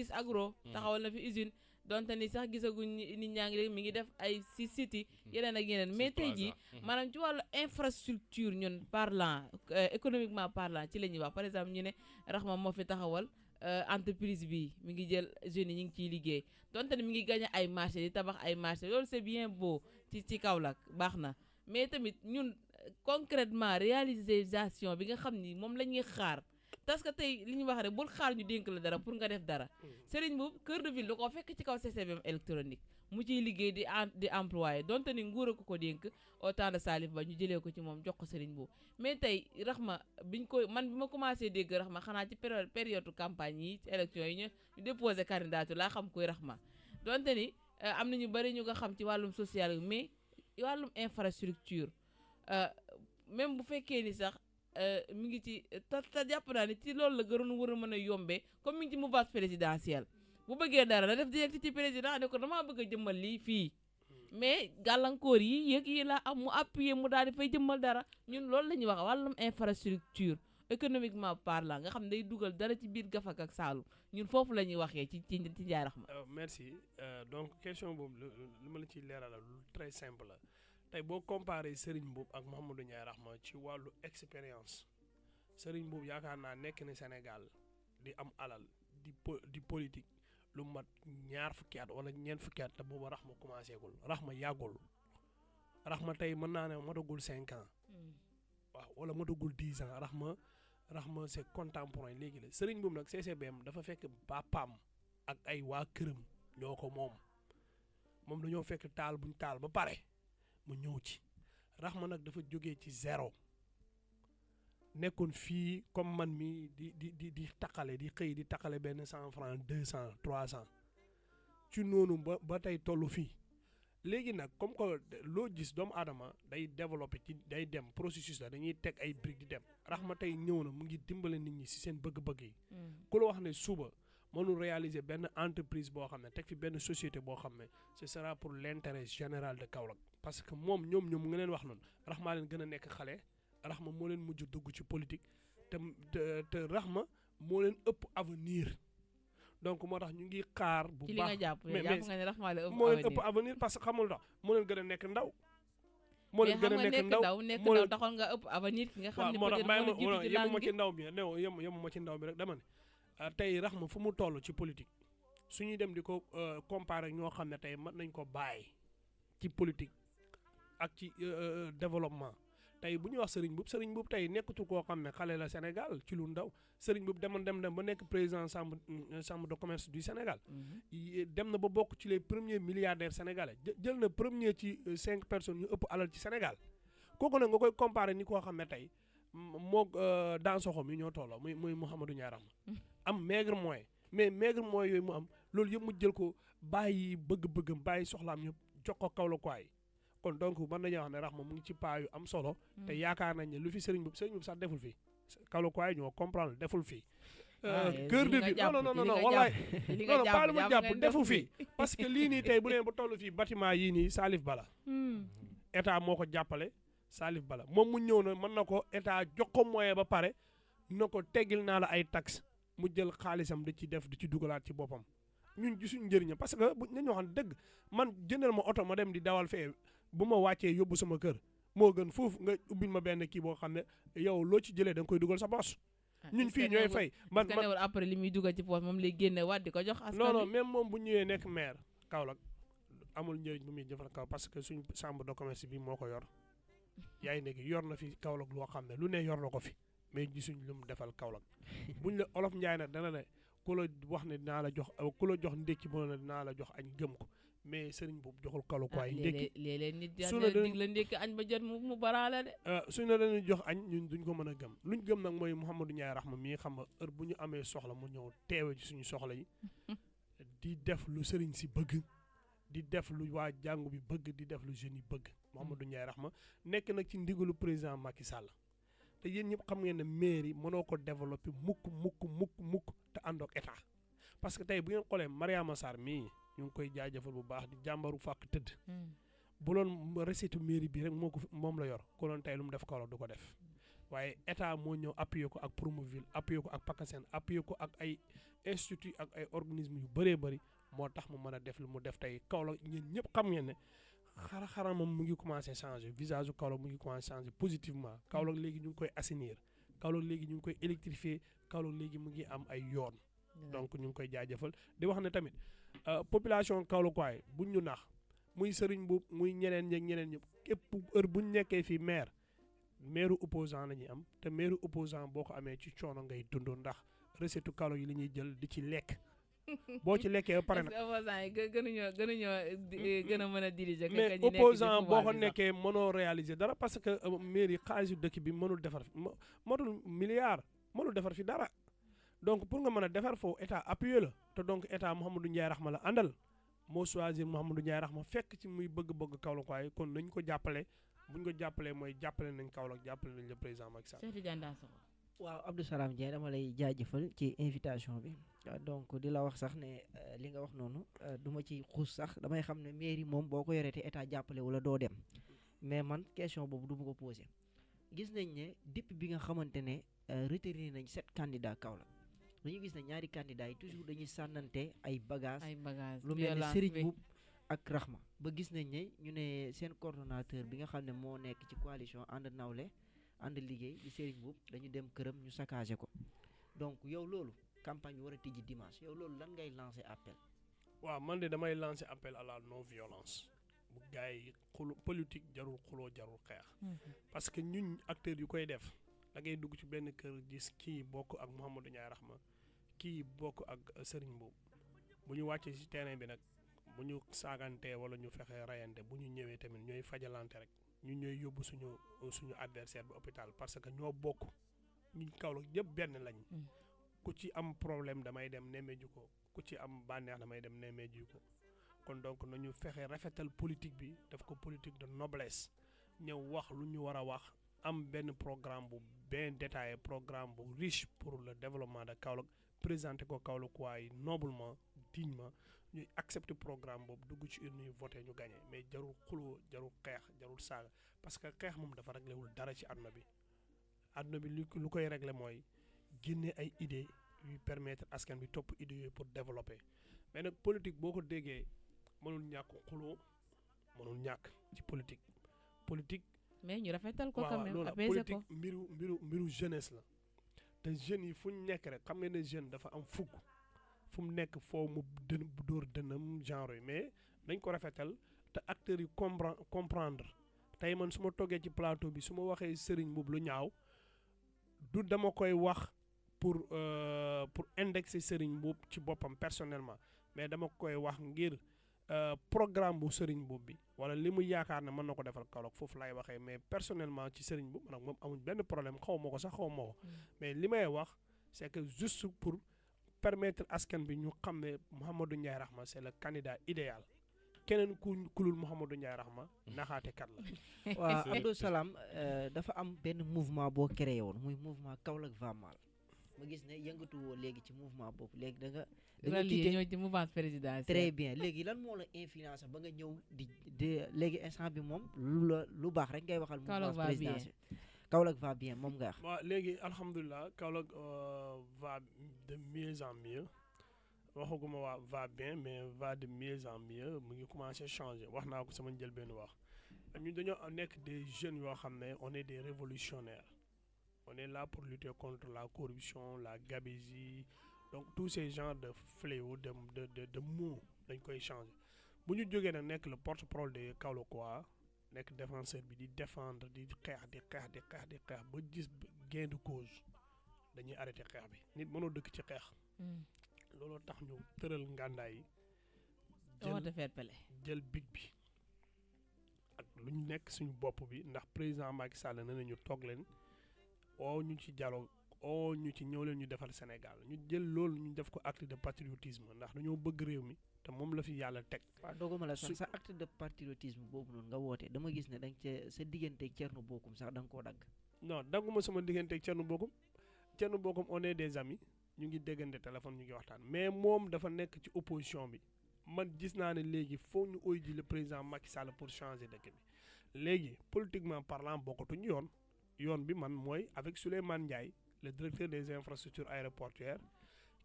agro taxawal na fi usine donte ni sax gisaguñ nit ñaa ngi rek mi ngi def ay city yeneen ak yeneen mais tey jii maanaam ci wàllu infrastructure ñun parlant économiquement parlant ci la ñuy wax par exemple ñu ne Rahma moo fi taxawal entreprise bi mi ngi jël jeunes yi ñu ngi ciy liggéey donte ni mi ngi gagné ay marché di tabax ay marché loolu c'est bien beau ci Kaolack baax na mais tamit ñun concrètement réalisation bi nga xam ni moom la ñuy xaar parce que tey li ñu wax rek bul xaar ñu dénk la dara pour nga def dara Serigne Boub cœur de ville da koo fekk ci kaw CCBM électronique mu ciy liggéey di employé donte ni nguur a ko dénk au temps de Salif Ba ñu jëlee ko ci moom jox ko Serigne Boub mais tey Rahma biñ ko man bi ma commencé dégg Rahma xanaa ci période campagne yi ci élection yi ñu déposé candidature laa xam koy Rahma donte ni am na ñu bari ñu nga xam ci wàllum social mais wàllum infrastructure même bu fekkee ni sax mi ngi ci te jàpp naa ne ci loolu la gënoon war a mën a yombee comme mi ngi ci mouvance présidentielle bu bëggee dara la def direct ci président ne ko damaa bëgg a jëmmal lii fii mais gàllankoor yi yëg yi la am mu appuyer mu daal di fay jëmmal dara ñun loolu la ñuy wax wàllum infrastructure économiquement parlant nga xam ne day dugal dara ci biir gafak ak Saalum ñun foofu la ñuy waxee ci Ndiaye Rahma. merci donc question boobu lu ma la ciy leeralal lu très simple la tey boo comparé Serigne Mboup ak Mouhamadou Ndiaye Rahma ci wàllu expérience Serigne Mboup yaakaar naa nekk na Sénégal di am alal di politique lu mat 2 fukki at wala 4 fukki at te boobu Rahma commencé gul Rahma yàggul Rahma tey mën naa ne matagul 5 ans waaw wala matagul 10 ans Rahma c'est contemporain léegi la Serigne Mboup nag CCBM dafa fekk papaam ak ay waa këram ñoo ko moom dañoo fekk taal buñ taal ba pare mu ñëw ci Rahma nag dafa jógee ci 0 nekkoon fii comme man mi di taqale di xëy di taqale benn 100 francs 200 300 ci noonu ba tey tollu fii léegi nag comme que loo gis doomu aadama day développé ci day dem processus la dañuy teg ay briques di dem Rahma tey ñëw na mu ngi dimbale nit ñi si seen bëgg-bëgg yi ku la wax ne suba mënul réaliser benn entreprise boo xam ne teg fi benn société boo xam ne ce sera pour l'intérêt général de Kaolack parce que ñoom mu ngi leen wax noonu Rahma leen gën a nekk xale Rahma moo leen mujj dugg ci politique te Rahma moo leen ëpp avenir donc moo tax ñu ngi xaar bu baax ci li nga jàpp nga ne Rahma la moo leen ëpp avenir parce que xamul tax moo leen gën a nekk ndaw moo leen gën a nekk ndaw nekk ndaw taxoon nga ëpp avenir ki nga xam ne moo tax yemu ma ci ndaw bi yemu ma ci ndaw bi rek dama ne tey Rahma fu mu toll ci politique su ñuy dem di ko comparer ñoo xam ne tey mën nañ ko bàyyi ci politique ak ci développement tey bu ñuy wax Serigne Mboup tey nekkatul koo xam ne xale la Sénégal ci lu ndaw Serigne Mboup dem ba nekk président chambre de commerce du Sénégal dem na ba bokk ci les premiers milliardaires sénégalais jël na premier ci 5 personnes yu ëpp alal ci Sénégal kooku nag nga koy comparer ni koo xam ne tey moog Dansokho yi ñoo tolloo muy Mouhamadou Ndiaye Rahma am maigre moyen mais maigre moyen yooyu mu am loolu yëpp mu jël ko bàyyi bëgg-bëggam bàyyi soxlaam yëpp jox ko Kaolack waay kon donc mën nañoo wax ne Rahma mu ngi ci paa yu am solo te yaakaar nañ ne lu fi Serigne Mboup sax deful fii Kaolack waay ñoo comprendre deful fii cœur de ville non wallaay non pas lu ma jàpp defu fii parce que lii nii tey bu neen ba toll fii bâtiment yii nii Salif Bala état moo ko jàppale Salif Bala moom mu ñëw na mën na ko état jox ko moyen ba pare na ko teggil naa la ay taxes mu jël xaalisam di ci def di ci dugalaat ci boppam ñun gisuñ njëriñam parce que bu nañu waxoon dëgg man jëndal ma oto ma dem di dawal fee bu ma wàccee yóbbu sama kër moo gën foofu nga ubbil ma benn kii boo xam ne yow loo ci jëlee da nga koy dugal sa poche ñun fii ñooy fay man après li muy dugal ci poche moom lay génne waat di ko jox askan non même moom bu ñëwee nekk maire Kaolack amul njëriñ bu muy jëfal kaw parce que suñ chambre de commerce bi moo ko yor yaa ngi nekk yor na fi Kaolack loo xam ne lu ne yor na ko fi mais gisuñ lu mu defal Kaolack buñ la olof Njaay nag dana ne ku la wax ne dinaa la jox ku la jox ndékki mu ne dinaa la jox añ gëm ko mais Serigne Mboup joxul Kaolack waay ndékki léeg-léeg nit dig la ndékki añ ba jot mu baraale de suñ la dañuy jox añ ñun duñ ko mën a gëm luñ gëm nag mooy Mouhamadou Ndiaye Rahma mii xam nga heure bu ñu amee soxla mu ñëw teewe ci suñu soxla yi di def lu Serigne si bëgg di def lu waa jàngu bi bëgg di def lu jeunes yi bëgg Mouhamadou Ndiaye Rahma nekk nag ci ndigalu président Macky Sall te yéen ñëpp xam ngeen ne mairie mënoo ko développer mukk te àndoog état parce que tey bu ngeen xoolee Mariama Sarr mii ñu ngi koy jaajëfal bu baax di jàmbaru fàkk tëdd bu loon recette mairie bi rek moom la yor ko loon tey lu mu def Kaolack du ko def waaye état moo ñëw appuyer ko ak Promoville appuyer ko ak PACASEN appuyer ko ak ay institut ak ay organismes yu bëree bëri moo tax mu mën a def lu mu def tey Kaolack ñeen ñëpp xam ngeen ne xara moom mu ngi commencé changer visage u Kaolack mu ngi commencé changer positivement Kaolack léegi ñu ngi koy assainir Kaolack léegi ñu ngi koy électrifier Kaolack léegi mu ngi am ay yoon donc ñu ngi koy jaajëfal di wax ne tamit population Kaolack waay buñ ñu nax muy Serigne Mboup muy ñeneen ñëpp képp heure buñ nekkee fii maire opposant la ñuy am te maire opposant boo ko amee ci coono ngay dund ndax recette Kaolack yi la ñuy jël di ci lekk boo ci lekkee ba pare nag opposant yi gën a mën a diriger mais opposant boo ko nekkee mënoo réaliser dara parce que mairie xaalisu dëkk bi mënul defar matul milliard mënul defar fi dara donc pour nga mën a defar foofu état appuyé la te donc état Mouhamadou Ndiaye Rahma la àndal moo choisir Mouhamadou Ndiaye Rahma fekk ci muy bëgg-bëgg Kaolack waaye kon nañ ko jàppale buñ ko jàppalee mooy jàppale nañ Kaolack jàppale nañ le président Macky Sall. waaw Abdou Salam Dieng dama lay jaajëfal ci invitation bi donc di la wax sax ne li nga wax noonu du ma ci xuus sax damay xam ne mairie moom boo ko yoree te état jàppale wala doo dem mais man question boobu du ma ko posé gis nañ ne depuis bi nga xamante ne retenir nañ 7 candidats Kaolack dañu gis ne ñaari candidats yi toujours dañuy sànnante ay bagages ay bagages lu mel ne violence Serigne bi. Mboup ak Rahma ba gis nañ ne ñu ne seen coordonnateur bi nga xam ne moo nekk ci coalition ànd nawle ànd liggéey di Serigne Mboup dañu dem këram ñu saccagé ko donc yow loolu campagne bi war a tijji dimanche yow loolu lan ngay lancer appel. waaw man de damay lancer appel à la non violence bu gars yi politique jarul xuloo jarul xeex parce que ñun acteurs yu koy def da ngay dugg ci benn kër gis kii bokk ak Mouhamadou Ndiaye Rahma kii bokk ak Serigne Mboup bu ñu wàccee ci terrain bi nag bu ñu saagantee wala ñu fexe rayante bu ñu ñëwee tamit ñooy fajalante rek ñun ñooy yóbbu suñu adversaire bi hôpital parce que ñoo bokk ñun Kaolack yëpp benn lañ ku ci am problème damay dem nemmeeju ko ku ci am bànneex damay dem nemmeeju ko kon donc nañu fexe rafetal politique bi def ko politique de noblesse ñëw wax lu ñu war a wax am benn programme bu bien détaillé programme bu riche pour le développement de Kaolack présenter ko Kaolackois yi noblement dignement ñuy accepter programme boobu dugg ci urne yi voté ñu gagné mais jarul xuloo jarul xeex jarul saaga parce que xeex moom dafa réglé wul dara ci àdduna bi lu koy réglé mooy génne ay idées yuy permettre askan bi topp idées yooyu pour développer mais nag politique boo ko déggee mënul ñàkk xuloo mënul ñàkk ci politique mais ñu rafetal ko quand waaw même loolu apaiser ko. politique mbiru jeunesse la te jeunes yi fu ñu nekk rek xam nga ne jeune dafa am fukk fu mu nekk foo mu bu dóor dënam genre yi mais nañ ko rafetal te acteurs yi comprendre tey man su ma toggee ci plateau bi su ma waxee Serigne Mboup lu ñaaw du dama koy wax pour indexer Serigne Mboup ci boppam personnellement mais dama koy wax ngir programme bu Serigne Mboup bi wala li mu yaakaar ne mën na ko defal Kaolack foofu laay waxee mais personnellement ci Serigne Mboup nag moom amuñ benn problème xaw ma ko sax xaw ma ko mais li may wax c'est que juste pour permettre askan bi ñu xam ne Mouhamadou Ndiaye Rahma c'est le candidat idéal keneen kulul Mouhamadou Ndiaye Rahma naxaate kat la. waa Abdou Salam dafa am benn mouvement boo créé woon muy mouvement Kaolack va mal ma gis ne yëngatu woo léegi ci mouvement boobu léegi da nga quitté ñoo ci mouvance présidentielle. très bien léegi lan moo la influence ba nga ñëw di léegi instant bi moom lu baax rek ngay waxal mouvance présidentielle Kaolack va bien moom nga wax. waaw léegi alhamdulilah Kaolack va de mieux en mieux waxaguma va bien mais va de mieux en mieux mu ngi commencé changer wax naa ko sama njëlbéenu wax ñun dañoo nekk des jeunes yoo xam ne on est des révolutionnaires on est là pour lutter contre la corruption la gabegie donc tous ces genres de fléaux de mots dañ koy changer bu ñu jógee nag nekk le porte-parole des Kaolackois nekk défenseur bi di défendre di xeex ba gis gain de cause dañuy arrêté xeex bi nit mënoo dëkk ci xeex looloo tax ñu tëral ngàndaay yi jël big bi ak lu ñu nekk suñu bopp bi ndax président Macky Sall ne nañu toog leen oo ñu ci dialogue oo ñu ci ñëw leen ñu defal Sénégal ñu jël loolu ñu def ko acte de patriotisme ndax dañoo bëgg réew mi te moom la fi yàlla teg. waaw dooguma la sax sa acte de patriotisme boobu noonu nga woote dama gis ne da nga cee sa digganteeg Thierno Bocoum sax da nga koo dagg. non dagguma sama digganteeg Thierno Bocoum on est des amis ñu ngi déggante téléphone ñu ngi waxtaan mais moom dafa nekk ci opposition bi man gis naa ne léegi foog ñu oy ji le président Macky Sall pour changer dëkk bi léegi politiquement parlant bokkatuñu yoon bi man mooy avec Souleymane Ndiaye le directeur des infrastructures aéroportuaires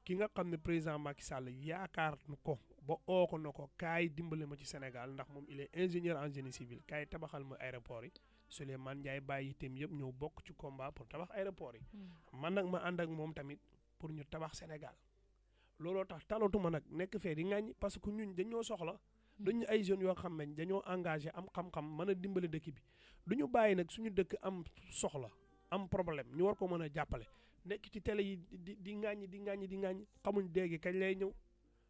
ki nga xam ne président Macky Sall yaakaar na ko ba oo ko na ko kaay dimbale ma ci Sénégal ndax moom il est ingénieur en génie civil kaay tabaxal ma aéroport yi Souleymane Ndiaye bàyyi itam yëpp ñëw bokk ci combat pour tabax aéroport yi man nag ma ànd ak moom tamit pour ñu tabax Sénégal looloo tax talatuma nag nekk fee di ŋàññi parce que ñun dañoo soxla dañu ay jeunes yoo xam ne dañoo engagé am xam-xam mën a dimbale dëkk bi du ñu bàyyi nag suñu dëkk am soxla am problème ñu war ko mën a jàppale nekk ci télé yi di ŋàññi xamuñ dégg kañ lay ñëw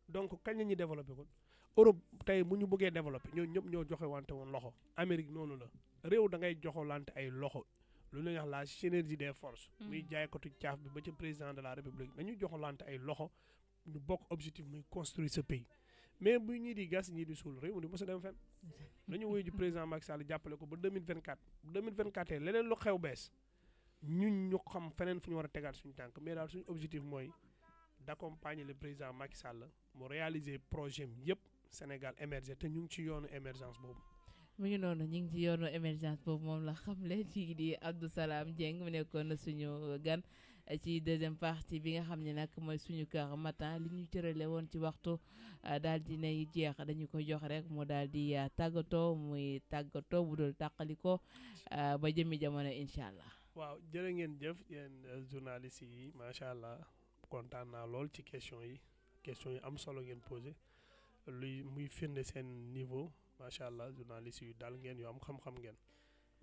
donc kañ la ñuy développé ko Europe tey bu ñu bëggee développé ñoo ñëpp ñoo joxe wante woon loxo Amérique noonu la réew da ngay joxolante ay loxo lu ñuy wax la synergie des forces muy jaaykatu caaf bi ba ci président de la république dañuy joxolante ay loxo ñu bokk objectif muy construire ce pays mais bu ñii di gas ñii di suul réew mi mos a dem fenn dañu wuyu ji président Macky Sall jàppale ko ba 2024 2024 leneen lu xew bees ñun ñu xam feneen fu ñu war a tegaat suñu tànk mais daal suñu objectif mooy d'accompagner le président Macky Sall mu réaliser projet yëpp Sénégal émerger te ñu ngi ci yoonu émergence boobu. mu ngi noonu ñu ngi ci yoonu émergence boobu moom la xamle ci di Abdou Salam Dieng mu nekkoon na suñu gan ci deuxième partie bi nga xam ne nag mooy suñu kër matin li ñu cërale woon ci waxtu daal di nay jeex dañu ko jox rek mu daal di tàggatoo muy tàggatoo bu dul tàqaliko ba jëmi jamono incha allah. waaw jërë ngeen jëf yéen journalistes yi macha allah kontaan naa lool ci question yi am solo ngeen posé luy muy firnde seen niveau macha allah journalistes yu dal ngeen yu am xam-xam ngeen.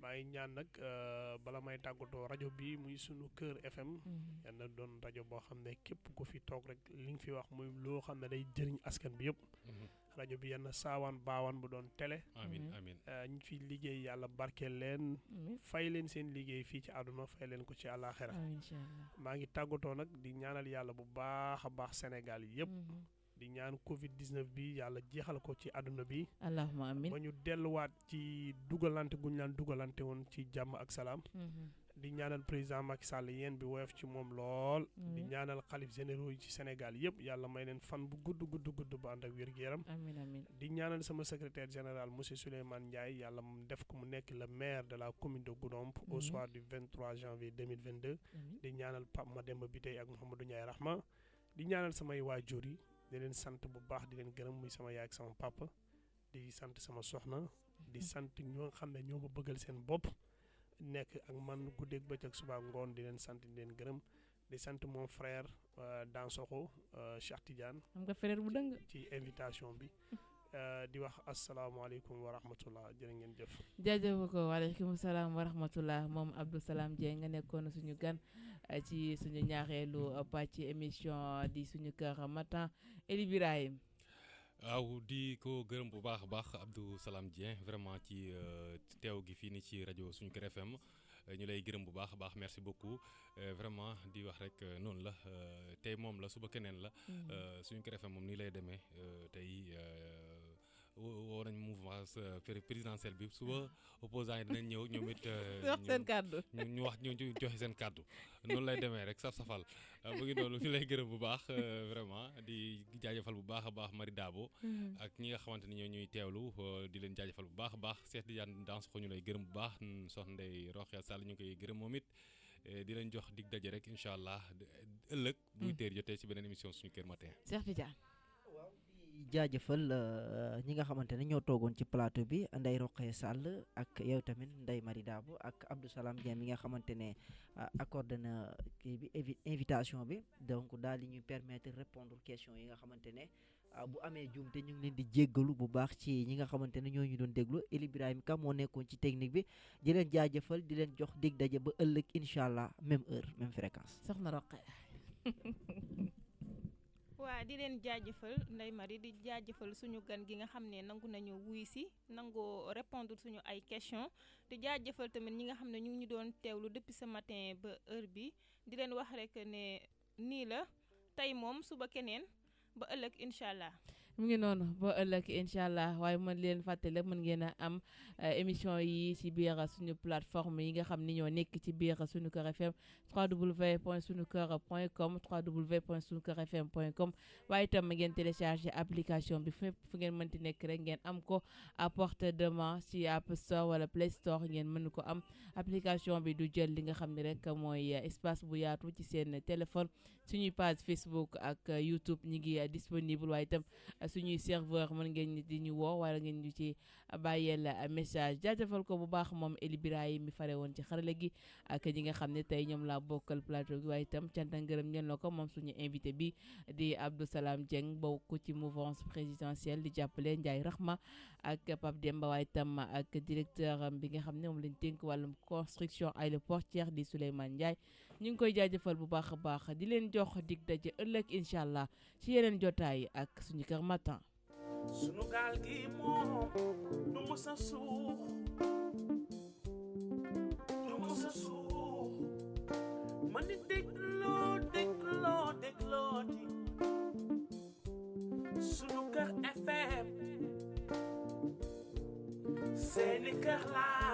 maa ngi ñaan nag bala may tàggatoo rajo bi muy sunu kër FM. yal na doon rajo boo xam ne képp ku fi toog rek li nga fi wax muy loo xam ne day jëriñ askan bi yëpp. rajo bi yenn saawaan baawaan bu doon télé. amiin amiin ñu fi liggéey yàlla barkeel leen. fay leen seen liggéey fii ci àdduna fay leen ko ci àllaaxira. maa ngi tàggatoo nag di ñaanal yàlla bu baax a baax Sénégal yëpp. di ñaan Covid 19 bi yàlla jeexal ko ci àdduna bi. allahumma amiin ba ñu delluwaat ci dugalante gu ñu laan dugalante woon ci jàmm ak salaam. di ñaanal président Macky Sall yéen bi woyof ci moom lool. di ñaanal xalif généraux yi ci Sénégal yëpp yàlla may leen fan bu gudd ba ànd ak wér-gu-yaram. amiin amiin di ñaanal sama secrétaire général monsieur Souleymane Ndiaye yàlla mu def ko mu nekk le maire de la commune de Goudomp au soir du 23 janvier 2022. di ñaanal Pape Mademba Biteye ak Mouhamadou Ndiaye Rahma. di ñaanal samay waajur yi. di leen sant bu baax di leen gërëm muy sama yaay ak sama papa di sant sama soxna di sant ñoo xam ne ñoo ma bëggal seen bopp nekk ak man guddeeg bëccëg suba ngoon di leen sant di leen gërëm di sant mon frère Dansokho Cheikh Tidiane. am nga frère bu dëng ci invitation bi di wax asalaamaaleykum wa rahmatullah jërë ngeen jëf. jaajëf ko waaleykum salaam wa rahmatullah moom Abdou Salam Dieng nga nekkoon suñu gan ci suñu ñaareelu pàcc émission di suñu kër matin Eli Birahim. waaw di ko gërëm bu baax a baax Abdou Salam Dieng vraiment ci teew gi fii ni ci rajo suñu kër FM ñu lay gërëm bu baax a baax merci beaucoup vraiment di wax rek noonu la tey moom la suba keneen la suñu kër FM moom nii lay demee tey woo nañ mouvement présidentiel bi suba opposants yi dinañ ñëw ñoom it wax seen kàddu ñu wax ñu joxe seen kàddu noonu lay demee rek saf-safal bu ngi noonu ñu lay gërëm bu baax vraiment di jaajëfal bu baax a baax Marie Dabo ak ñi nga xamante ni ñoo ñuy teewlu di leen jaajëfal bu baax a baax Cheikh Tidiane Dansokho ñu lay gërëm bu baax soxna Ndeye Rokhaya Sall ñu koy gërëm moom it di leen jox dig daje rek incha allah ëllëg buy teer jotee ci beneen émission suñu kër matin Cheikh Tidiane jaajëfal ñi nga xamante ne ñoo toogoon ci plateau bi Ndeye Rokhaya Sall ak yow tamit Ndeye Marie Dabo ak Abdou Salam Dieng mi nga xamante ne accordé na kii bi invitation bi donc daal di ñuy permettre répondre question yi nga xamante ne bu amee juumte ñu ngi leen di jéggalu bu baax ci ñi nga xamante ne ñoo ñu doon déglu Eli Ibrahima Ka moo nekkoon ci technique bi di leen jaajëfal di leen jox dig daje ba ëllëg incha allah même heure même fréquence. soxna Rokhaya. waa di leen jaajëfal Ndeye Marie di jaajëfal suñu gan gi nga xam ne nangu nañu wuy si nangoo répondre suñu ay questions di jaajëfal tamit ñi nga xam ne ñu ngi ñu doon teewlu depuis ce matin ba heure bi di leen wax rek ne nii la tey moom suba keneen ba ëllëg incha allah. mu ngi noonu ba ëllëg incha allah waaye mën leen fàttali mën ngeen a am émission yi ci biir suñu plateforme yi nga xam ni ñoo nekk ci biir suñu kër FM www.sunuker.com www.sunukerfm.com waaye itam ngeen télécharger application bi fépp fu ngeen mënti nekk rek ngeen am ko à portée de main ci App Store wala Play Store ngeen mën ko am application bi du jël li nga xam ne rek mooy espace bu yaatu ci seen téléphone suñuy page Facebook ak YouTube ñi ngi disponible waaye itam suñuy serveur mën ngeen di ñu woo wala ngeen ñu ci bàyyeel message jaajëfal ko bu baax moom Eli Birahim mi fare woon ci xarale gi ak ñi nga xam ne tey ñoom laa bokkal plateau gi waaye itam cant ak ngërëm ñeen la ko moom suñu invité bi di Abdou Salam Dieng bokk ci mouvance présidentielle di jàppale Ndiaye Rahma ak Pape Demba waaye itam ak directeur bi nga xam ne moom lañ dénk wàllum construction aéroportuaire di Souleymane Ndiaye ñu ngi koy jaajëfal bu baax a baax di leen jox dig daje ëllëg incha allah ci yeneen jotaay ak suñu kër matin. sunu gaal gi moom du mës a suux du mës a suux man di dégloo di sunu kër FM seeni kër laa